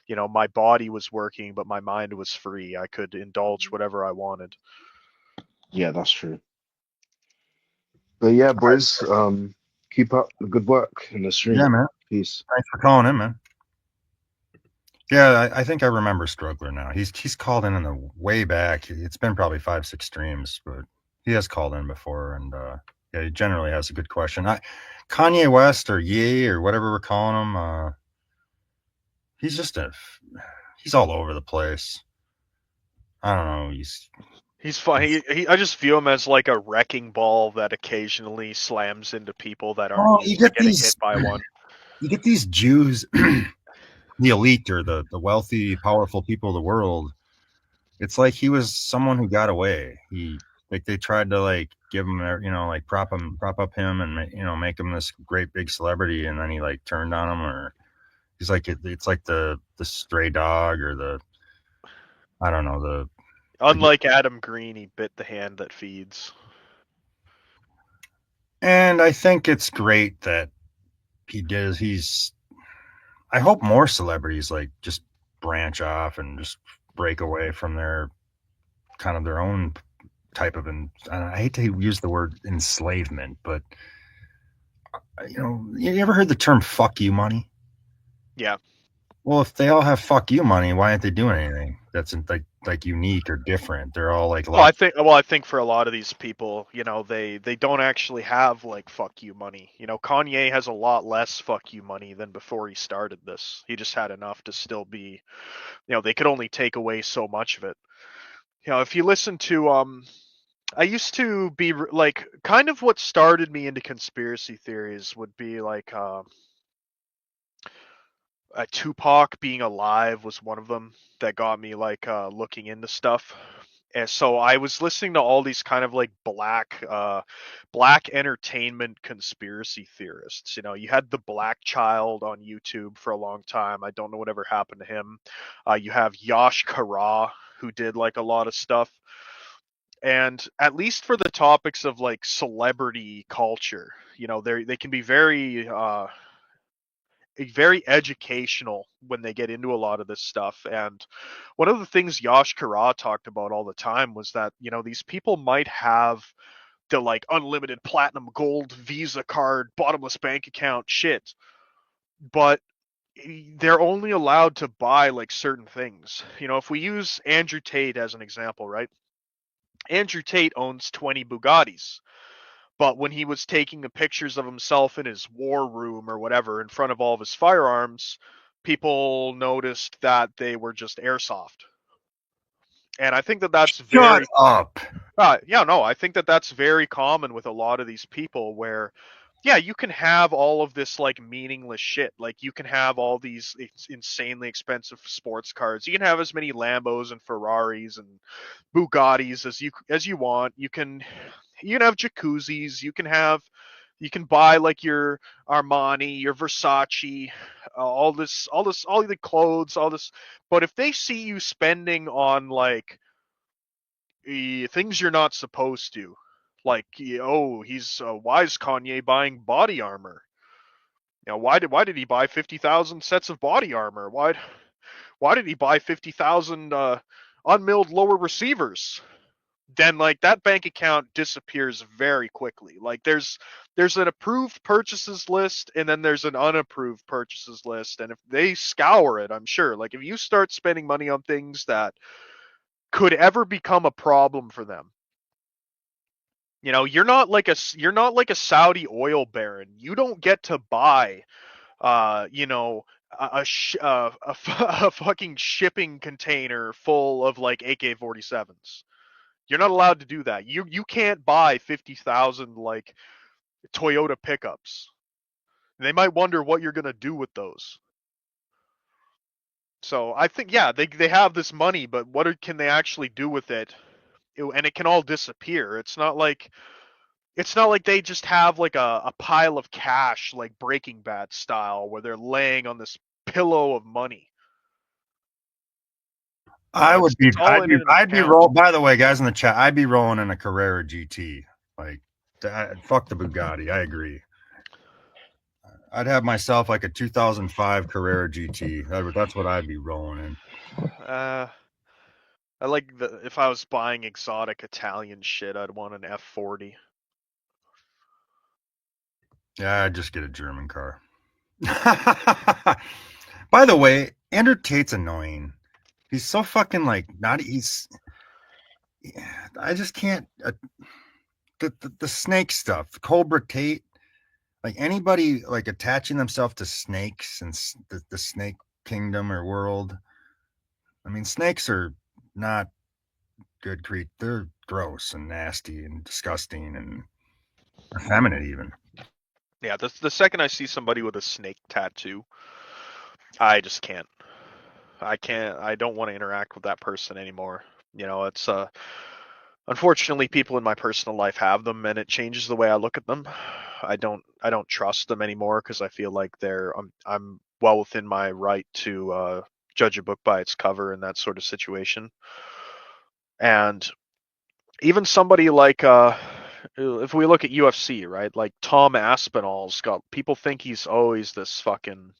My body was working, but my mind was free. I could indulge whatever I wanted. Yeah, that's true. But yeah, boys, keep up the good work in the Yeah, stream. man. Peace. Thanks for calling in, man. Yeah, I think I remember Struggler now. He's called in the way back. It's been probably 5-6 streams, but he has called in before, and yeah, he generally has a good question. Kanye West or Ye or whatever we're calling him, he's all over the place. I don't know. He's fine. I just view him as like a wrecking ball that occasionally slams into people that aren't Oh, used to getting hit by one. you get these Jews, the elite or the wealthy, powerful people of the world. It's like he was someone who got away. They tried to like give him, like prop up him and make him this great big celebrity, and then he like turned on him, or he's like it's like the stray dog or the, I don't know, the. Unlike Adam Green, he bit the hand that feeds. And I think it's great that I hope more celebrities like just branch off and just break away from their kind of their own type of, I hate to use the word enslavement, but you ever heard the term "fuck you money"? Yeah. Well, if they all have "fuck you" money, why aren't they doing anything that's like unique or different? They're all like, Well, I think for a lot of these people, they don't actually have like fuck you money. Kanye has a lot less fuck you money than before he started this. He just had enough to still be, they could only take away so much of it. If you listen to I used to be like, kind of what started me into conspiracy theories would be like Tupac being alive was one of them that got me like looking into stuff. And so I was listening to all these kind of like black entertainment conspiracy theorists. You had the Black Child on YouTube for a long time. I don't know whatever happened to him. You have Yash Kara, who did like a lot of stuff. And at least for the topics of like celebrity culture, they can be very educational when they get into a lot of this stuff. And one of the things Yash Kara talked about all the time was that, these people might have the like unlimited platinum gold Visa card, bottomless bank account shit, but they're only allowed to buy like certain things. If we use Andrew Tate as an example, right? Andrew Tate owns 20 Bugattis. But when he was taking the pictures of himself in his war room or whatever in front of all of his firearms, people noticed that they were just airsoft. And I think that that's shut very up. I think that that's very common with a lot of these people where you can have all of this like meaningless shit. Like you can have all these insanely expensive sports cars. You can have as many Lambos and Ferraris and Bugattis as you want. You can have jacuzzis. You can buy like your Armani, your Versace, all the clothes, all this. But if they see you spending on like things you're not supposed to, like why is Kanye buying body armor? Why did he buy 50,000 sets of body armor? Why did he buy 50,000 unmilled lower receivers? Then like that bank account disappears very quickly. Like there's an approved purchases list and then there's an unapproved purchases list, and if they scour it, I'm sure, like if you start spending money on things that could ever become a problem for them, you're not like a Saudi oil baron. You don't get to buy a fucking shipping container full of like AK-47s. You're not allowed to do that. You can't buy 50,000 like Toyota pickups. They might wonder what you're gonna do with those. So I think they have this money, but can they actually do with it? And it can all disappear. It's not like they just have like a pile of cash like Breaking Bad style where they're laying on this pillow of money. I'd be rolling. By the way, guys in the chat, I'd be rolling in a Carrera GT. Like, fuck the Bugatti. I agree. I'd have myself like a 2005 Carrera GT. That's what I'd be rolling in. I like if I was buying exotic Italian shit, I'd want an F40. Yeah, I'd just get a German car. By the way, Andrew Tate's annoying. He's so fucking like I just can't. The snake stuff, Cobra Tate, like anybody like attaching themselves to snakes and the snake kingdom or world. I mean, snakes are not good creatures. They're gross and nasty and disgusting and effeminate even. Yeah, the second I see somebody with a snake tattoo, I just can't. I can't. I don't want to interact with that person anymore. You know, it's unfortunately people in my personal life have them, and it changes the way I look at them. I don't trust them anymore because I feel like I'm well within my right to judge a book by its cover in that sort of situation. And even somebody like if we look at UFC, right? Like Tom Aspinall's got people think he's always this fucking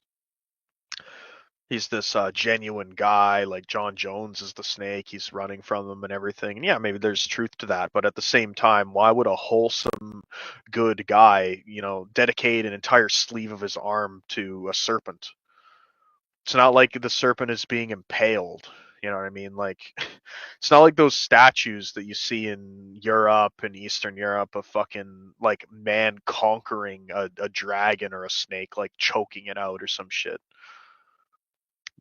he's this genuine guy, like John Jones is the snake, he's running from them and everything. And yeah, maybe there's truth to that, but at the same time, why would a wholesome good guy, you know, dedicate an entire sleeve of his arm to a serpent? It's not like the serpent is being impaled. You know what I mean? Like, it's not like those statues that you see in Europe and Eastern Europe of fucking like man conquering a dragon or a snake, like choking it out or some shit.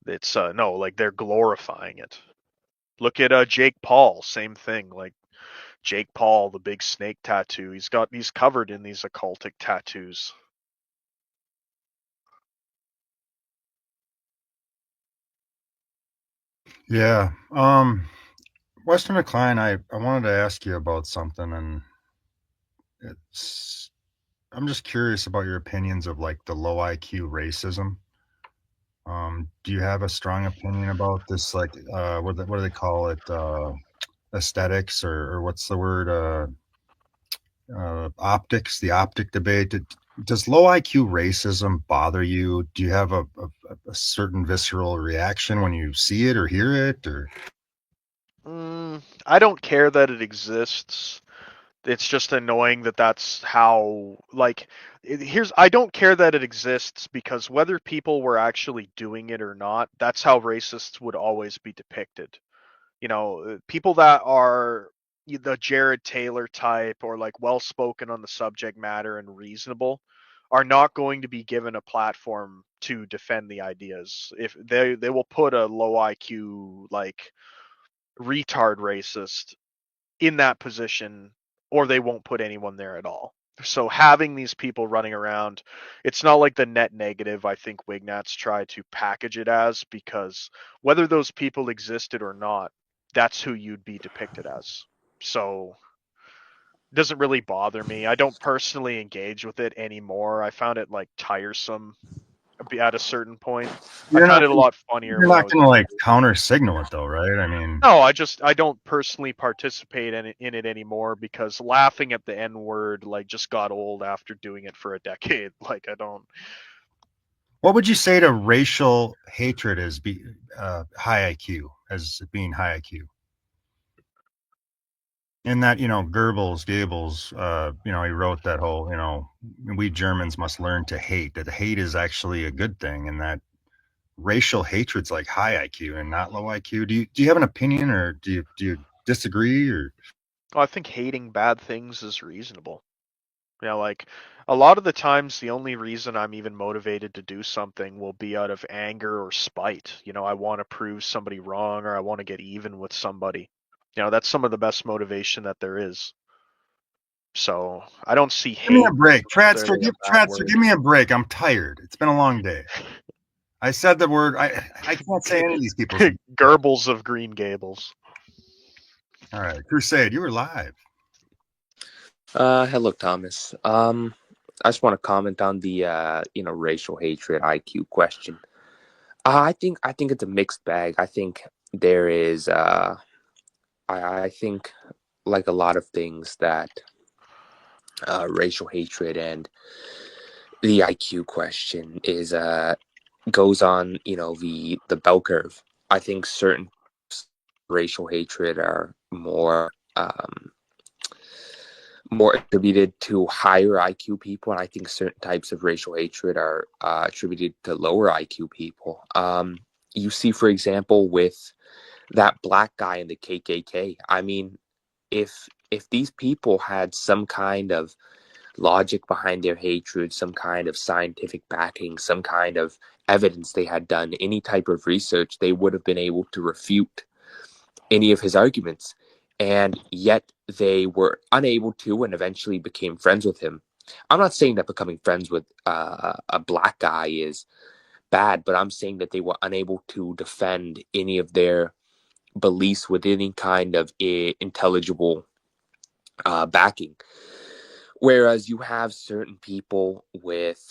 It's no, like they're glorifying it. Look at Jake Paul, same thing. Like Jake Paul, the big snake tattoo. He's covered in these occultic tattoos. Yeah. Western McLean, I wanted to ask you about something, and I'm just curious about your opinions of like the low IQ racism. Do you have a strong opinion about this? Like, what do they call it? Aesthetics or what's the word? Optics, the optic debate. Does low IQ racism bother you? Do you have a certain visceral reaction when you see it or hear it? Or I don't care that it exists. It's just annoying that that's how, like, I don't care that it exists because whether people were actually doing it or not, that's how racists would always be depicted. You know, people that are the Jared Taylor type or like well spoken on the subject matter and reasonable are not going to be given a platform to defend the ideas. If they will put a low IQ like retard racist in that position, or they won't put anyone there at all. So having these people running around, it's not like the net negative I think Wignats try to package it as, because whether those people existed or not, that's who you'd be depicted as. So it doesn't really bother me. I don't personally engage with it anymore. I found it like tiresome at a certain point. I you're found not it a lot funnier you're when I not was going to like younger. counter signal it though, right? I mean, No, I don't personally participate in it anymore because laughing at the N word like just got old after doing it for a decade. Like I don't. what would you say to racial hatred as high IQ, as being high IQ? In that, Goebbels, he wrote that whole, we Germans must learn to hate, that hate is actually a good thing, and that racial hatred's like high IQ and not low IQ. Do you have an opinion, or do you disagree, or? I think hating bad things is reasonable. You know, like a lot of the times the only reason I'm even motivated to do something will be out of anger or spite. You know, I want to prove somebody wrong or I want to get even with somebody. You know, that's some of the best motivation that there is. So I don't see Give me a hate break. necessarily a bad Tradster, word. give me a break. I'm tired. It's been a long day. I said the word. I can't say any of these people's names. Goebbels of Green Gables. All right. Crusade, you were live. Hello, Thomas. I just want to comment on the racial hatred IQ question. I think it's a mixed bag. I think there is I think, like a lot of things, that racial hatred and the IQ question is goes on, the bell curve. I think certain racial hatred are more attributed to higher IQ people, and I think certain types of racial hatred are attributed to lower IQ people. You see, for example, with that black guy in the KKK. I mean, if these people had some kind of logic behind their hatred, some kind of scientific backing, some kind of evidence, they had done any type of research, they would have been able to refute any of his arguments. and yet they were unable to and eventually became friends with him. I'm not saying that becoming friends with a black guy is bad, but I'm saying that they were unable to defend any of their beliefs with any kind of intelligible backing. Whereas you have certain people with,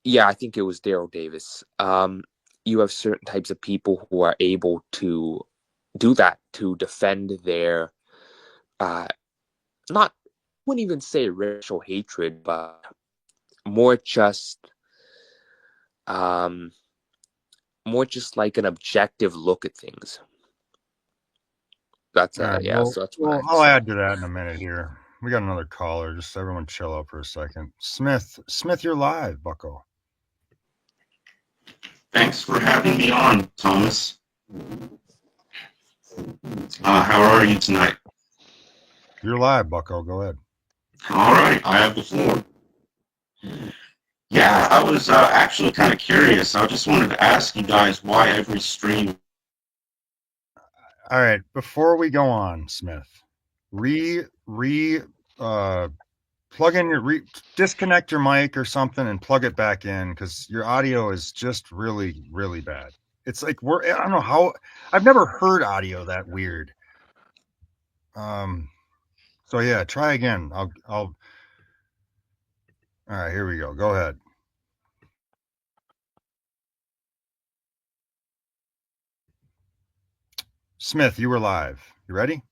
yeah, I think it was Daryl Davis. You have certain types of people who are able to do that, to defend their, not, I wouldn't even say racial hatred, but more just, um, more just like an objective look at things. That's All right, yeah. So that's what I well, have to I'll say. add to that in a minute here. We got another caller. Just everyone chill out for a second. Smith, you're live, Bucko. Thanks for having me on, Thomas. How are you tonight? You're live, Bucko. Go ahead. All right, I have the floor. Yeah, I was actually kind of curious. I just wanted to ask you guys why every stream. All right, before we go on, Smith, plug in your disconnect your mic or something and plug it back in, because your audio is just really, really bad. It's like I don't know how, I've never heard audio that weird. So yeah, try again. All right, here we go. Go ahead. Smith, you were live. You ready?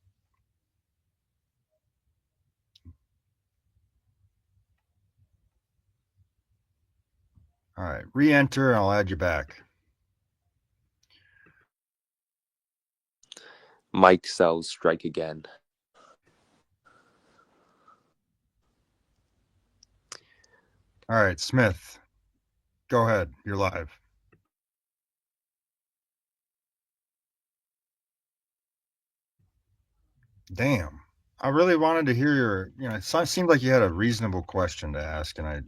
All right, re-enter and I'll add you back. Mike sells strike again. All right, Smith, go ahead. You're live. Damn. I really wanted to hear it seemed like you had a reasonable question to ask, and I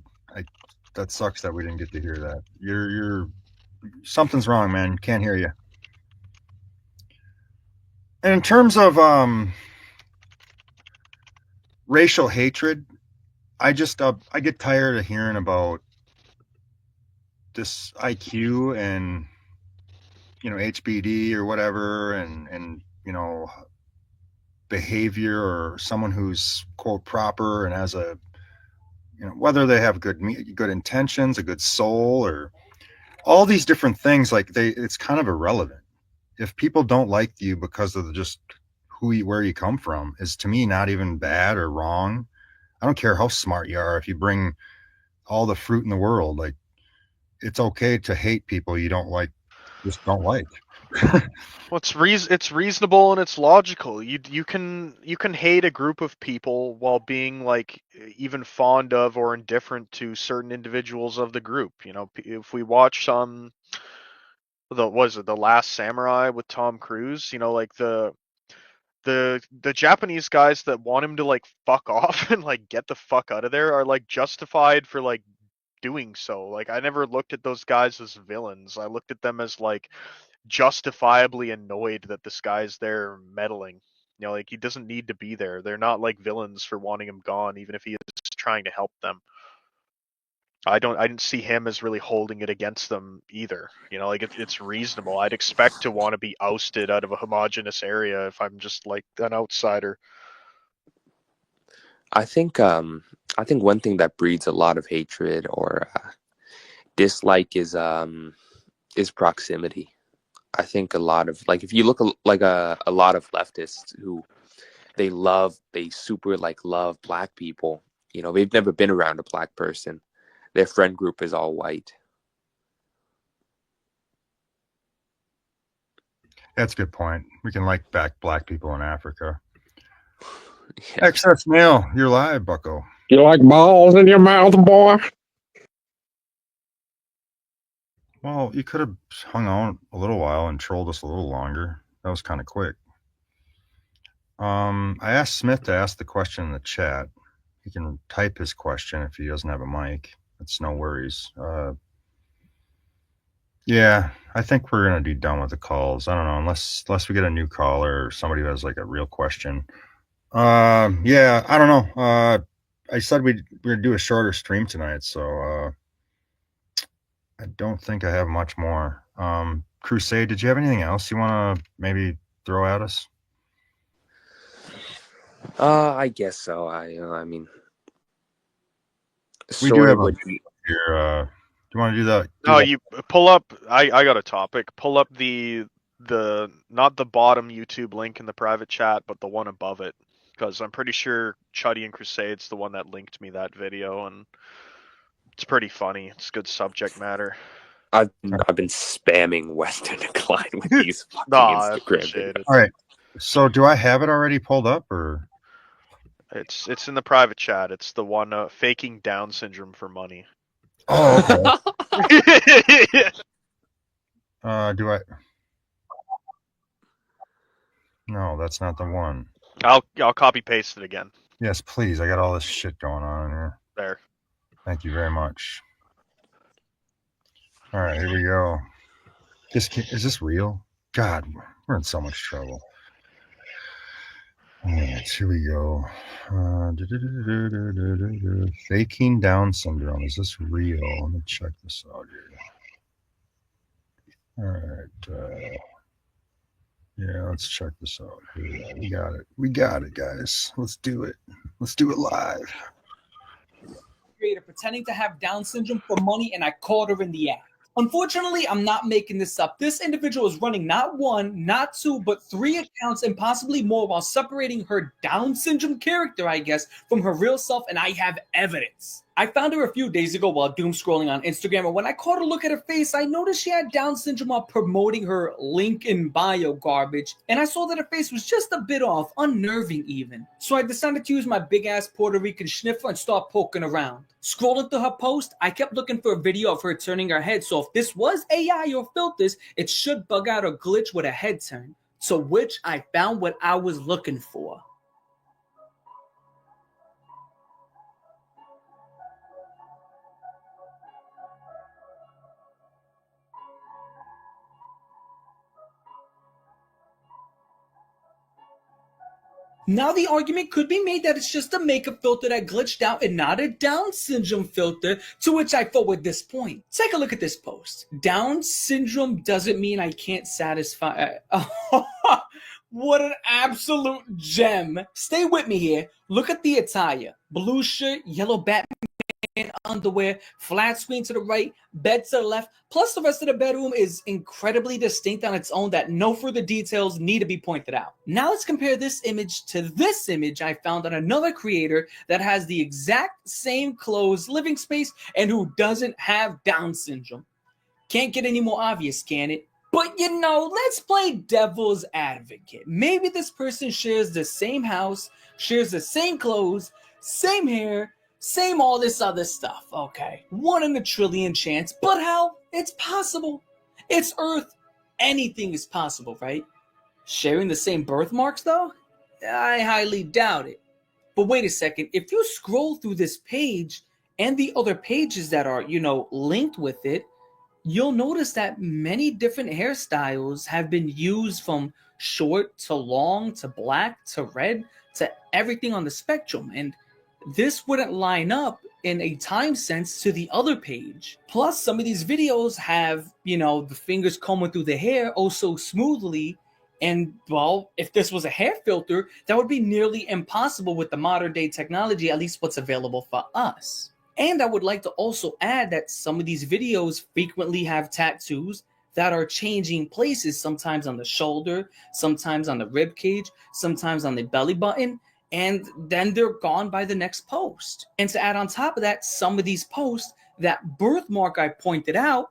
that sucks that we didn't get to hear that. You're something's wrong, man. Can't hear you. And in terms of racial hatred, I get tired of hearing about this IQ and HBD or whatever, and behavior, or someone who's quote proper and has a whether they have good intentions, a good soul, or all these different things. Like it's kind of irrelevant. If people don't like you because of just where you come from, is to me not even bad or wrong. I don't care how smart you are. If you bring all the fruit in the world, like, it's okay to hate people you don't like. Well, it's reasonable and it's logical. You can hate a group of people while being like even fond of or indifferent to certain individuals of the group. If we watch the Last Samurai with Tom Cruise, like the Japanese guys that want him to like fuck off and like get the fuck out of there are like justified for like doing so. Like, I never looked at those guys as villains. I looked at them as like justifiably annoyed that this guy's there meddling. Like, he doesn't need to be there. They're not like villains for wanting him gone, even if he is trying to help them. I didn't see him as really holding it against them either. Like, it's reasonable. I'd expect to want to be ousted out of a homogenous area if I'm just like an outsider. I think one thing that breeds a lot of hatred or dislike is proximity. I think a lot of, like, if you look like a lot of leftists who they super like love black people, they've never been around a black person. Their friend group is all white. That's a good point. We can like back black people in Africa. Yeah. Excess mail. You're live, Bucko. You like balls in your mouth, boy? Well, you could have hung on a little while and trolled us a little longer. That was kind of quick. I asked Smith to ask the question in the chat. He can type his question if he doesn't have a mic. That's no worries. Yeah, I think we're gonna be done with the calls. I don't know, unless we get a new caller or somebody who has like a real question. Yeah, I don't know. I said we're gonna do a shorter stream tonight, so I don't think I have much more. Crusade, did you have anything else you want to maybe throw at us? I guess so. I mean, We do sort have of a what you. here. Do you want to do that? No, you pull up. I got a topic. Pull up the not the bottom YouTube link in the private chat, but the one above it, because I'm pretty sure Chuddy and Crusade's the one that linked me that video, and it's pretty funny. It's good subject matter. I've been spamming Western Decline with these fucking Nah, I Instagram appreciate videos. it. All right. So do I have it already pulled up or? It's in the private chat. It's the one faking Down syndrome for money. Oh, okay. Do I? No, that's not the one. I'll copy paste it again. Yes, please. I got all this shit going on here. There. Thank you very much. All right, here we go. Is this real? God, we're in so much trouble. All right, here we go. Faking Down syndrome. Is this real? Let me check this out here. All right. Yeah, let's check this out. We got it. We got it, guys. Let's do it. Let's do it live. Creator pretending to have Down syndrome for money, and I caught her in the act. Unfortunately, I'm not making this up. This individual is running not one, not two, but 3 accounts and possibly more while separating her Down syndrome character, I guess, from her real self, and I have evidence. I found her a few days ago while doom scrolling on Instagram, and when I caught a look at her face, I noticed she had Down syndrome while promoting her link in bio garbage, and I saw that her face was just a bit off, unnerving even. So I decided to use my big-ass Puerto Rican sniffer and start poking around. Scrolling through her post, I kept looking for a video of her turning her head, so if this was AI or filters, it should bug out or glitch with a head turn. So which I found what I was looking for. Now the argument could be made that it's just a makeup filter that glitched out and not a Down syndrome filter, to which I forward this point. Take a look at this post. Down syndrome doesn't mean I can't satisfy... What an absolute gem. Stay with me here. Look at the attire. Blue shirt, yellow Batman underwear, flat screen to the right, bed to the left, plus the rest of the bedroom is incredibly distinct on its own that no further details need to be pointed out. Now let's compare this image to this image I found on another creator that has the exact same clothes, living space, and who doesn't have Down syndrome. Can't get any more obvious, can it? But you know, let's play devil's advocate. Maybe this person shares the same house, shares the same clothes, same hair, same all this other stuff, okay? 1 in a trillion chance, but hell, it's possible. It's Earth. Anything is possible, right? Sharing the same birthmarks, though? I highly doubt it. But wait a second, if you scroll through this page and the other pages that are, linked with it, you'll notice that many different hairstyles have been used from short to long to black to red to everything on the spectrum. And this wouldn't line up in a time sense to the other page. Plus, some of these videos have, the fingers combing through the hair oh so smoothly. And, well, if this was a hair filter, that would be nearly impossible with the modern day technology, at least what's available for us. And I would like to also add that some of these videos frequently have tattoos that are changing places, sometimes on the shoulder, sometimes on the rib cage, sometimes on the belly button, and then they're gone by the next post. And to add on top of that, some of these posts, that birthmark I pointed out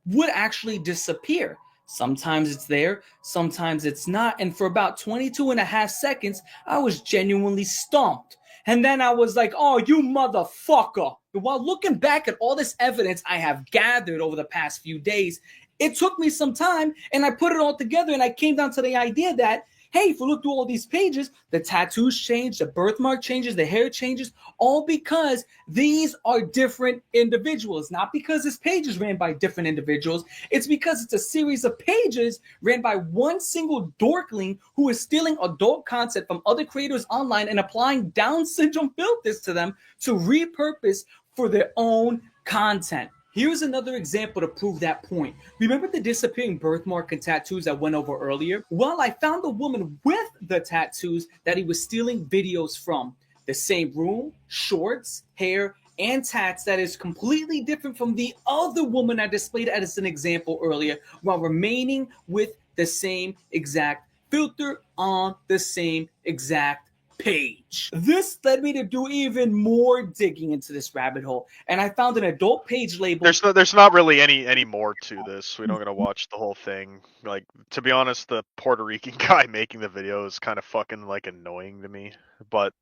would actually disappear. Sometimes it's there, sometimes it's not. And for about 22 and a half seconds, I was genuinely stumped. And then I was like, oh, you motherfucker. But while looking back at all this evidence I have gathered over the past few days, it took me some time and I put it all together and I came down to the idea that Hey, if you look through all these pages, the tattoos change, the birthmark changes, the hair changes, all because these are different individuals. Not because this page is ran by different individuals. It's because it's a series of pages ran by one single dorkling who is stealing adult content from other creators online and applying Down syndrome filters to them to repurpose for their own content. Here's another example to prove that point. Remember the disappearing birthmark and tattoos I went over earlier? Well, I found the woman with the tattoos that he was stealing videos from. The same room, shorts, hair, and tats that is completely different from the other woman I displayed as an example earlier, while remaining with the same exact filter on the same exact page. This led me to do even more digging into this rabbit hole, and I found an adult page label. There's not really any more to this. We don't gotta watch the whole thing. Like, to be honest, the Puerto Rican guy making the video is kind of fucking like annoying to me. But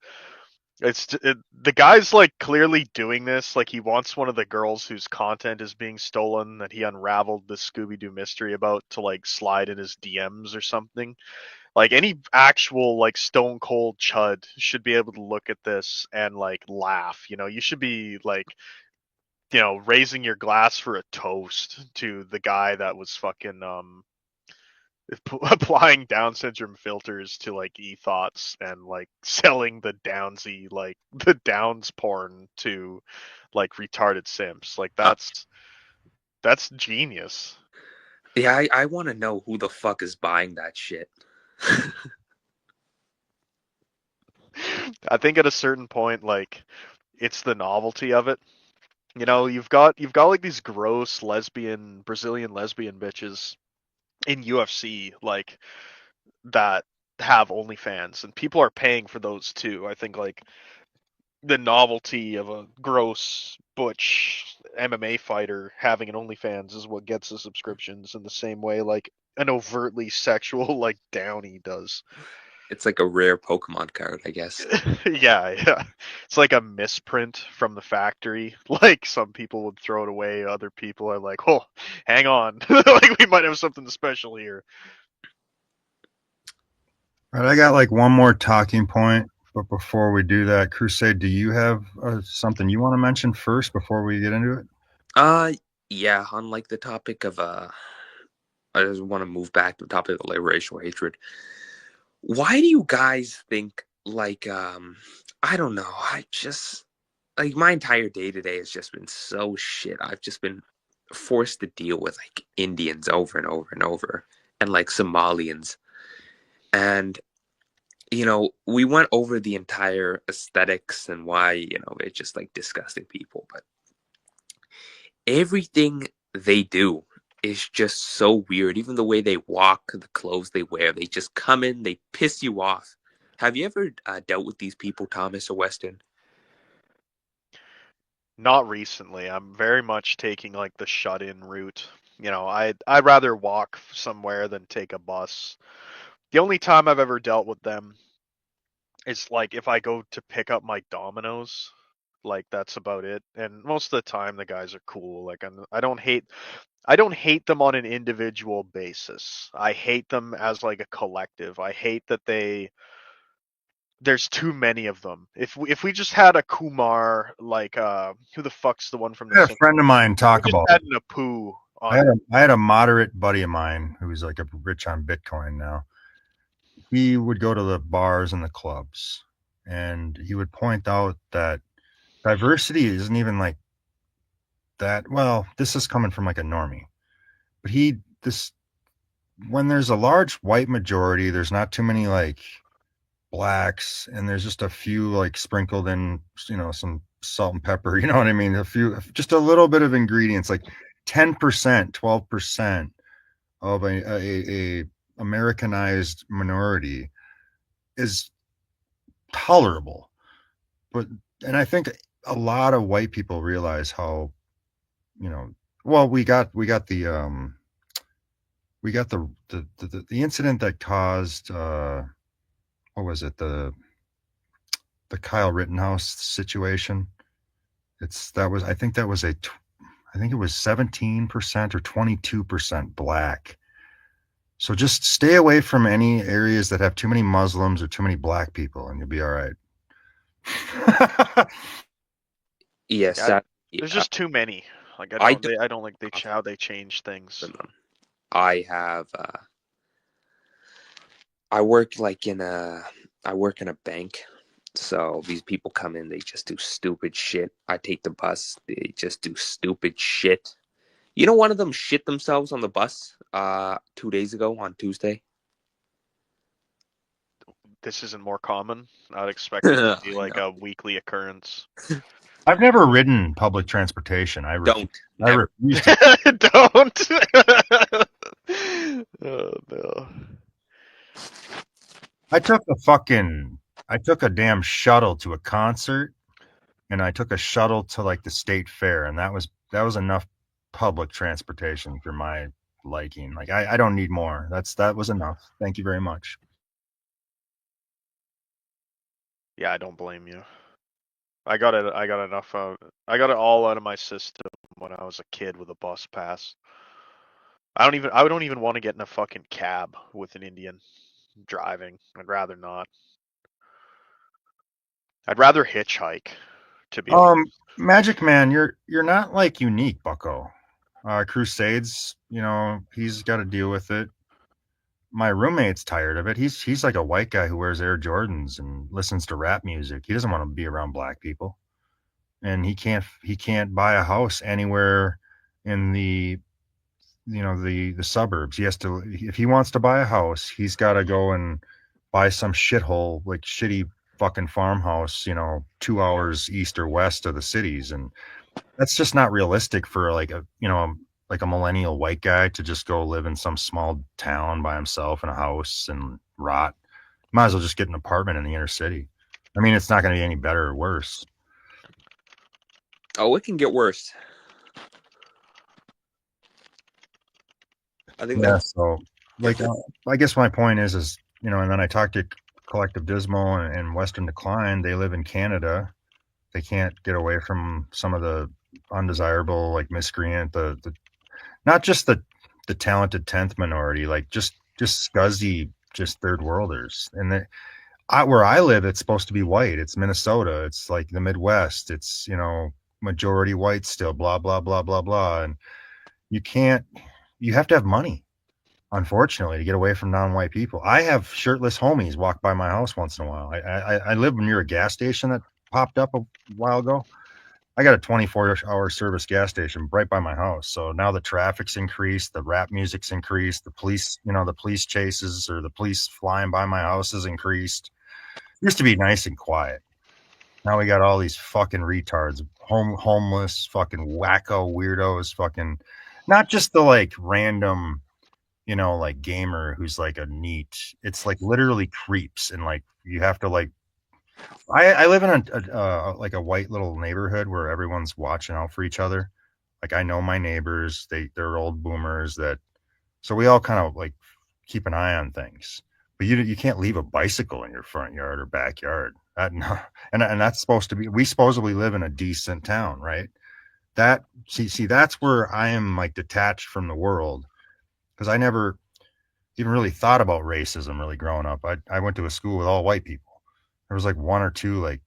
the guy's like clearly doing this like he wants one of the girls whose content is being stolen that he unraveled this Scooby-Doo mystery about to like slide in his DMs or something. Like, any actual like stone cold chud should be able to look at this and like laugh. You know, you should be like, you know, raising your glass for a toast to the guy that was fucking applying Down syndrome filters to like e-thoughts and like selling the Downsy, like the Downs porn to like retarded simps. Like, that's genius. Yeah, I want to know who the fuck is buying that shit. I think at a certain point, like, it's the novelty of it. You know, you've got like these gross Brazilian lesbian bitches in UFC, like, that have OnlyFans, and people are paying for those too. I think like the novelty of a gross butch MMA fighter having an OnlyFans is what gets the subscriptions in the same way like an overtly sexual like Downey does. It's like a rare Pokemon card, I guess. Yeah. It's like a misprint from the factory. Like, some people would throw it away, other people are like, oh, hang on. Like, we might have something special here. All right, I got like one more talking point, but before we do that, Crusade, do you have something you want to mention first before we get into it? Yeah, on like the topic of I just want to move back to the topic of like racial hatred. Why do you guys think like I don't know, I just like my entire day today has just been so shit. I've just been forced to deal with like Indians over and over and over, and like Somalians. And you know, we went over the entire aesthetics and why, you know, it's just like disgusting people, but everything they do is just so weird. Even the way they walk, the clothes they wear, they just come in, they piss you off. Have you ever dealt with these people, Thomas or Weston? Not recently. I'm very much taking like the shut-in route. You know, I'd rather walk somewhere than take a bus. The only time I've ever dealt with them is like if I go to pick up my Dominoes. Like, that's about it. And most of the time the guys are cool. Like, I don't hate them on an individual basis. I hate them as like a collective. I hate that there's too many of them. If we just had a Kumar, like who the fuck's the one from the I had a friend of mine talk just about had it. an Apu I had a moderate buddy of mine who's like a rich on Bitcoin now. He would go to the bars and the clubs, and he would point out that diversity isn't even like that. Well, this is coming from like a normie, but when there's a large white majority, there's not too many like blacks, and there's just a few like sprinkled in, you know, some salt and pepper. You know what I mean? Just a little bit of ingredients, like 10%, 12% of a Americanized minority is tolerable. And I think a lot of white people realize how, you know, well, we got the incident that caused what was it, the Kyle Rittenhouse situation. I think it was 17% or 22% black So just stay away from any areas that have too many Muslims or too many black people, and you'll be all right. Yes, Yeah, yeah, there's just too many. Like I I don't like how they change things. I have I work like in a bank. So these people come in, they just do stupid shit. I take the bus, they just do stupid shit. You know, one of them shit themselves on the bus 2 days ago on Tuesday. This isn't more common. I'd expect it to be I like know. a weekly occurrence. I've never ridden public transportation. I Never. refuse to. Don't. Oh no. I took a damn shuttle to a concert, and I took a shuttle to like the state fair, and that was enough public transportation for my liking. Like I don't need more. That was enough. Thank you very much. Yeah, I don't blame you. I got it. I got enough out. I got it all out of my system when I was a kid with a bus pass. I don't even want to get in a fucking cab with an Indian driving. I'd rather not. I'd rather hitchhike, to be honest. Magic Man, you're not like unique, Bucko. Crusades, he's got to deal with it. My roommate's tired of it. He's like a white guy who wears Air Jordans and listens to rap music. He doesn't want to be around black people, and he can't buy a house anywhere in the suburbs. He has to, if he wants to buy a house, he's got to go and buy some shithole, like shitty fucking farmhouse, 2 hours east or west of the cities, and that's just not realistic for like a millennial white guy to just go live in some small town by himself in a house and rot. Might as well just get an apartment in the inner city. I mean, it's not going to be any better or worse. Oh, it can get worse. I think So like, I guess my point is, and then I talked to Collective Dismal and Western Decline. They live in Canada. They can't get away from some of the undesirable, like miscreant, the not just the talented 10th minority, like just scuzzy, just third worlders. And where I live, it's supposed to be white. It's Minnesota. It's like the Midwest. It's, majority white still, blah, blah, blah, blah, blah. And you have to have money, unfortunately, to get away from non-white people. I have shirtless homies walk by my house once in a while. I live near a gas station that popped up a while ago. I got a 24-hour service gas station right by my house. So now the traffic's increased, the rap music's increased, the police chases or the police flying by my house has increased. It used to be nice and quiet. Now we got all these fucking retards, homeless, fucking wacko weirdos, fucking, not just the like random, like gamer who's like a neat. It's like literally creeps, and like you have to like. I live in a like a white little neighborhood where everyone's watching out for each other. Like I know my neighbors, they're old boomers so we all kind of like keep an eye on things. But you can't leave a bicycle in your front yard or backyard. And that's supposed to be. We supposedly live in a decent town, right? See that's where I am like detached from the world, because I never even really thought about racism really growing up. I went to a school with all white people. There was like one or two like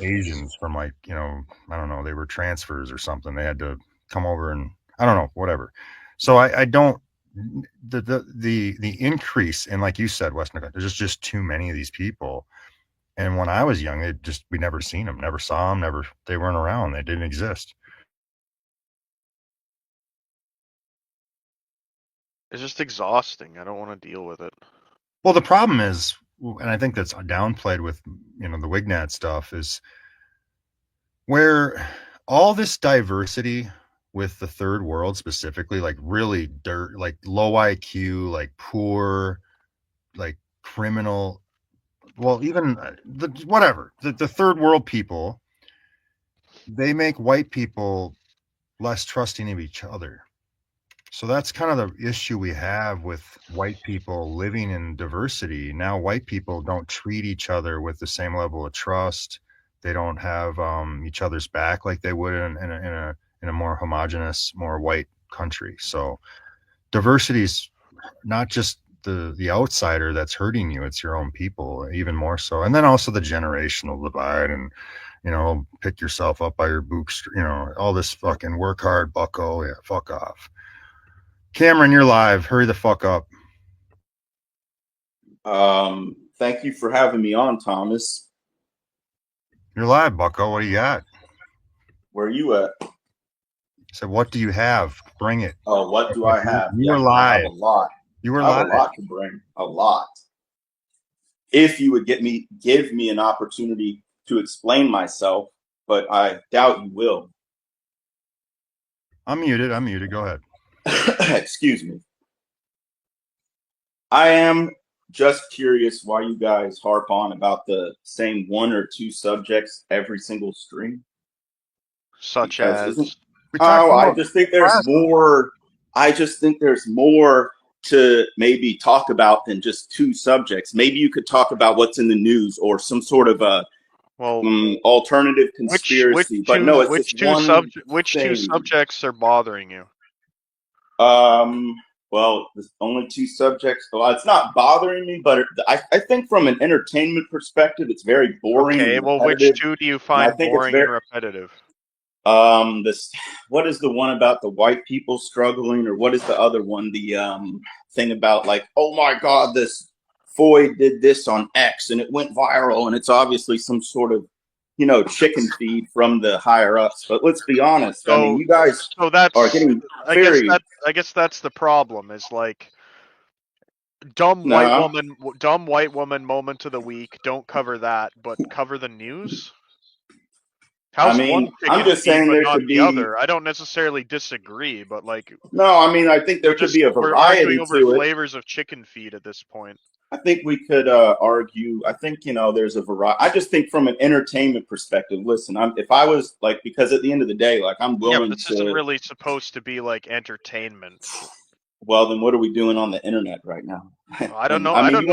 Asians from like I don't know, they were transfers or something. They had to come over and I don't know, whatever. So I don't the increase in, like you said, Western, there's just too many of these people. And when I was young, we never seen them, never saw them, they weren't around, they didn't exist. It's just exhausting. I don't want to deal with it. Well, the problem is, and I think that's downplayed with the Wignat stuff, is where all this diversity with the third world specifically, like really dirt, like low IQ, like poor, like criminal, well, even the third world people, they make white people less trusting of each other. So that's kind of the issue we have with white people living in diversity. Now white people don't treat each other with the same level of trust. They don't have each other's back like they would in a more homogenous, more white country. So diversity is not just the outsider that's hurting you, it's your own people, even more so. And then also the generational divide, and pick yourself up by your bootstraps, all this fucking work hard, bucko. Yeah, fuck off. Cameron, you're live. Hurry the fuck up. Thank you for having me on, Thomas. You're live, bucko. What do you got? Where are you at? So what do you have? Bring it. Oh, what do I have? You were live. I have a lot. You were I have live. a lot to bring. A lot. If you would give me an opportunity to explain myself, but I doubt you will. I'm muted. Go ahead. Excuse me. I am just curious why you guys harp on about the same one or two subjects every single stream. Such as I just think there's more. I just think there's more to maybe talk about than just two subjects. Maybe you could talk about what's in the news or some sort of a alternative conspiracy. But no, it's which two subjects are bothering you? Well, there's only two subjects. Well, it's not bothering me, but I think from an entertainment perspective, it's very boring. Okay, well, which two do you find boring and repetitive? What is the one about the white people struggling, or what is the other one? The thing about like, oh my God, this Foy did this on X and it went viral, and it's obviously some sort of chicken feed from the higher ups. But let's be honest. I mean, you guys are getting very. I guess that's the problem. Is like dumb white woman moment of the week. Don't cover that, but cover the news. How's one I'm just saying there should be. Other? I don't necessarily disagree, but like. No, I mean, I think there could be a variety we're arguing over to it. Flavors of chicken feed at this point. I think we could argue. I think there's a variety. I just think from an entertainment perspective. Listen, if I was like, because at the end of the day, like I'm willing this isn't really supposed to be like entertainment. Well, then what are we doing on the internet right now? I don't know. I don't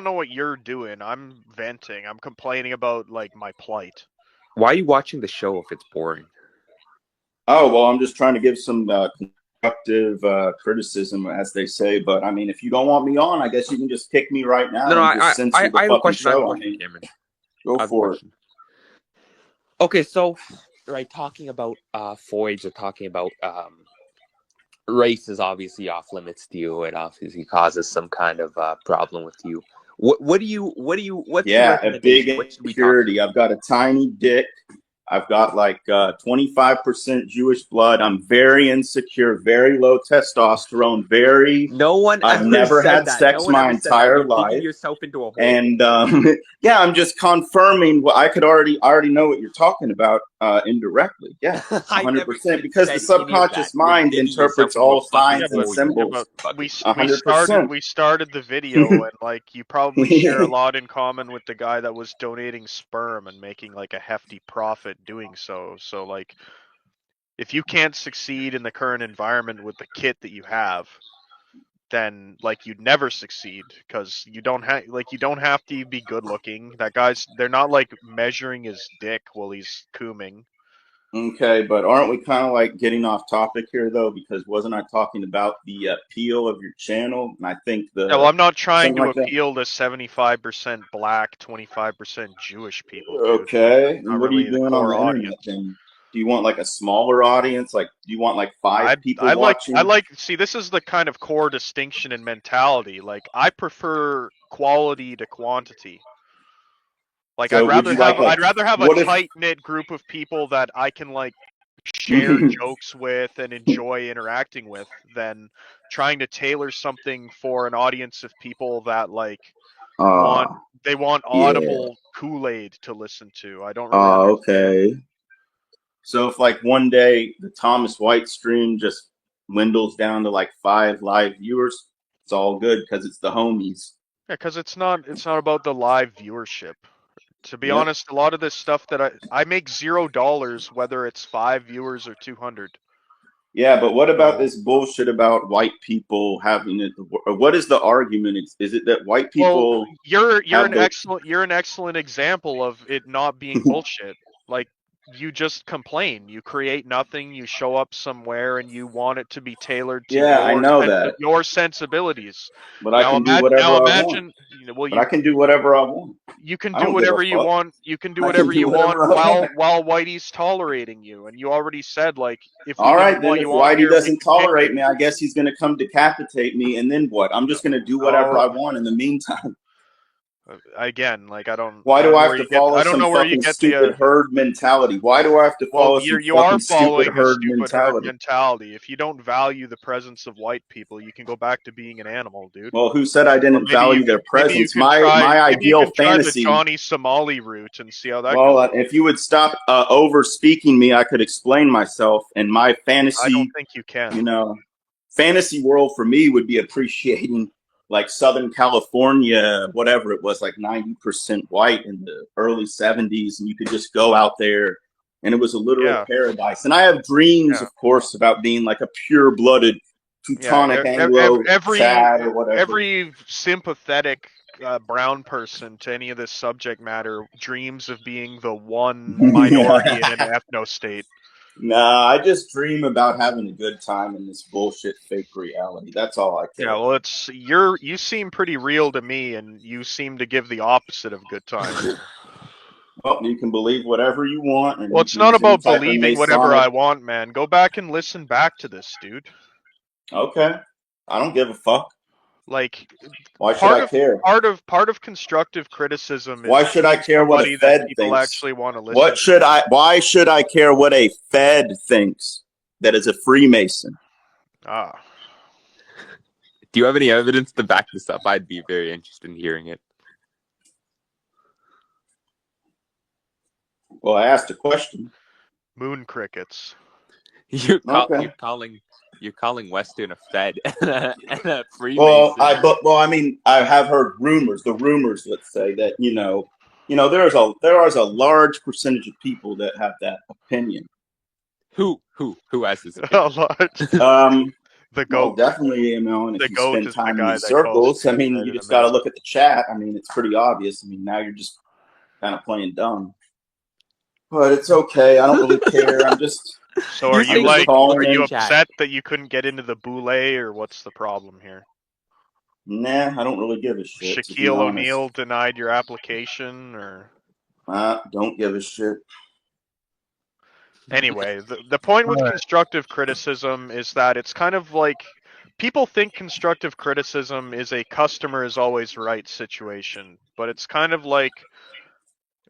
know what you're doing. I'm venting. I'm complaining about like my plight. Why are you watching the show if it's boring? Oh well, I'm just trying to give some constructive criticism, as they say. But I mean, if you don't want me on, I guess you can just kick me right now. No, I have a question. Cameron. Go for it. Okay, so talking about Foy's or talking about race is obviously off limits to you. It obviously causes some kind of problem with you. What's a big insecurity. I've got a tiny dick. I've got like 25% Jewish blood. I'm very insecure, very low testosterone, I've never had sex my entire life. Yourself into a hole. And I'm just confirming what I already know what you're talking about indirectly. Yeah, 100%. Because the subconscious mind interprets all signs and symbols. We started the video and like you probably share a lot in common with the guy that was donating sperm and making like a hefty profit doing so. So like if you can't succeed in the current environment with the kit that you have, then like you'd never succeed because you don't have to be good looking. They're not like measuring his dick while he's cooming. Okay, but aren't we kind of like getting off topic here though? Because wasn't I talking about the appeal of your channel? And I think I'm not trying to appeal to 75% black, 25% Jewish people. Dude. Okay, and what are you doing on the internet then? Do you want like a smaller audience? Like, do you want like five people watching? See, this is the kind of core distinction in mentality. Like, I prefer quality to quantity. Like, so I'd rather have a tight-knit group of people that I can like share jokes with and enjoy interacting with than trying to tailor something for an audience of people that like want audible Kool-Aid to listen to. I don't really okay. So if like one day the Thomas White stream just dwindles down to like 5 live viewers, it's all good because it's the homies. Yeah, because it's not about the live viewership. To be honest, a lot of this stuff that I make $0 whether it's 5 viewers or 200. Yeah, but what about this bullshit about white people having it? What is the argument? Is it that white people? Well, you're an excellent example of it not being bullshit. Like you just complain. You create nothing. You show up somewhere and you want it to be tailored to Yeah, I know that, your sensibilities. but I can do whatever I want. Imagine, well, But I can do whatever I want. you can I do don't give a whatever you fuck. want. You can do I can whatever do you want whatever I want. while Whitey's tolerating you. And you already said, like, if we All right, didn't then want if you on Whitey here, we doesn't could kick tolerate you. me, I guess he's gonna come decapitate me, and then what? I'm just gonna do whatever Oh. I want in the meantime. Again, like I don't. Why do I have where to you get- follow I don't some know where you fucking get stupid the. herd mentality? Why do I have to follow Well, some you are fucking stupid following a herd stupid herd mentality? mentality. If you don't value the presence of white people, you can go back to being an animal, dude. Well, who said I Or didn't value their presence? My ideal the fantasy. Johnny Somali route and see how that Well, goes. if you would stop over speaking me, I could explain myself. And my fantasy, I don't think you can. you know, fantasy world for me would be appreciating like Southern California, whatever it was, like 90% white in the early 70s, and you could just go out there, and it was a literal paradise. And I have dreams, of course, about being like a pure-blooded Teutonic Anglo Chad or whatever. Every sympathetic brown person to any of this subject matter dreams of being the one minority in an ethno state. Nah, I just dream about having a good time in this bullshit fake reality. That's all I care. Yeah, well, you seem pretty real to me, and you seem to give the opposite of good time. Well, you can believe whatever you want. And well, it's not about believing whatever I want, man. Go back and listen back to this, dude. Okay, I don't give a fuck. Like, why should I care? Part of constructive criticism is why should I care what a Fed people thinks? actually want to listen. Why should I care what a Fed thinks that is a Freemason? Ah. Do you have any evidence to back this up? I'd be very interested in hearing it. Well, I asked a question. Moon crickets. You're calling Western a Fed and a Freemason. Well, I mean, I have heard rumors. The rumors, let's say that there is a large percentage of people that have that opinion. Who has this opinion? The goat. Well, definitely, and the if you goat spend is time the in guy these that circles, calls I mean, you just got to look at the chat. I mean, it's pretty obvious. I mean, now you're just kind of playing dumb. But it's okay. I don't really care. I'm just. So are you upset that you couldn't get into the boule, or what's the problem here? Nah, I don't really give a shit. Shaquille O'Neal denied your application, or? Don't give a shit. Anyway, the point with constructive criticism is that it's kind of like people think constructive criticism is a customer is always right situation, but it's kind of like,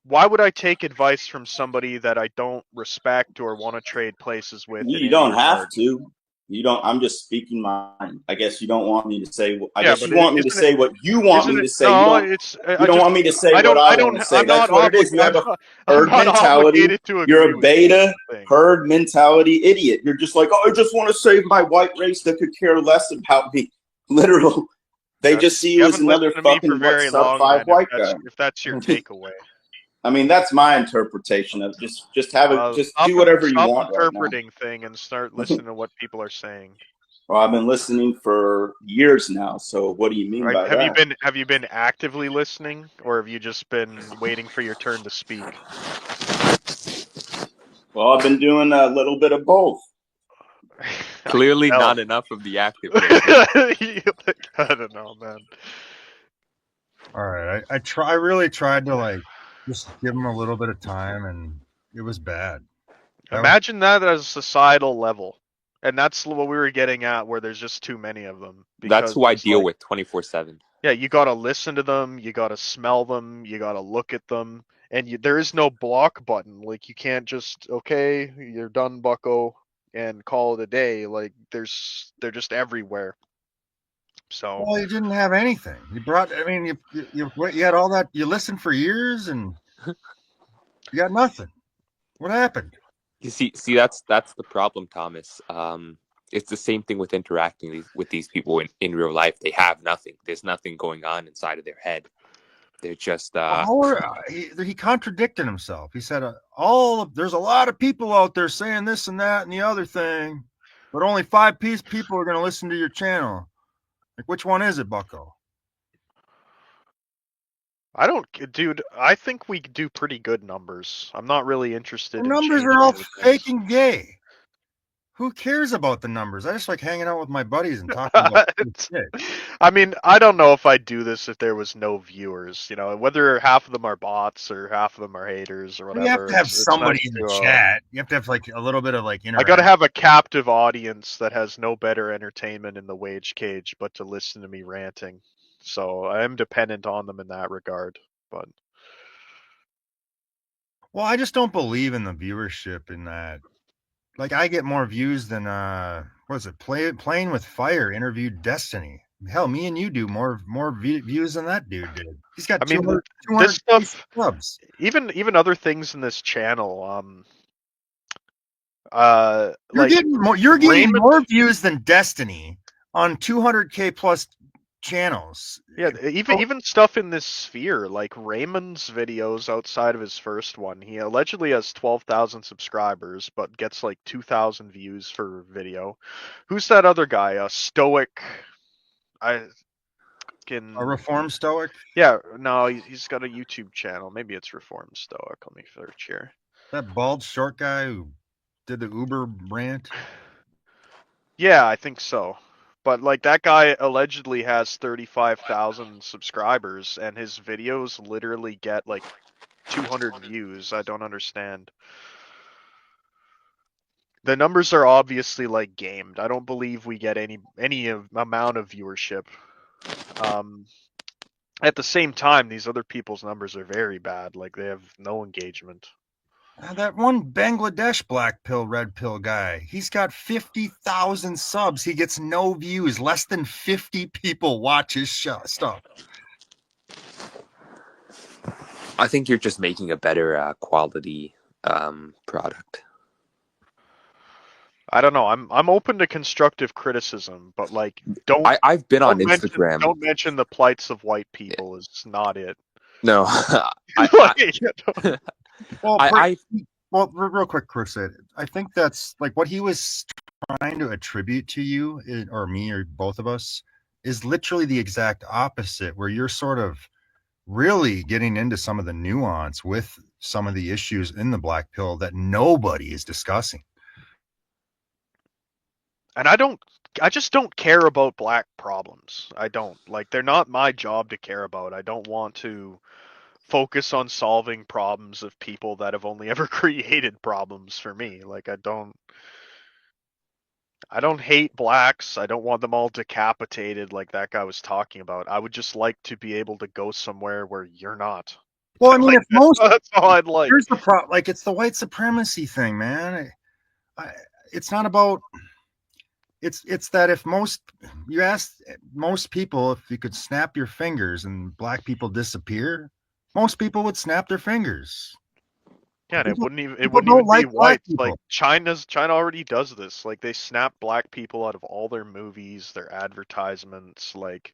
why would I take advice from somebody that I don't respect or want to trade places with? You don't have to. You don't. I'm just speaking mine. I guess you don't want me to say. I guess you want me to say what you want me to say. No, you don't want me to say what I want to say. That's what it is. You have a herd mentality. You're a beta herd mentality idiot. You're just like, oh, I just want to save my white race that could care less about me. Literal. They just see you as another fucking sub 5 white guy. If that's your takeaway. I mean, that's my interpretation of just do whatever you want. Stop interpreting thing and start listening to what people are saying. Well, I've been listening for years now. So what do you mean by that? Have you been actively listening, or have you just been waiting for your turn to speak? Well, I've been doing a little bit of both. Clearly, not enough of the active. I don't know, man. All right, I really tried to just give him a little bit of time, and it was bad. Imagine that as a societal level, and that's what we were getting at, where there's just too many of them. That's who I deal with 24/7. Yeah, you gotta listen to them, you gotta smell them, you gotta look at them, and there is no block button. Like, you can't just, okay, you're done, bucko, and call it a day. Like, they're just everywhere. So. Well, you didn't have anything. You had all that. You listened for years, and you got nothing. What happened? You see, that's the problem, Thomas. It's the same thing with interacting with these people in real life. They have nothing. There's nothing going on inside of their head. They're just. He contradicted himself. He said, there's a lot of people out there saying this and that and the other thing, but only 5 people are going to listen to your channel. Like, which one is it, bucko? I don't, dude. I think we do pretty good numbers. I'm not really interested The in numbers changing are all anything. fake and gay. Who cares about the numbers? I just like hanging out with my buddies and talking about shit. I mean, I don't know if I'd do this if there was no viewers. You know, whether half of them are bots or half of them are haters or You have whatever. to have It's somebody nice in the to, chat. You have to have like a little bit of like I gotta interaction. have a captive audience that has no better entertainment in the wage cage but to listen to me ranting. So I am dependent on them in that regard. But Well, I just don't believe in the viewership in that. Like I get more views than what is it? Playing with Fire interviewed Destiny. Hell, me and you do more views than that dude did. He's got I mean, 200 this stuff, subs. even other things in this channel, You're like getting more. You're getting Raymond, more views than Destiny on 200K plus channels. yeah, even stuff in this sphere, like Raymond's videos outside of his first one, he allegedly has 12,000 subscribers, but gets like 2,000 views for video. Who's that other guy? Stoic. I can. A reform stoic. Yeah, no, he's got a YouTube channel. Maybe it's Reformed Stoic. Let me search here. That bald short guy who did the Uber rant. Yeah, I think so. But like that guy allegedly has 35,000 subscribers and his videos literally get like 200 views. I don't understand. The numbers are obviously like gamed. I don't believe we get any amount of viewership. At the same time, these other people's numbers are very bad. Like they have no engagement. That one Bangladesh black pill, red pill guy, he's got 50,000 subs. He gets no views. Less than 50 people watch his stuff. I think you're just making a better quality product. I don't know. I'm open to constructive criticism, but like I've been on Instagram. Don't mention the plights of white people is not it. No. Well, real quick, Chris, I think that's like what he was trying to attribute to you or me or both of us is literally the exact opposite, where you're sort of really getting into some of the nuance with some of the issues in the black pill that nobody is discussing. And I just don't care about black problems. I don't. Like, they're not my job to care about. I don't want to focus on solving problems of people that have only ever created problems for me. Like, I don't hate blacks. I don't want them all decapitated like that guy was talking about. I would just like to be able to go somewhere where you're not. Well, I mean, like, that's all I'd like. Here's the problem. Like, it's the white supremacy thing, man. It's not about. It's that if you ask most people if you could snap your fingers and black people disappear, most people would snap their fingers. Yeah, and it wouldn't even be white. Like China already does this. Like they snap black people out of all their movies, their advertisements. Like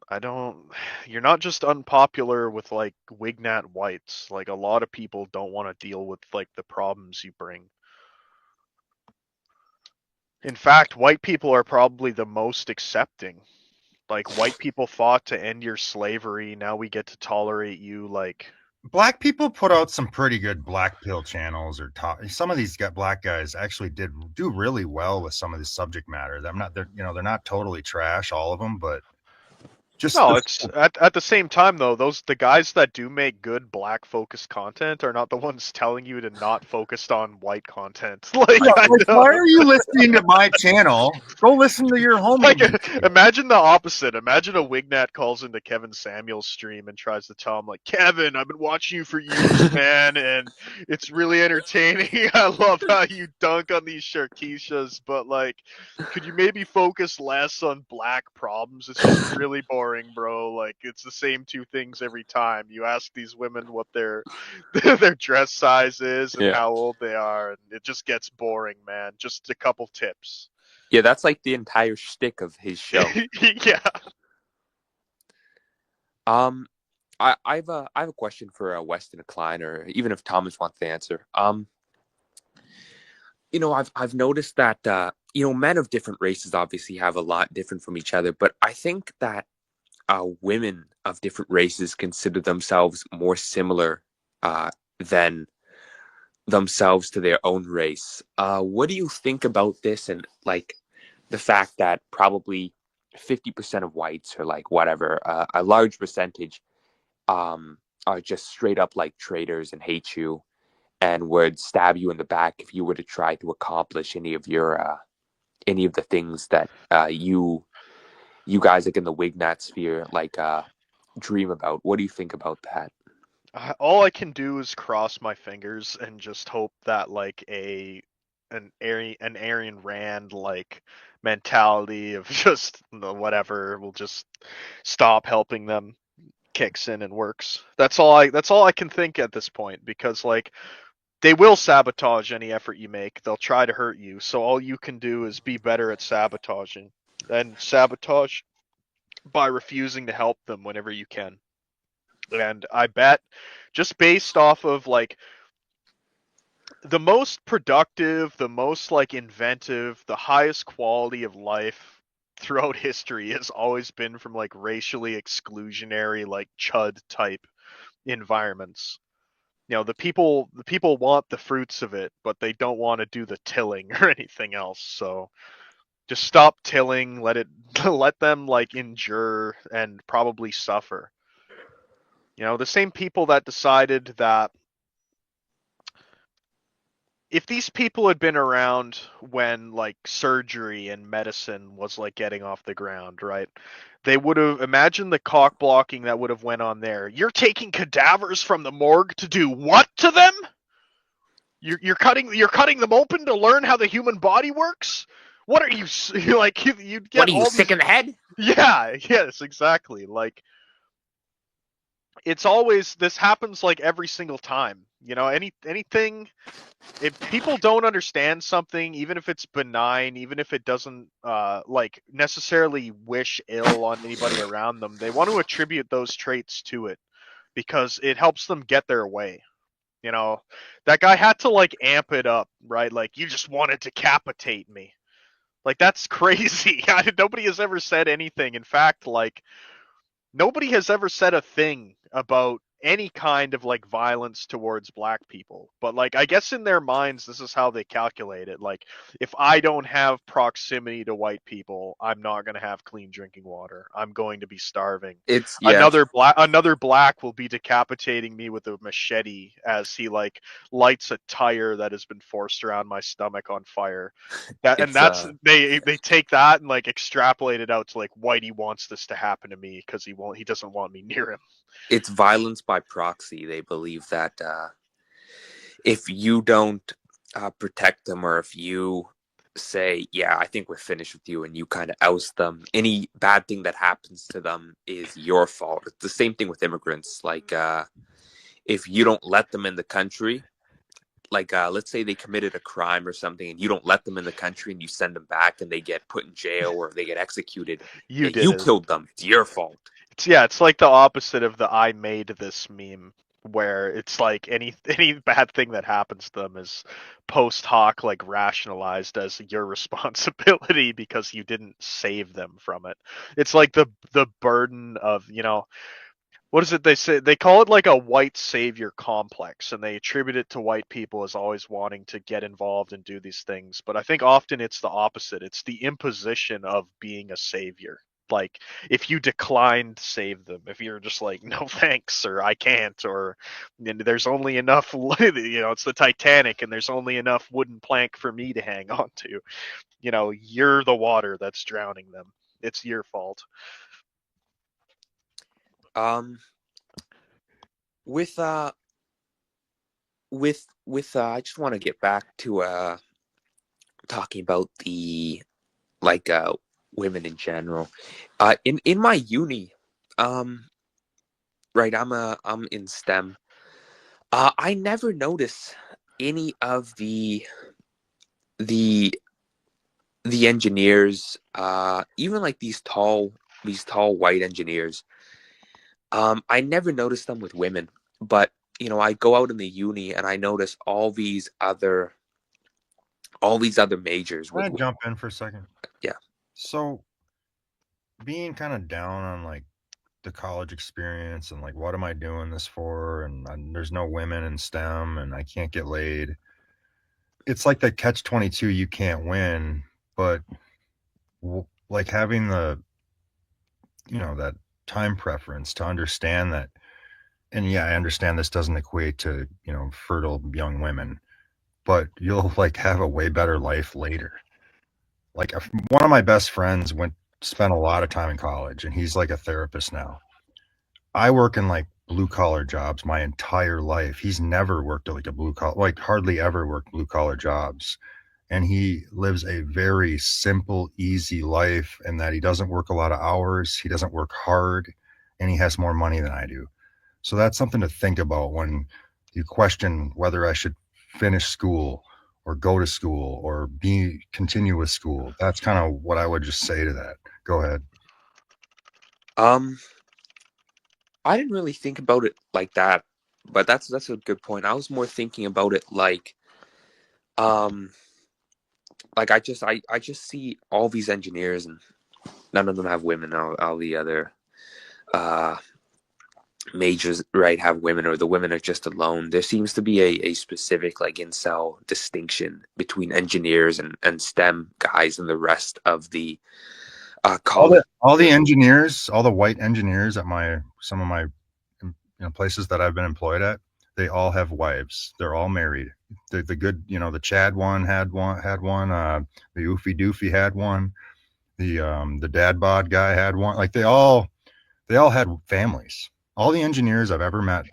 you're not just unpopular with like wignat whites. Like a lot of people don't want to deal with like the problems you bring. In fact, white people are probably the most accepting. Like white people fought to end your slavery. Now we get to tolerate you. Like black people put out some pretty good black pill channels or some of these black guys actually do really well with some of the subject matter. They're not totally trash, all of them, but it's at the same time though, the guys that do make good black focused content are not the ones telling you to not focus on white content. Like why are you listening to my channel? Go listen to your home. Like imagine the opposite. Imagine a wignat calls into Kevin Samuel's stream and tries to tell him like, Kevin, I've been watching you for years, man, and it's really entertaining. I love how you dunk on these Sharkeishas, but like could you maybe focus less on black problems? It's just really boring, bro. Like it's the same two things every time. You ask these women what their dress size is and how old they are, and it just gets boring, man. Just a couple tips. Yeah, that's like the entire shtick of his show. Yeah. I have a question for Weston Klein, or even if Thomas wants to answer. I've noticed that men of different races obviously have a lot different from each other, but I think that women of different races consider themselves more similar than themselves to their own race. What do you think about this, and like the fact that probably 50% of whites, or like whatever, a large percentage, are just straight up like traitors and hate you and would stab you in the back if you were to try to accomplish any of the things that you guys like in the Wignat sphere like dream about? What do you think about that? All I can do is cross my fingers and just hope that like an Aryan Rand like mentality of just whatever will just stop helping them kicks in and works. That's all I can think at this point, because like they will sabotage any effort you make. They'll try to hurt you. So all you can do is be better at sabotaging, and sabotage by refusing to help them whenever you can. And I bet, just based off of like the most productive, the most like inventive, the highest quality of life throughout history has always been from like racially exclusionary, like chud type environments. You know, the people want the fruits of it, but they don't want to do the tilling or anything else. So just stop tilling, let them like endure and probably suffer. You know, the same people that decided that if these people had been around when like surgery and medicine was like getting off the ground, right? They would have imagined the cock blocking that would have went on there. You're taking cadavers from the morgue to do what to them? You're cutting them open to learn how the human body works? What are you like? You'd What get are you, all sick these. in the head? Yeah, yes, exactly. Like it's always, this happens like every single time. You know, anything, if people don't understand something, even if it's benign, even if it doesn't like necessarily wish ill on anybody around them, they want to attribute those traits to it because it helps them get their way. You know, that guy had to like amp it up, right? Like, you just want to decapitate me. Like, that's crazy. Nobody has ever said anything. In fact, like, nobody has ever said a thing about any kind of like violence towards black people, but like I guess in their minds this is how they calculate it. Like, if I don't have proximity to white people, I'm not going to have clean drinking water, I'm going to be starving. It's yeah. Another black will be decapitating me with a machete as he like lights a tire that has been forced around my stomach on fire. That's they take that and like extrapolate it out to like Whitey wants this to happen to me because he doesn't want me near him. It's violence by proxy. They believe that if you don't protect them, or if you say, yeah, I think we're finished with you, and you kind of oust them, any bad thing that happens to them is your fault. It's the same thing with immigrants. Like, if you don't let them in the country, like, let's say they committed a crime or something, and you don't let them in the country, and you send them back, and they get put in jail or they get executed. You killed them. It's your fault. It's like the opposite of the "I made this" meme, where it's like any bad thing that happens to them is post hoc like rationalized as your responsibility because you didn't save them from it. It's like the burden of, you know, what is it they say? They call it like a white savior complex, and they attribute it to white people as always wanting to get involved and do these things. But I think often it's the opposite. It's the imposition of being a savior. Like, if you decline to save them, if you're just like, no thanks, or I can't, or there's only enough, you know, it's the Titanic and there's only enough wooden plank for me to hang on to, you know, you're the water that's drowning them. It's your fault. With I just want to get back to talking about the like women in general. In my uni, right, I'm in STEM. I never notice any of the engineers, even like these tall white engineers. I never noticed them with women, but you know, I go out in the uni and I notice all these other majors. Can I jump in for a second? Yeah. So, being kind of down on like the college experience and like, what am I doing this for? And there's no women in STEM and I can't get laid. It's like that catch-22, you can't win, but like having the, that time preference to understand that. And yeah, I understand this doesn't equate to, fertile young women, but you'll like have a way better life later. Like one of my best friends spent a lot of time in college and he's like a therapist now. I work in like blue collar jobs my entire life. He's never worked at like a blue collar, like hardly ever worked blue collar jobs. And he lives a very simple, easy life in that he doesn't work a lot of hours. He doesn't work hard and he has more money than I do. So that's something to think about when you question whether I should finish school or go to school or continue with school. That's kind of what I would just say to that. Go ahead. I didn't really think about it like that, but that's a good point. I was more thinking about it like I just see all these engineers and none of them have women. All the other majors, right, have women, or the women are just alone. There seems to be a specific like incel distinction between engineers and STEM guys and the rest of the college. All the engineers, all the white engineers at some of my places that I've been employed at, they all have wives. They're all married. The good, the Chad one had one. The Oofy Doofy had one. The dad bod guy had one. Like they all had families. All the engineers I've ever met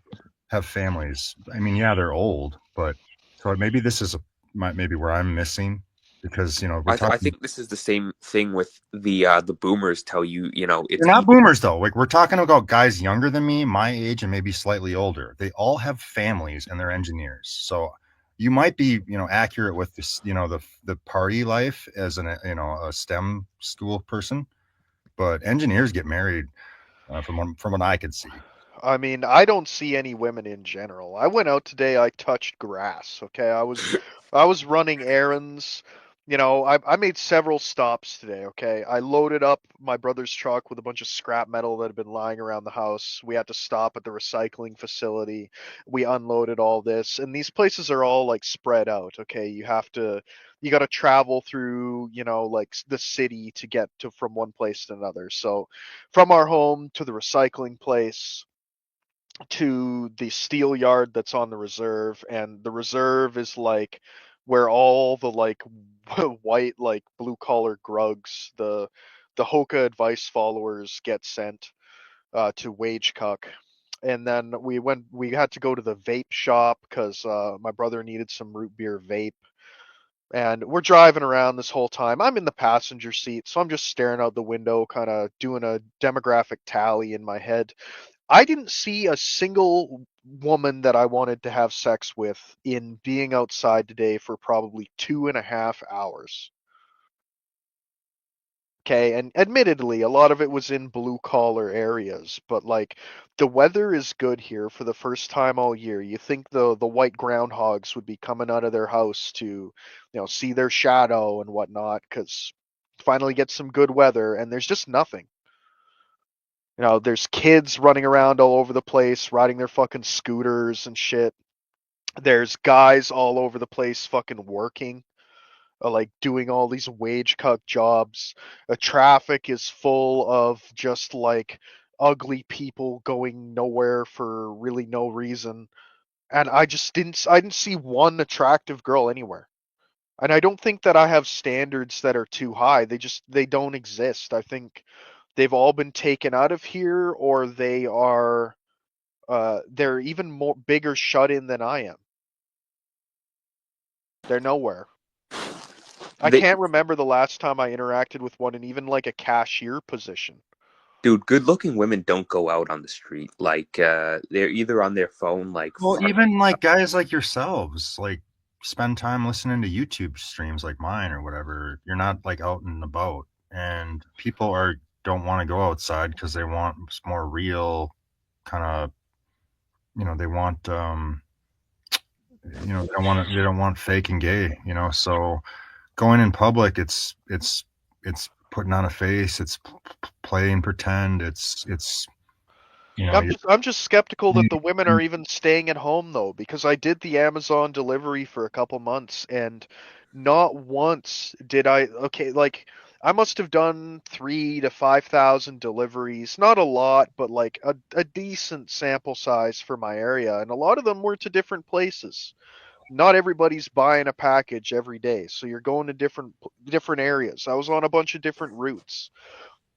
have families. I mean, yeah, they're old, but so maybe this is maybe where I'm missing, because I think this is the same thing with the boomers tell you. It's they're not boomers though. Like we're talking about guys younger than me, my age, and maybe slightly older. They all have families and they're engineers. So you might be accurate with this, the party life as a STEM school person, but engineers get married from what I could see. I mean, I don't see any women in general. I went out today, I touched grass, okay? I was running errands. I made several stops today, okay? I loaded up my brother's truck with a bunch of scrap metal that had been lying around the house. We had to stop at the recycling facility. We unloaded all this, and these places are all like spread out, okay? You got to travel through, like the city to get to from one place to another. So, from our home to the recycling place to the steel yard that's on the reserve, and the reserve is like where all the like white like blue collar grugs, the Hoka advice followers get sent to wage cuck. And then we had to go to the vape shop because my brother needed some root beer vape. And we're driving around this whole time. I'm in the passenger seat, so I'm just staring out the window, kind of doing a demographic tally in my head. I didn't see a single woman that I wanted to have sex with in being outside today for probably 2.5 hours. Okay, and admittedly, a lot of it was in blue collar areas, but like the weather is good here for the first time all year. You think the white groundhogs would be coming out of their house to, see their shadow and whatnot, because finally get some good weather, and there's just nothing. There's kids running around all over the place, riding their fucking scooters and shit. There's guys all over the place fucking working, like doing all these wage cut jobs. The traffic is full of just like ugly people going nowhere for really no reason. And I didn't see one attractive girl anywhere. And I don't think that I have standards that are too high. They don't exist. I think they've all been taken out of here, or they're even more bigger shut in than I am. They're nowhere. I can't remember the last time I interacted with one in even like a cashier position. Dude, good-looking women don't go out on the street. Like they're either on their phone, like. Well, even like guys like yourselves, like spend time listening to YouTube streams like mine or whatever. You're not like out and about, and people don't want to go outside because they want more real kind of, they want they don't want fake and gay, so going in public, it's putting on a face, it's playing pretend, it's You know, I'm just skeptical that the women are even staying at home though, because I did the Amazon delivery for a couple months and not once did like I must have done 3 to 5,000 deliveries, not a lot, but like a decent sample size for my area, and a lot of them were to different places. Not everybody's buying a package every day, so you're going to different areas. I was on a bunch of different routes.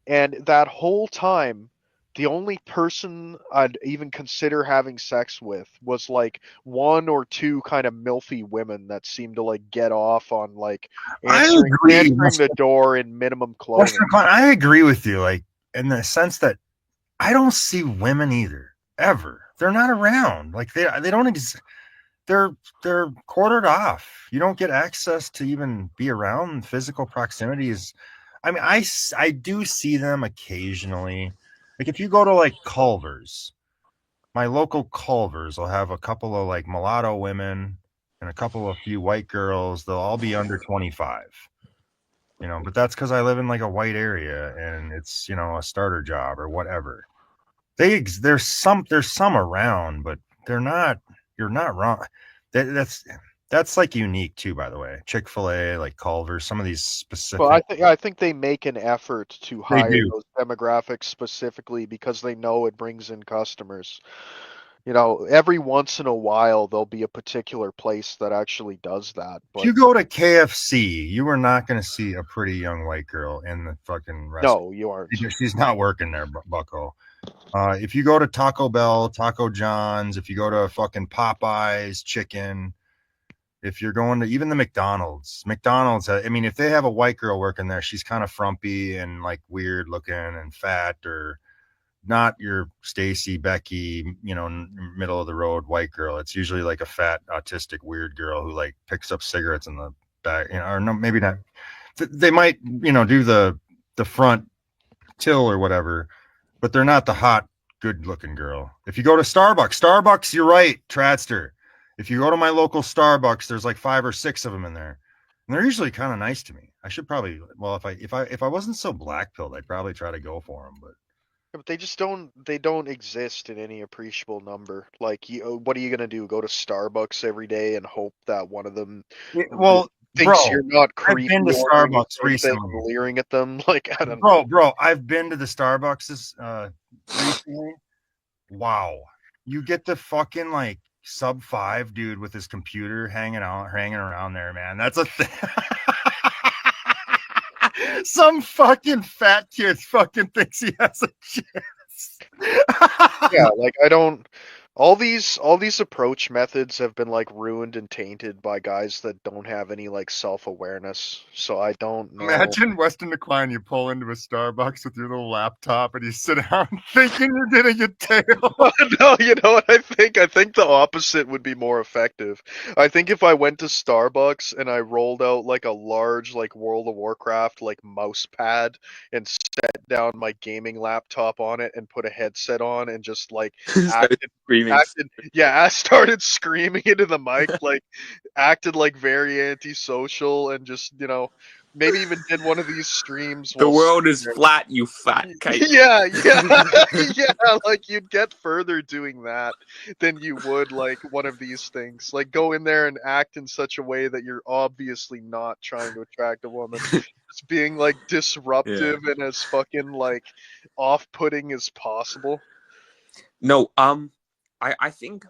And that whole time, the only person I'd even consider having sex with was like one or two kind of milfy women that seemed to like get off on like I answering agree. the door in minimum clothing. I agree with you, like in the sense that I don't see women either ever. They're not around. Like they don't exist. They're quartered off. You don't get access to even be around. Physical proximity is. I mean, I do see them occasionally. Like if you go to like Culver's, my local Culver's will have a couple of like mulatto women and a couple of few white girls. They'll all be under 25. You know, but that's because I live in like a white area and it's, you know, a starter job or whatever. There's some around, but they're not. You're not wrong. That's like unique too, by the way. Chick-fil-A, like Culver's, some of these Well, specific. I think they make an effort to They hire do. those demographics specifically because they know it brings in customers. You know, every once in a while there'll be a particular place that actually does that. If But you go to KFC, you are not going to see a pretty young white girl in the fucking restaurant. no, you aren't. She's not working there, Bucko. If you go to Taco Bell, Taco John's, if you go to fucking Popeyes Chicken, if you're going to even the McDonald's, I mean, if they have a white girl working there, she's kind of frumpy and like weird looking and fat, or not your Stacy, Becky, you know, middle of the road white girl. It's usually like a fat, autistic, weird girl who like picks up cigarettes in the back, you know, or no, maybe not. They might, you know, do the front till or whatever, but they're not the hot, good looking girl. If you go to Starbucks, you're right, Tradster. If you go to my local Starbucks, there's like 5 or 6 of them in there. And they're usually kind of nice to me. I should probably, well, if I wasn't so black pilled, I'd probably try to go for them, but But they don't exist in any appreciable number. Like, what are you gonna do? Go to Starbucks every day and hope that one of them well, thinks bro, you're not I've creepy been to ordering a Starbucks thing recently. and leering at them? Like, I don't know. Bro, I've been to the Starbucks recently. Wow. You get the fucking like sub 5 dude with his computer hanging around there, man. That's a thing. Some fucking fat kid fucking thinks he has a chance. Yeah, like I don't. All these approach methods have been like ruined and tainted by guys that don't have any like self-awareness. So I don't know. Imagine Weston Decline, you pull into a Starbucks with your little laptop and you sit down thinking you're getting a tail. No, you know what I think? I think the opposite would be more effective. I think if I went to Starbucks and I rolled out like a large like World of Warcraft like mouse pad and set down my gaming laptop on it and put a headset on and just like Screaming. I started screaming into the mic, like acted like very antisocial and just, you know, maybe even did one of these streams. The while world is sitting flat, you fat there. kite. Yeah, like you'd get further doing that than you would like one of these things. Like go in there and act in such a way that you're obviously not trying to attract a woman. Just being like disruptive and as fucking like off-putting as possible. No, I think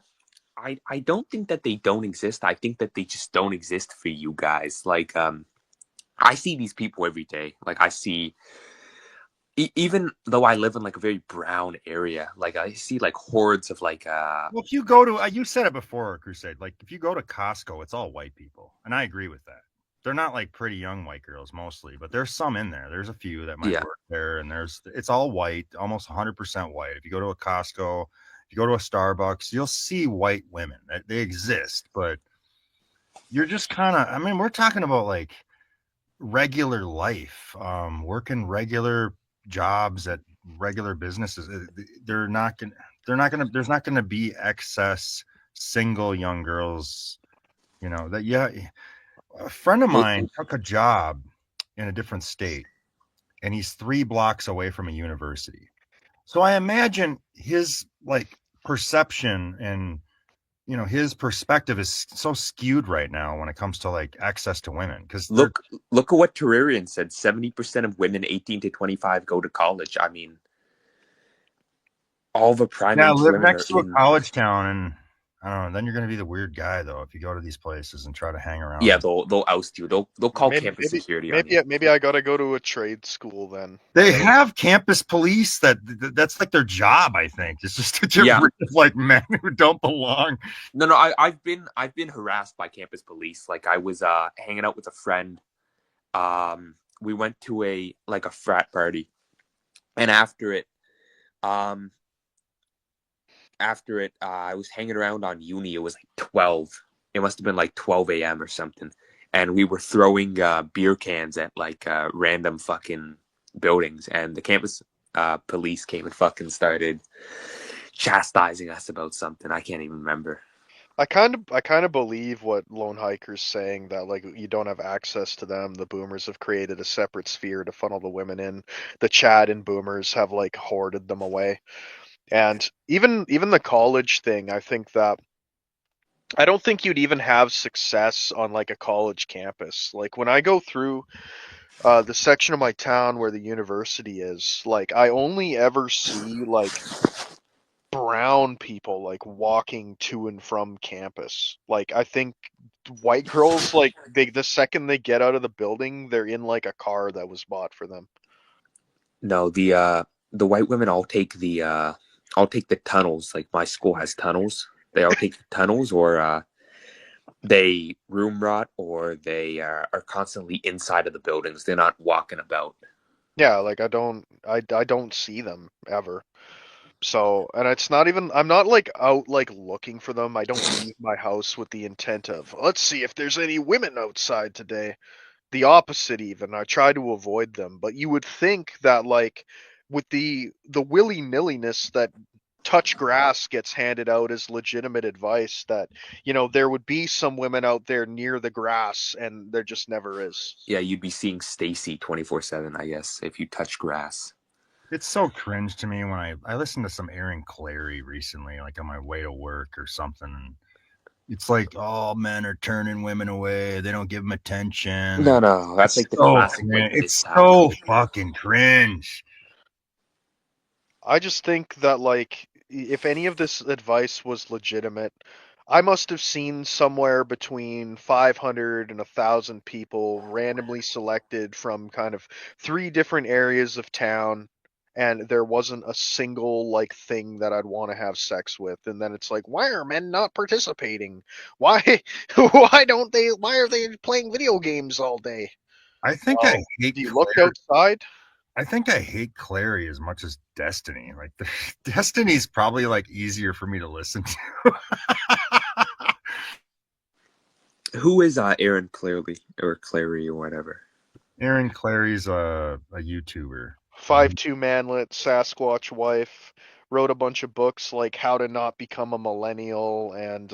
I don't think that they don't exist. I think that they just don't exist for you guys. Like, I see these people every day. Like, I see, even though I live in like a very brown area, like I see like hordes of like. Well, if you go to, you said it before, Crusade. Like if you go to Costco, it's all white people, and I agree with that. They're not like pretty young white girls mostly, but there's some in there. There's a few that might work there, and it's all white, almost 100% white. If you go to a Costco, if you go to a Starbucks, you'll see white women. They exist, but you're just kind of. I mean, we're talking about like regular life, working regular jobs at regular businesses. There's not gonna be excess single young girls. You know that. Yeah. A friend of mine took a job in a different state, and he's 3 blocks away from a university. So I imagine his like perception and his perspective is so skewed right now when it comes to like access to women. Because look at what Terrarian said. 70% of women 18 to 25 go to college. I mean, all the prime age live women are next to a in. college town, and I don't know. Then you're going to be the weird guy though if you go to these places and try to hang around. Yeah, they'll oust you. They'll call campus security on you. Maybe I gotta go to a trade school then. They have campus police that's like their job. I think it's just to get rid of like men who don't belong. No, I've been harassed by campus police. Like I was hanging out with a friend. We went to a frat party, and after it, I was hanging around on uni. It was like 12. It must have been like 12 a.m. or something. And we were throwing beer cans at like random fucking buildings. And the campus police came and fucking started chastising us about something. I can't even remember. I kind of believe what Lone Hiker's saying, that like you don't have access to them. The boomers have created a separate sphere to funnel the women in. The Chad and boomers have like hoarded them away. And even the college thing, I think that I don't think you'd even have success on like a college campus. Like when I go through the section of my town where the university is, like I only ever see like brown people like walking to and from campus. Like I think white girls, like the second they get out of the building, they're in like a car that was bought for them. No, the white women all take the tunnels. Like my school has tunnels. They all take the tunnels, or they room rot, or they are constantly inside of the buildings. They're not walking about. Yeah, like I don't see them ever. So, and it's not even, I'm not like out like looking for them. I don't leave my house with the intent of, let's see if there's any women outside today. The opposite even. I try to avoid them. But you would think that like with the willy-nilliness that touch grass gets handed out as legitimate advice, that there would be some women out there near the grass, and there just never is. Yeah, you'd be seeing Stacy 24/7, I guess, if you touch grass. It's so cringe to me when I listened to some Aaron Clary recently, like on my way to work or something. And it's like all men are turning women away. They don't give them attention. No, that's like the classic. It's so fucking cringe. I just think that like if any of this advice was legitimate, I must have seen somewhere between 500 and 1,000 people randomly selected from kind of 3 different areas of town, and there wasn't a single like thing that I'd want to have sex with. And then it's like, why are men not participating? Why why are they playing video games all day? I think I hate you look outside. I think I hate Clary as much as Destiny. Like Destiny's probably like easier for me to listen to. Who is Aaron Clary or whatever? Aaron Clary's a YouTuber. 5'2" manlet, Sasquatch wife, wrote a bunch of books like How to Not Become a Millennial and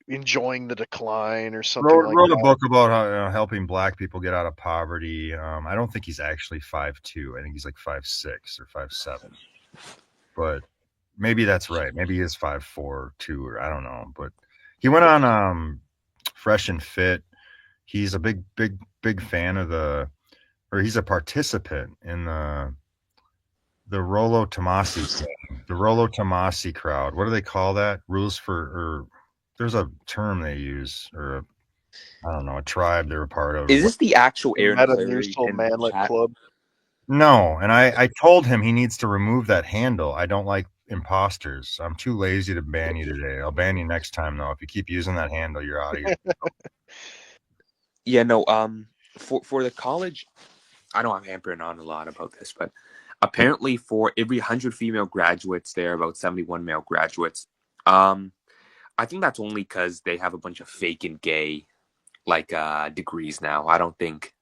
Enjoying the Decline or something like that. Wrote a book about how helping black people get out of poverty. I don't think he's actually 5'2". I think he's like 5'6" or 5'7". But maybe that's right. Maybe he is 5'4", 2, or I don't know. But he went on Fresh and Fit. He's a big fan of he's a participant in the Rollo Tomasi thing, the Rollo Tomasi crowd. What do they call that? There's a term they use, or I don't know, a tribe they're a part of. Is this the actual Aaron Clary Manlet Club? No, and I told him he needs to remove that handle. I don't like imposters. I'm too lazy to ban you today. I'll ban you next time though. If you keep using that handle, you're out of here. Yeah, no. For the college, I know I'm hampering on a lot about this, but apparently for every 100 female graduates, there are about 71 male graduates. I think that's only because they have a bunch of fake and gay degrees now. I don't think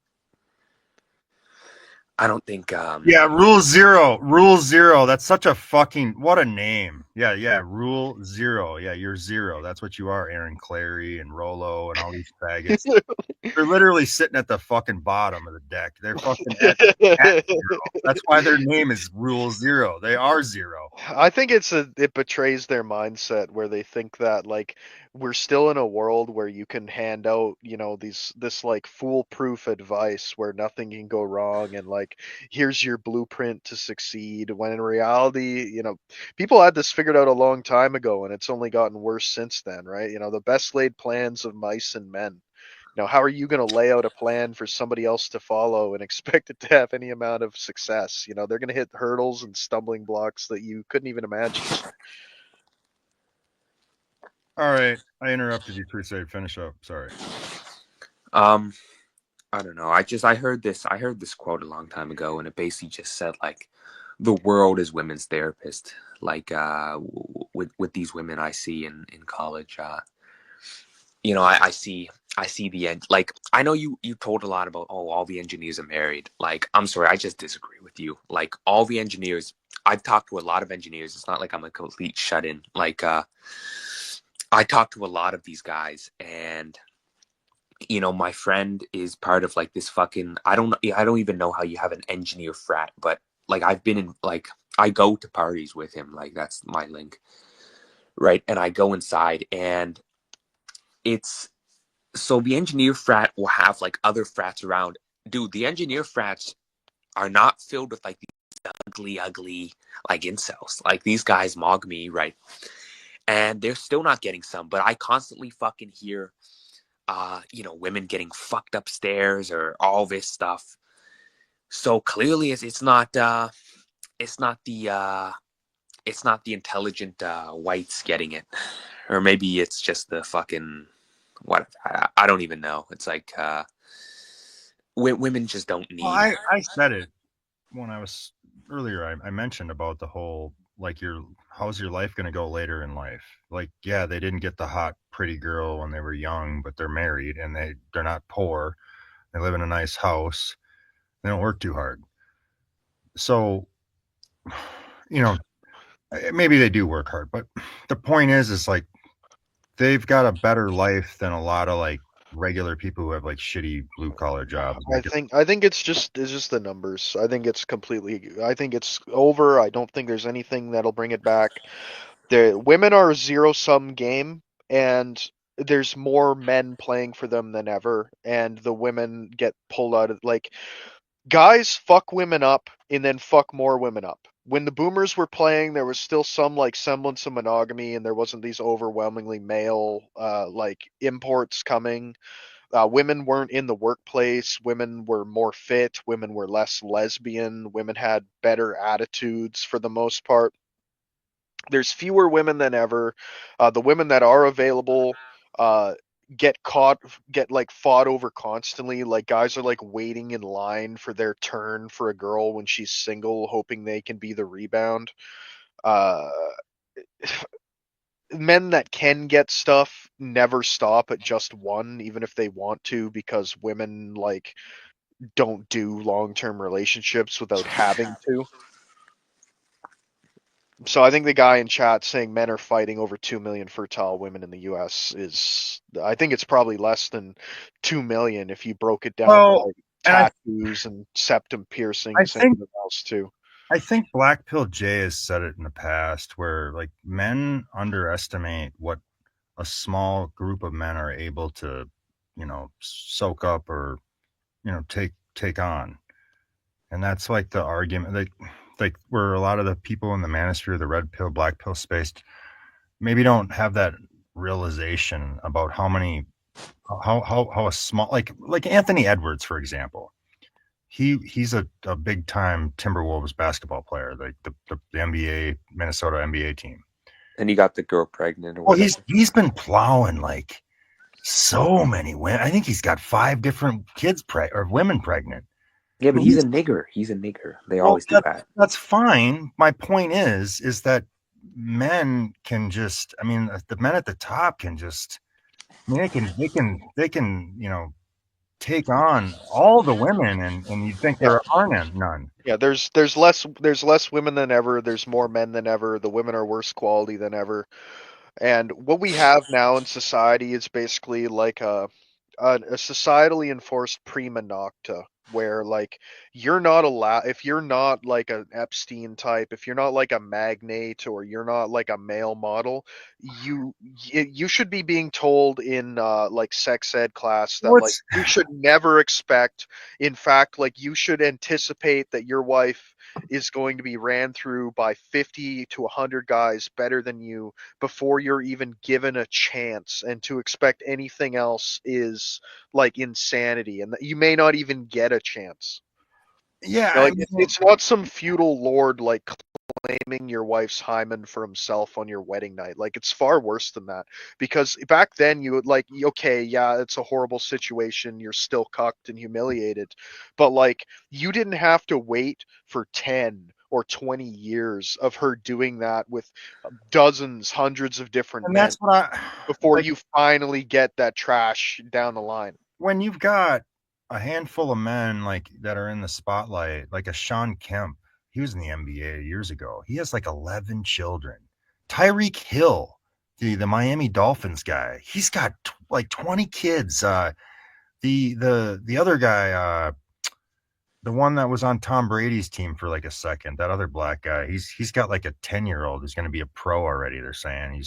I don't think. Yeah, Rule Zero. Rule Zero. That's such a fucking what a name. Yeah. Rule Zero. Yeah, you're zero. That's what you are, Aaron Clary and Rolo and all these faggots. They're literally sitting at the fucking bottom of the deck. They're fucking at zero. That's why their name is Rule Zero. They are zero. I think it betrays their mindset where they think that like we're still in a world where you can hand out, this like foolproof advice where nothing can go wrong and like here's your blueprint to succeed, when in reality, people had this figured out a long time ago and it's only gotten worse since then, right? The best laid plans of mice and men. How are you going to lay out a plan for somebody else to follow and expect it to have any amount of success? They're going to hit hurdles and stumbling blocks that you couldn't even imagine. All right, I interrupted you, Crusade. Finish up. Sorry. I don't know. I heard this quote a long time ago, and it basically just said like, the world is women's therapist. Like with these women I see in college, I see the end. Like, I know you told a lot about, all the engineers are married. Like, I'm sorry, I just disagree with you. Like, all the engineers, I've talked to a lot of engineers. It's not like I'm a complete shut-in. Like, I talked to a lot of these guys, and my friend is part of like this fucking, I don't even know how you have an engineer frat, but like I've been in, like, I go to parties with him, like that's my link, right? And I go inside, and it's, so the engineer frat will have like other frats around. Dude, the engineer frats are not filled with like these ugly like incels. Like, these guys mog me, right? And they're still not getting some, but I constantly fucking hear women getting fucked upstairs or all this stuff. So clearly it's not the intelligent whites getting it, or maybe it's just the fucking what, I don't even know. It's like women just don't need. Well, I said it when I was earlier. I mentioned about the whole like how's your life going to go later in life? Like, yeah, they didn't get the hot pretty girl when they were young, but they're married and they're not poor. They live in a nice house. They don't work too hard. So, maybe they do work hard, but the point is like they've got a better life than a lot of like regular people who have like shitty blue collar jobs. I think it's just the numbers. I think it's over. I don't think there's anything that'll bring it back. The women are a zero sum game, and there's more men playing for them than ever, and the women get pulled out of, like, guys fuck women up and then fuck more women up. When the boomers were playing, there was still some like semblance of monogamy, and there wasn't these overwhelmingly male like imports coming. Women weren't in the workplace. Women were more fit. Women were less lesbian. Women had better attitudes for the most part. There's fewer women than ever. The women that are available get like fought over constantly. Like, guys are like waiting in line for their turn for a girl when she's single, hoping they can be the rebound. Uh, Men that can get stuff never stop at just one, even if they want to, because women like don't do long-term relationships without having to. So I think the guy in chat saying men are fighting over 2 million fertile women in the US I think it's probably less than 2 million if you broke it down by like tattoos and septum piercings and everything else too. I think Black Pill J has said it in the past where like men underestimate what a small group of men are able to, soak up or, take on. And that's like the argument, like where a lot of the people in the manosphere, the red pill, black pill space, maybe don't have that realization about how a small, like Anthony Edwards, for example. He's a big time Timberwolves basketball player, like the NBA, Minnesota NBA team. And he got the girl pregnant. Well, he's been plowing like so many women. I think he's got 5 different kids or women pregnant. Yeah, but he's a nigger. He's a nigger. They always do that. That's fine. My point is that men can just, the men at the top can just, they can, take on all the women, and you'd think there aren't none. Yeah, there's less women than ever. There's more men than ever. The women are worse quality than ever. And what we have now in society is basically like a societally enforced prima nocta, where like you're not allowed, if you're not like an Epstein type, if you're not like a magnate, or you're not like a male model, you should be being told in like sex ed class that like What's you should never expect, in fact, like you should anticipate that your wife is going to be ran through by 50 to 100 guys better than you before you're even given a chance, and to expect anything else is like insanity, and that you may not even get a chance. yeah? You know, I like mean, it's not some feudal lord like claiming your wife's hymen for himself on your wedding night. Like it's far worse than that, because back then you would like, okay, yeah, it's a horrible situation, you're still cucked and humiliated, but like you didn't have to wait for 10 or 20 years of her doing that with dozens, hundreds of different and men that's what I before like you finally get that trash down the line. when you've got a handful of men like that are in the spotlight, like a Sean Kemp. He was in the NBA years ago. He has like 11 children. Tyreek Hill, the Miami Dolphins guy, he's got like 20 kids. The other guy, the one that was on Tom Brady's team for like a second, that other black guy, he's got like a 10-year-old who's going to be a pro already. They're saying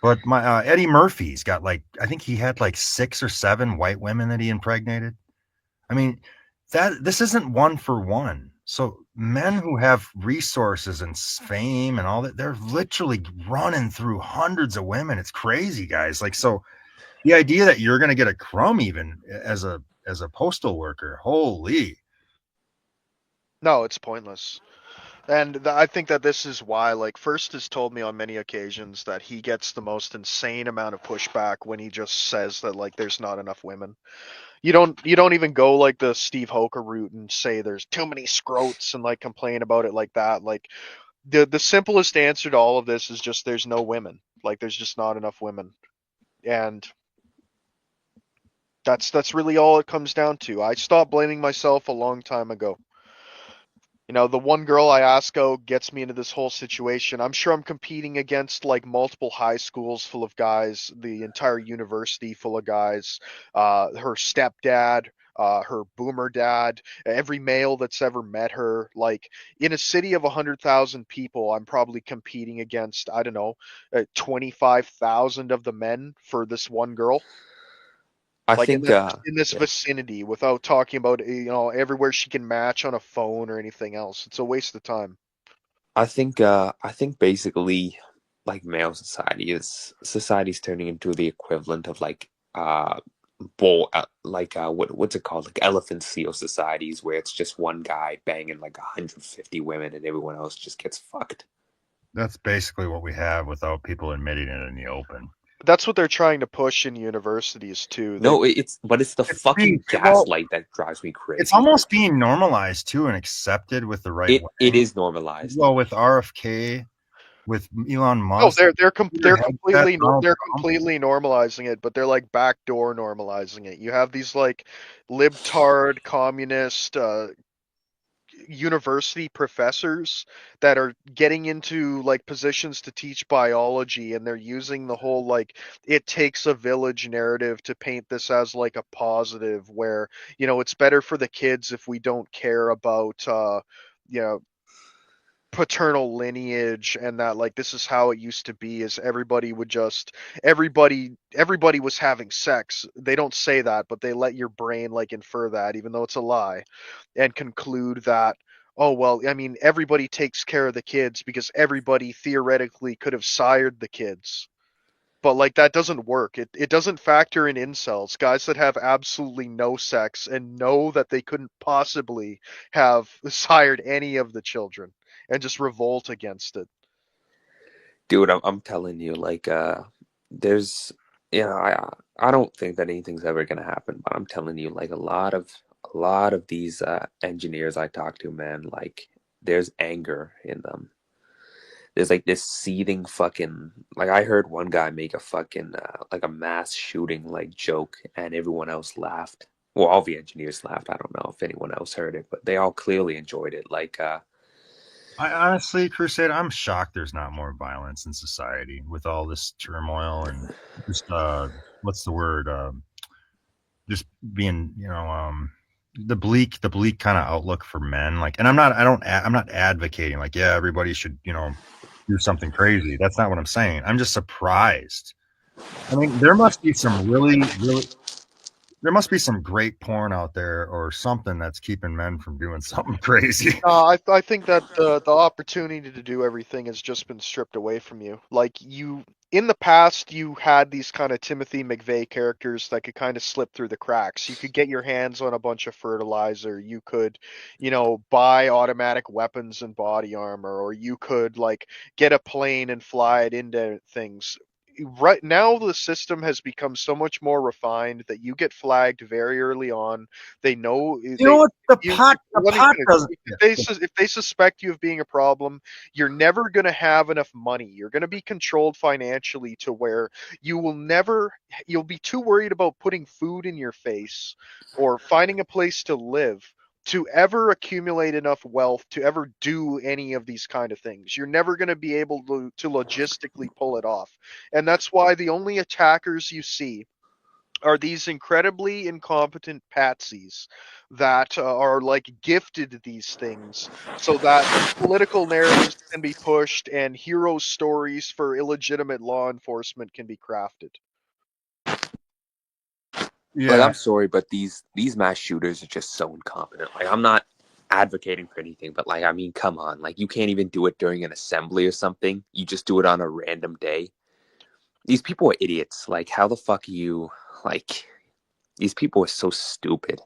but my Eddie Murphy's got like, I think he had like 6 or 7 white women that he impregnated. I mean, that this isn't one for one. So men who have resources and fame and all that, they're literally running through hundreds of women. It's crazy, guys. Like, so the idea that you're going to get a crumb even as a postal worker, holy. No, it's pointless. And I think that this is why, like, First has told me on many occasions that he gets the most insane amount of pushback when he just says that, like, there's not enough women. You don't even go like the Steve Hoker route and say there's too many scrotes and like complain about it like that. Like the simplest answer to all of this is just there's no women. Like there's just not enough women. And that's really all it comes down to. I stopped blaming myself a long time ago. You know, the one girl I ask out gets me into this whole situation. I'm sure I'm competing against like multiple high schools full of guys, the entire university full of guys, her stepdad, her boomer dad, every male that's ever met her. Like in a city of 100,000 people, I'm probably competing against, I don't know, 25,000 of the men for this one girl. I Like think, in this yeah, vicinity, without talking about everywhere she can match on a phone or anything else. It's a waste of time. I think basically, like male society's turning into the equivalent of like what's it called, like elephant seal societies, where it's just one guy banging like 150 women and everyone else just gets fucked. That's basically what we have without people admitting it in the open. That's what they're trying to push in universities too. No, it's the It's being, fucking well, gaslight that drives me it's crazy. almost being normalized too and accepted with the right It wing. is normalized. Well, with RFK, with Elon Oh, Musk, they're Peter Hegseth, Donald they're Trump. completely normalizing it, but they're like backdoor normalizing it. You have these like libtard communist university professors that are getting into like positions to teach biology, and they're using the whole like it takes a village narrative to paint this as like a positive, where it's better for the kids if we don't care about you know paternal lineage, and that like this is how it used to be, is everybody was having sex. They don't say that, but they let your brain like infer that, even though it's a lie, and conclude that, oh well, I mean, everybody takes care of the kids because everybody theoretically could have sired the kids. But like that doesn't work. It doesn't factor in incels, guys that have absolutely no sex and know that they couldn't possibly have sired any of the children, and just revolt against it. Dude, I'm telling you, like, there's, I don't think that anything's ever gonna happen, but I'm telling you, like, a lot of these engineers I talk to, man, like, there's anger in them. There's like this seething fucking, like, I heard one guy make a fucking like a mass shooting like joke, and everyone else laughed. Well, all the engineers laughed. I don't know if anyone else heard it, but they all clearly enjoyed it. Like, I honestly, Crusade, I'm shocked there's not more violence in society with all this turmoil and just what's the word? Just being, the bleak kind of outlook for men. Like, and I'm not advocating like, yeah, everybody should, do something crazy. That's not what I'm saying. I'm just surprised. I mean, there must be some there must be some great porn out there or something that's keeping men from doing something crazy. I think that the opportunity to do everything has just been stripped away from you. Like in the past, you had these kind of Timothy McVeigh characters that could kind of slip through the cracks. You could get your hands on a bunch of fertilizer. You could, buy automatic weapons and body armor, or you could like get a plane and fly it into things. Right now, the system has become so much more refined that you get flagged very early on. They know You know what? The pot doesn't. if they suspect you of being a problem, you're never going to have enough money. You're going to be controlled financially to where you'll be too worried about putting food in your face or finding a place to live to ever accumulate enough wealth to ever do any of these kind of things. You're never going to be able to logistically pull it off. And that's why the only attackers you see are these incredibly incompetent patsies that are like gifted these things so that political narratives can be pushed and hero stories for illegitimate law enforcement can be crafted. Yeah. Like, I'm sorry, but these mass shooters are just so incompetent. Like, I'm not advocating for anything, but like, I mean, come on. Like, you can't even do it during an assembly or something. You just do it on a random day. These people are idiots. Like, how the fuck are you, like, these people are so stupid.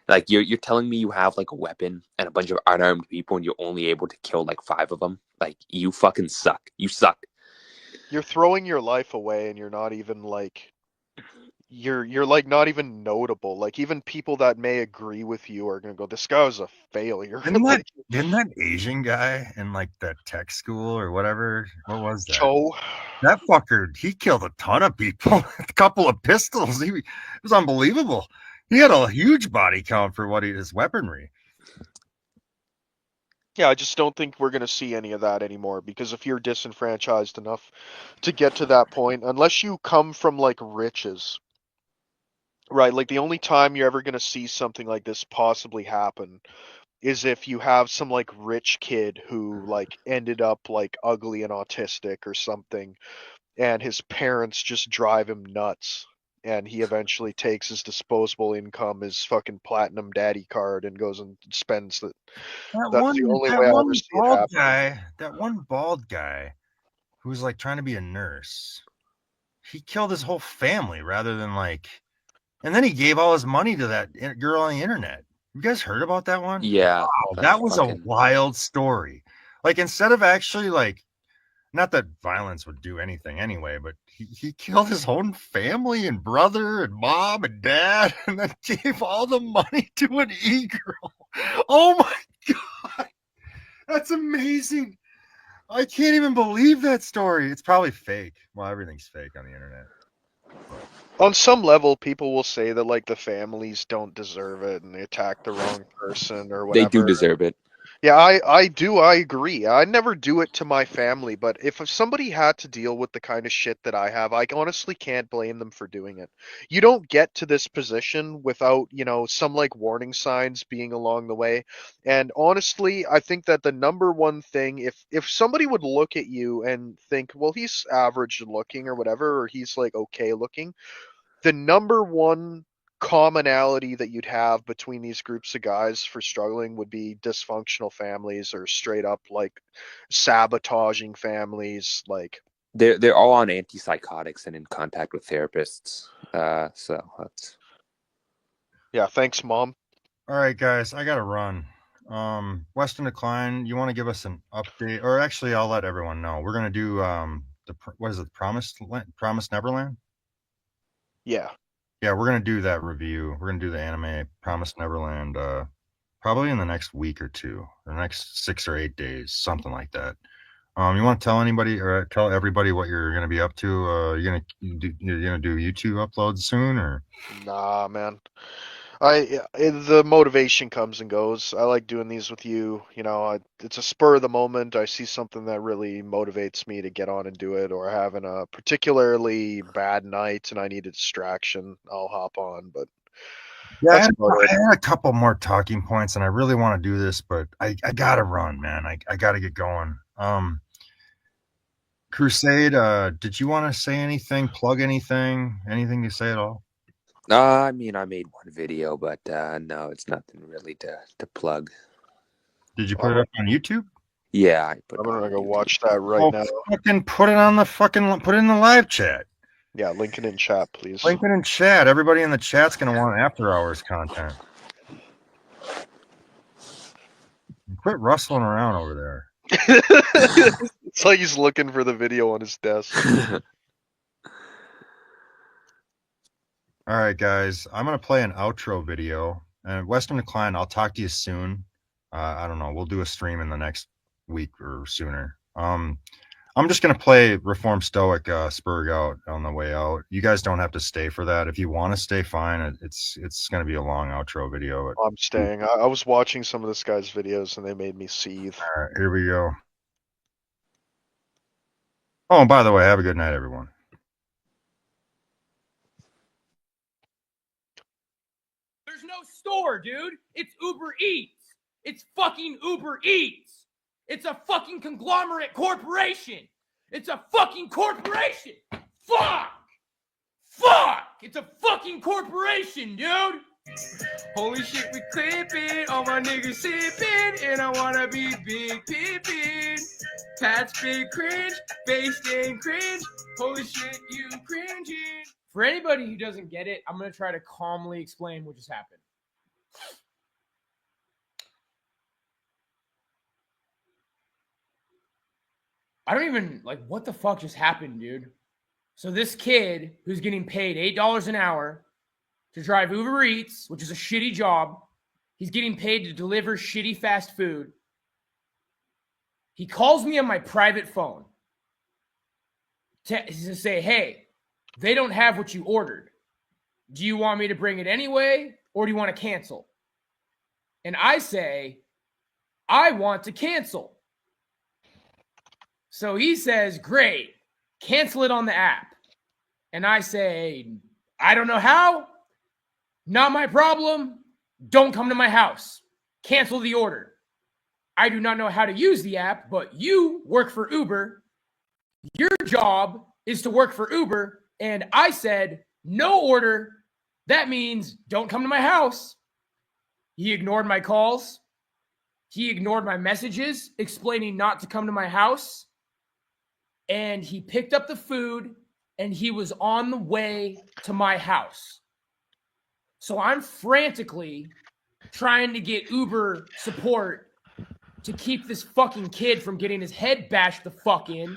Like, you're telling me you have like a weapon and a bunch of unarmed people and you're only able to kill like 5 of them? Like, you fucking suck. You suck. You're throwing your life away and you're not even like you're like not even notable. Like even people that may agree with you are gonna go, "This guy was a failure." Didn't that Asian guy in like that tech school or whatever? What was that? Cho. That fucker, he killed a ton of people. A couple of pistols. It was unbelievable. He had a huge body count for his weaponry. Yeah, I just don't think we're going to see any of that anymore because if you're disenfranchised enough to get to that point, unless you come from like riches, right? Like the only time you're ever going to see something like this possibly happen is if you have some like rich kid who like ended up like ugly and autistic or something and his parents just drive him nuts and he eventually takes his disposable income, his fucking platinum daddy card and goes and spends it. That's the only way I ever see it happen. That one bald guy who was like trying to be a nurse, he killed his whole family rather than like, and then he gave all his money to that girl on the internet. You guys heard about that one? Yeah. Wow, that was a wild story. Like instead of actually like, not that violence would do anything anyway, but he killed his own family and brother and mom and dad and then gave all the money to an e-girl. Oh my God. That's amazing. I can't even believe that story. It's probably fake. Well, everything's fake on the internet. On some level, people will say that like the families don't deserve it and they attack the wrong person or whatever. They do deserve it. Yeah, I do. I agree. I never do it to my family, but if somebody had to deal with the kind of shit that I have, I honestly can't blame them for doing it. You don't get to this position without, some like warning signs being along the way. And honestly, I think that the number one thing, if somebody would look at you and think, well, he's average looking or whatever, or he's like okay looking, the number one commonality that you'd have between these groups of guys for struggling would be dysfunctional families or straight up like sabotaging families. Like they're all on antipsychotics and in contact with therapists. So that's yeah. Thanks, Mom. All right, guys, I gotta run. Western Decline, you want to give us an update, or actually, I'll let everyone know. We're gonna do what is it, Promised Neverland? Yeah. Yeah, we're gonna do that review. We're gonna do the anime Promised Neverland probably in the next week or two, or the next 6 or 8 days, something like that. You want to tell anybody or tell everybody what you're gonna be up to? You're gonna do YouTube uploads soon, or? Nah, man. The motivation comes and goes. I like doing these with you. You know, it's a spur of the moment. I see something that really motivates me to get on and do it, or having a particularly bad night and I need a distraction, I'll hop on. But Yeah, I that's had, about I it. had a couple more talking points, and I really want to do this, but I gotta run, man. I gotta get going. Crusade, did you want to say anything? Plug anything? Anything to say at all? I mean, I made one video, but no, it's nothing really to plug. Did you put it up on YouTube? Yeah, I put I'm it on gonna go YouTube. watch that right Oh, now. fucking put it on the put it in the live chat. Yeah, link it in chat, please. Link it in chat. Everybody in the chat's gonna want after hours content. Quit rustling around over there. It's like he's looking for the video on his desk. All right, guys. I'm gonna play an outro video. And Western Decline, I'll talk to you soon. I don't know. We'll do a stream in the next week or sooner. I'm just gonna play Reform Stoic Spurg out on the way out. You guys don't have to stay for that. If you want to stay, fine. It's gonna be a long outro video. But I'm staying. I was watching some of this guy's videos and they made me seethe. all right, here we go. Oh, and by the way, have a good night, everyone. There's no store, dude. It's Uber Eats. It's fucking Uber Eats. It's a fucking conglomerate corporation. It's a fucking corporation. Fuck. It's a fucking corporation, dude. Holy shit, we clipping. All my niggas sipping. And I wanna be big pimpin'. Pat's big cringe. Based in cringe. Holy shit, you cringing. For anybody who doesn't get it, I'm going to try to calmly explain what just happened. I don't even, what the fuck just happened, dude? So this kid who's getting paid $8 an hour to drive Uber Eats, which is a shitty job, he's getting paid to deliver shitty fast food. He calls me on my private phone to say, hey, they don't have what you ordered. Do you want me to bring it anyway, or do you want to cancel? And I say, I want to cancel. So he says, great, cancel it on the app. And I say, I don't know how. Not my problem. Don't come to my house. Cancel the order. I do not know how to use the app, but you work for Uber. Your job is to work for Uber. And I said, no order. That means don't come to my house. He ignored my calls. He ignored my messages explaining not to come to my house. And he picked up the food and he was on the way to my house. So I'm frantically trying to get Uber support to keep this fucking kid from getting his head bashed the fuck in.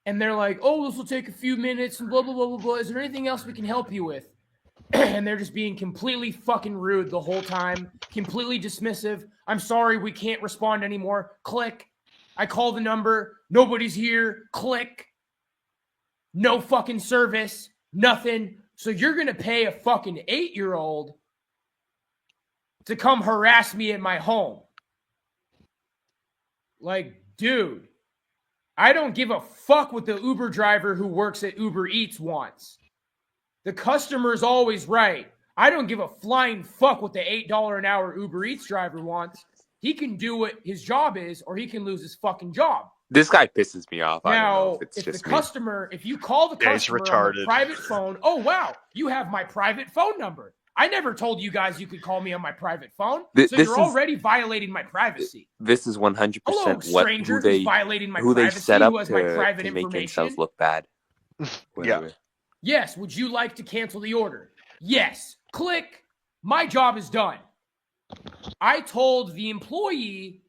And they're like, oh, this will take a few minutes and blah, blah, blah, blah, blah. Is there anything else we can help you with? And they're just being completely fucking rude the whole time, completely dismissive. I'm sorry, we can't respond anymore. Click. I call the number. Nobody's here. Click. No fucking service. Nothing. So you're going to pay a fucking 8-year-old to come harass me at my home. Like, dude, I don't give a fuck what the Uber driver who works at Uber Eats wants. The customer's always right. I don't give a flying fuck what the $8 an hour Uber Eats driver wants. He can do what his job is, or he can lose his fucking job. This guy pisses me off. I don't know Now, if it's if just the me. customer, if you call the Yeah, he's customer on retarded. the private phone, oh, wow, you have my private phone number. I never told you guys you could call me on my private phone, This so you're is- already violating my privacy. This is 100% Hello, stranger who's violating my who they privacy, set up who has my private to make information. themselves look bad. Yeah. Yes, would you like to cancel the order? Yes. Click. My job is done. I told the employee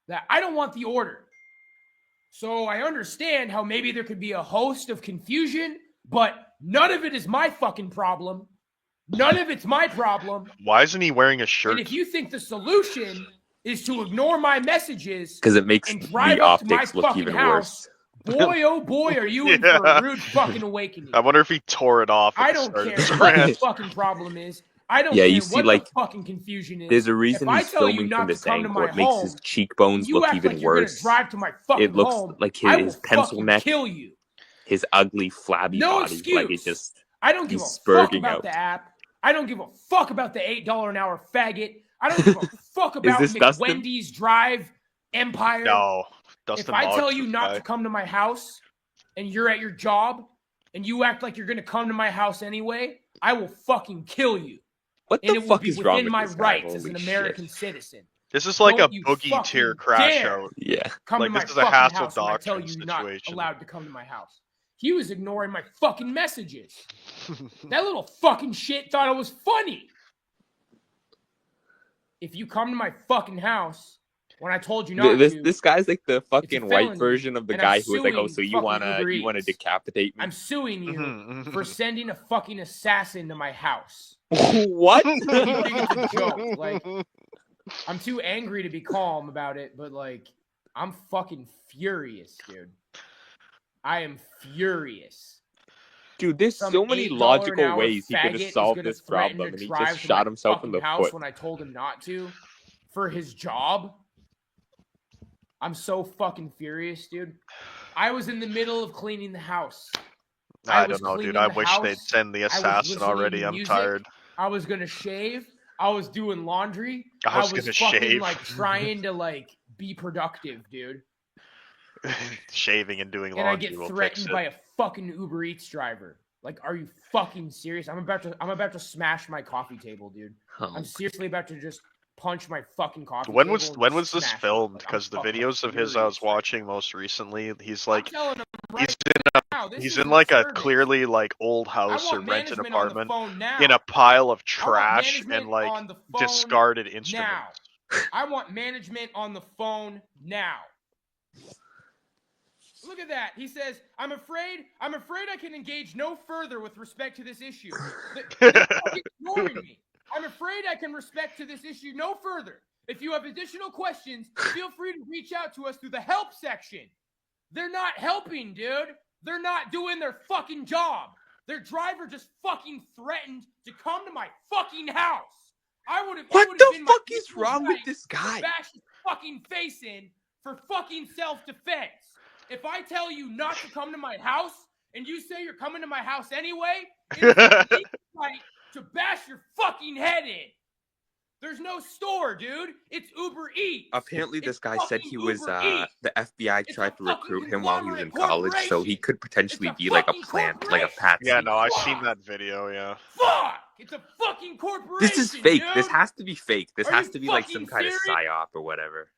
that I don't want the order. So I understand how maybe there could be a host of confusion, but none of it is my fucking problem. None of it's my problem. Why isn't he wearing a shirt? And if you think the solution is to ignore my messages Because it makes and the drive up to my optics look fucking even house, boy, oh boy, are you in for Yeah. a rude fucking awakening. I wonder if he tore it off. At I the don't start of care this what rant. the fucking problem is. I don't Yeah, care you see, what like, the fucking confusion is. there's a reason if I he's tell you filming from not to this come to angle. my It makes his home, cheekbones you look act even like you're gonna worse. drive to my fucking It looks home. like I will his pencil fucking neck, kill you. his ugly, flabby No body. excuse. Like, it just, I don't give he's a fuck spurting about out. the app. I don't give a fuck about the $8 an hour faggot. I don't give a fuck Is about this Dustin? McWendy's Drive Empire. No, Dustin If I tell Moggs, you this not guy. to come to my house and you're at your job and you act like you're going to come to my house anyway, I will fucking kill you. What And the it will fuck be is wrong within with my this guy? rights as Holy an shit. American citizen. This is like Don't a you boogie tier fucking crash dare out. Yeah. come Like, to my this is a fucking Hassel house when I tell Doctrine you not situation. allowed to come to my house. He was ignoring my fucking messages. That little fucking shit thought it was funny. If you come to my fucking house when I told you not to, This guy's like the fucking white felony, version of the and I'm guy who was like, "Oh, suing so you fucking wanna Uber you wanna Eats. decapitate me?" I'm suing you Mhm, for mhm. sending a fucking assassin to my house. What? You think it's a joke? Like, I'm too angry to be calm about it, but like, I'm fucking furious, dude. I am furious. Dude, there's Some so many $8 an logical hour ways he could faggot have is solved gonna this threaten problem, to and he drive just to shot my himself in fucking the house foot. when I told him not to for his job. I'm so fucking furious, dude. I was in the middle of cleaning the house. I was don't know, dude. cleaning I the wish they'd house. send the I was assassin listening already. to I'm music. tired. I was gonna shave. I was doing laundry. I was gonna fucking shave. like trying to like be productive, dude. Shaving and doing And I laundry get will fix threatened it. by a fucking Uber Eats driver. Like, are you fucking serious? I'm about to smash my coffee table, dude. Oh. I'm seriously about to just punch my fucking coffee When table. was and when just was this smash it. filmed? Like, I'm Because the fucking videos of his I was furious right watching most recently, he's now. like I'm telling him right he's in a now, this he's is in like a service. clearly like old I house or want rented management on the apartment phone now. in a pile of I want trash and management like on the phone discarded instruments. now. I want management on the phone now. Look at that. He says, I'm afraid I can engage no further with respect to this issue. They're fucking ignoring me. I'm afraid I can respect to this issue no further. If you have additional questions, feel free to reach out to us through the help section. They're not helping, dude. They're not doing their fucking job. Their driver just fucking threatened to come to my fucking house. What the fuck is wrong with this guy? Bash his fucking face in for fucking self-defense. If I tell you not to come to my house and you say you're coming to my house anyway, it's a legal right to bash your fucking head in. There's no store, dude. It's Uber Eats. Apparently, this It's guy said he fucking was Uber Eats. the FBI It's tried a to fucking recruit him while he was in conglomerate college, so he could potentially It's a be like a fucking plant, like a corporation. patsy. Yeah, no, I've seen that video, yeah. Fuck! It's a fucking corporation. This is fake. Dude. This has to be fake. This Are has you to be like some fucking kind of serious? psyop or whatever.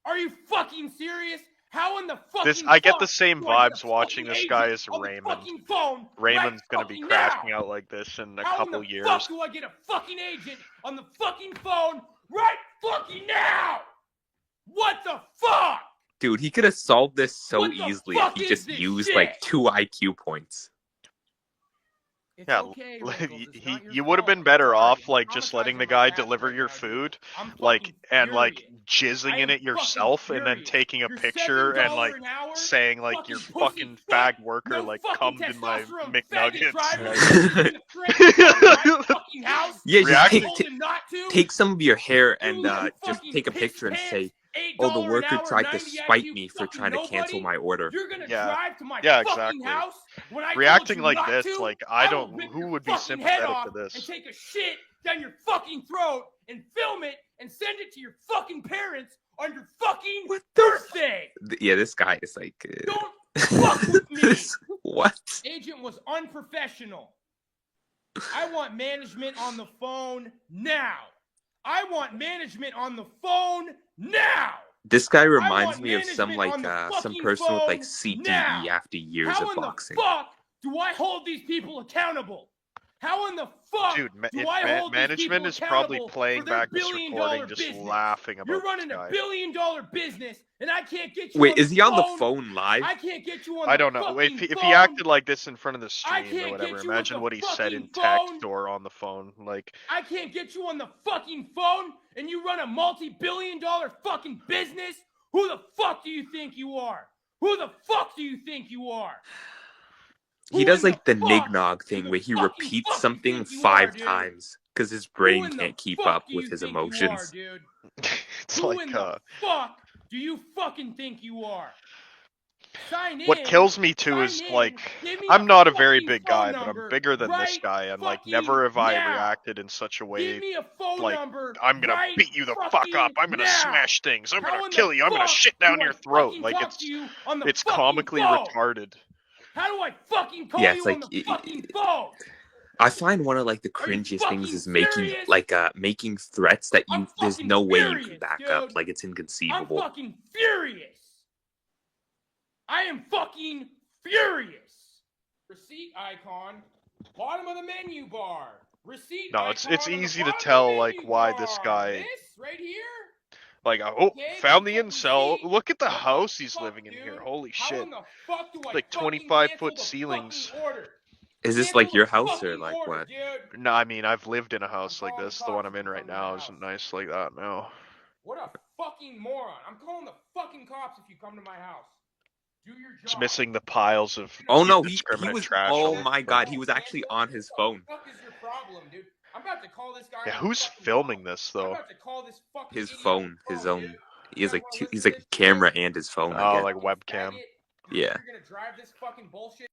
Are you fucking serious? How in the fucking This I get fuck the same do I get vibes a watching fucking this guy agent as on the Raymond. fucking phone Raymond's right gonna be fucking crashing now? out like this in a How couple in the years. fuck do I get a fucking agent on the fucking phone right fucking now? What the fuck? Dude, he could have solved this so What the easily if fuck he is just this used shit? like 2 IQ points. It's Yeah, okay, Wrinkles. It's not your you would have fault. been better Sorry, off I'm like just letting the traumatizing my guy back deliver right your now, dude. food, I'm like fucking and like furious. jizzing I in am it fucking yourself, and then furious. taking a Your picture and $7 like an hour saying like your fucking pussy fucking fuck, fag worker no like fucking cummed in my testosterone faggot driver is McNuggets. gonna threaten to come to my fucking house. Yeah, when just I Reacting- told him not to. take some of your hair You and little just fucking take a piss picture and pants, say, $8 "Oh, the an worker hour, tried to 90 spite IQ me for fucking trying to cancel nobody. my order." You're gonna Yeah. drive to my Yeah, fucking exactly. house when I Reacting told you like not this, to. like I will don't. rip Who your would be fucking head sympathetic off to this? and take a shit down your fucking throat and film it and send it to your fucking parents on your fucking What the birthday. Yeah, this guy is like. Don't fuck with me. What? Agent was unprofessional. I want management on the phone now. I want management on the phone now. This guy I reminds want me of some management like on the some fucking person with like phone CTE now. after years How of in boxing. the fuck do I hold these people accountable? How in the fuck Dude, do I hold these management people is probably accountable playing for their back this billion-dollar recording, just business? laughing about You're running this a guy. billion-dollar business, and I can't get you Wait, on is the he on phone. the phone live? I can't get you on I the don't know. fucking If phone. he acted like this in front of the I stream or can't whatever, get you on imagine the what he said in fucking text phone. or on the phone. Like, I can't get you on the fucking phone, and you run a multi-billion-dollar fucking business? Who the fuck do you think you are? Who the fuck do you think you are? He Who does in like the fuck nignog do thing the where he fucking repeats fuck you something think you 5 are, dude? times. because his Who brain in the can't keep fuck up do with you his think you are, emotions. dude? It's Who like in the fuck do you fucking think you are? Sign in. what kills me too is sign like in, give me I'm not a very fucking big phone guy, but I'm number bigger than this right guy, and like fucking never have I now. reacted in such a Give way me a phone like number I'm gonna right beat you the fuck fucking up, I'm gonna now. smash things, I'm How gonna in the kill you, I'm gonna fuck shit down do your I throat. fucking Like talk to you on the it's fucking comically phone? retarded. How do I fucking call Yeah, you it's on like the fucking phone? I find one of like the Are you cringiest things fucking is making serious? making threats that I'm there's fucking no way you can furious, back dude. up. Like it's I'm inconceivable. fucking furious. I am fucking furious. Receipt icon, bottom of the menu bar. Receipt No, icon it's on the easy to bottom tell of the like menu why bar. this guy This right here. like Okay, found the click incel. receipt. Look at the What the house he's fuck, living in dude? here. Holy How shit. in the fuck do I Like fucking 25-foot cancel the ceilings. fucking order? Is this Cancel like the your house or fucking like order, what? dude. No, I mean I've lived in a house like calling the this. The one cops I'm if in you right come to my now house. isn't nice like that now. What a fucking moron. I'm calling the fucking cops if you come to my house. Do your job. It's missing the piles of Oh no, he indiscriminate was. trash Oh on the my front. god, he was actually on his phone. What the fuck is your problem, dude? I'm about to call this guy. Yeah, on who's the fucking filming phone. this I'm though? about to call this fucking His idiot phone, on his the phone, own. dude. He has You like guys wanna two. listen He's to like a this shit? camera and his phone, I Oh, guess. like webcam. Faggot. Yeah. You're gonna drive this fucking bullshit.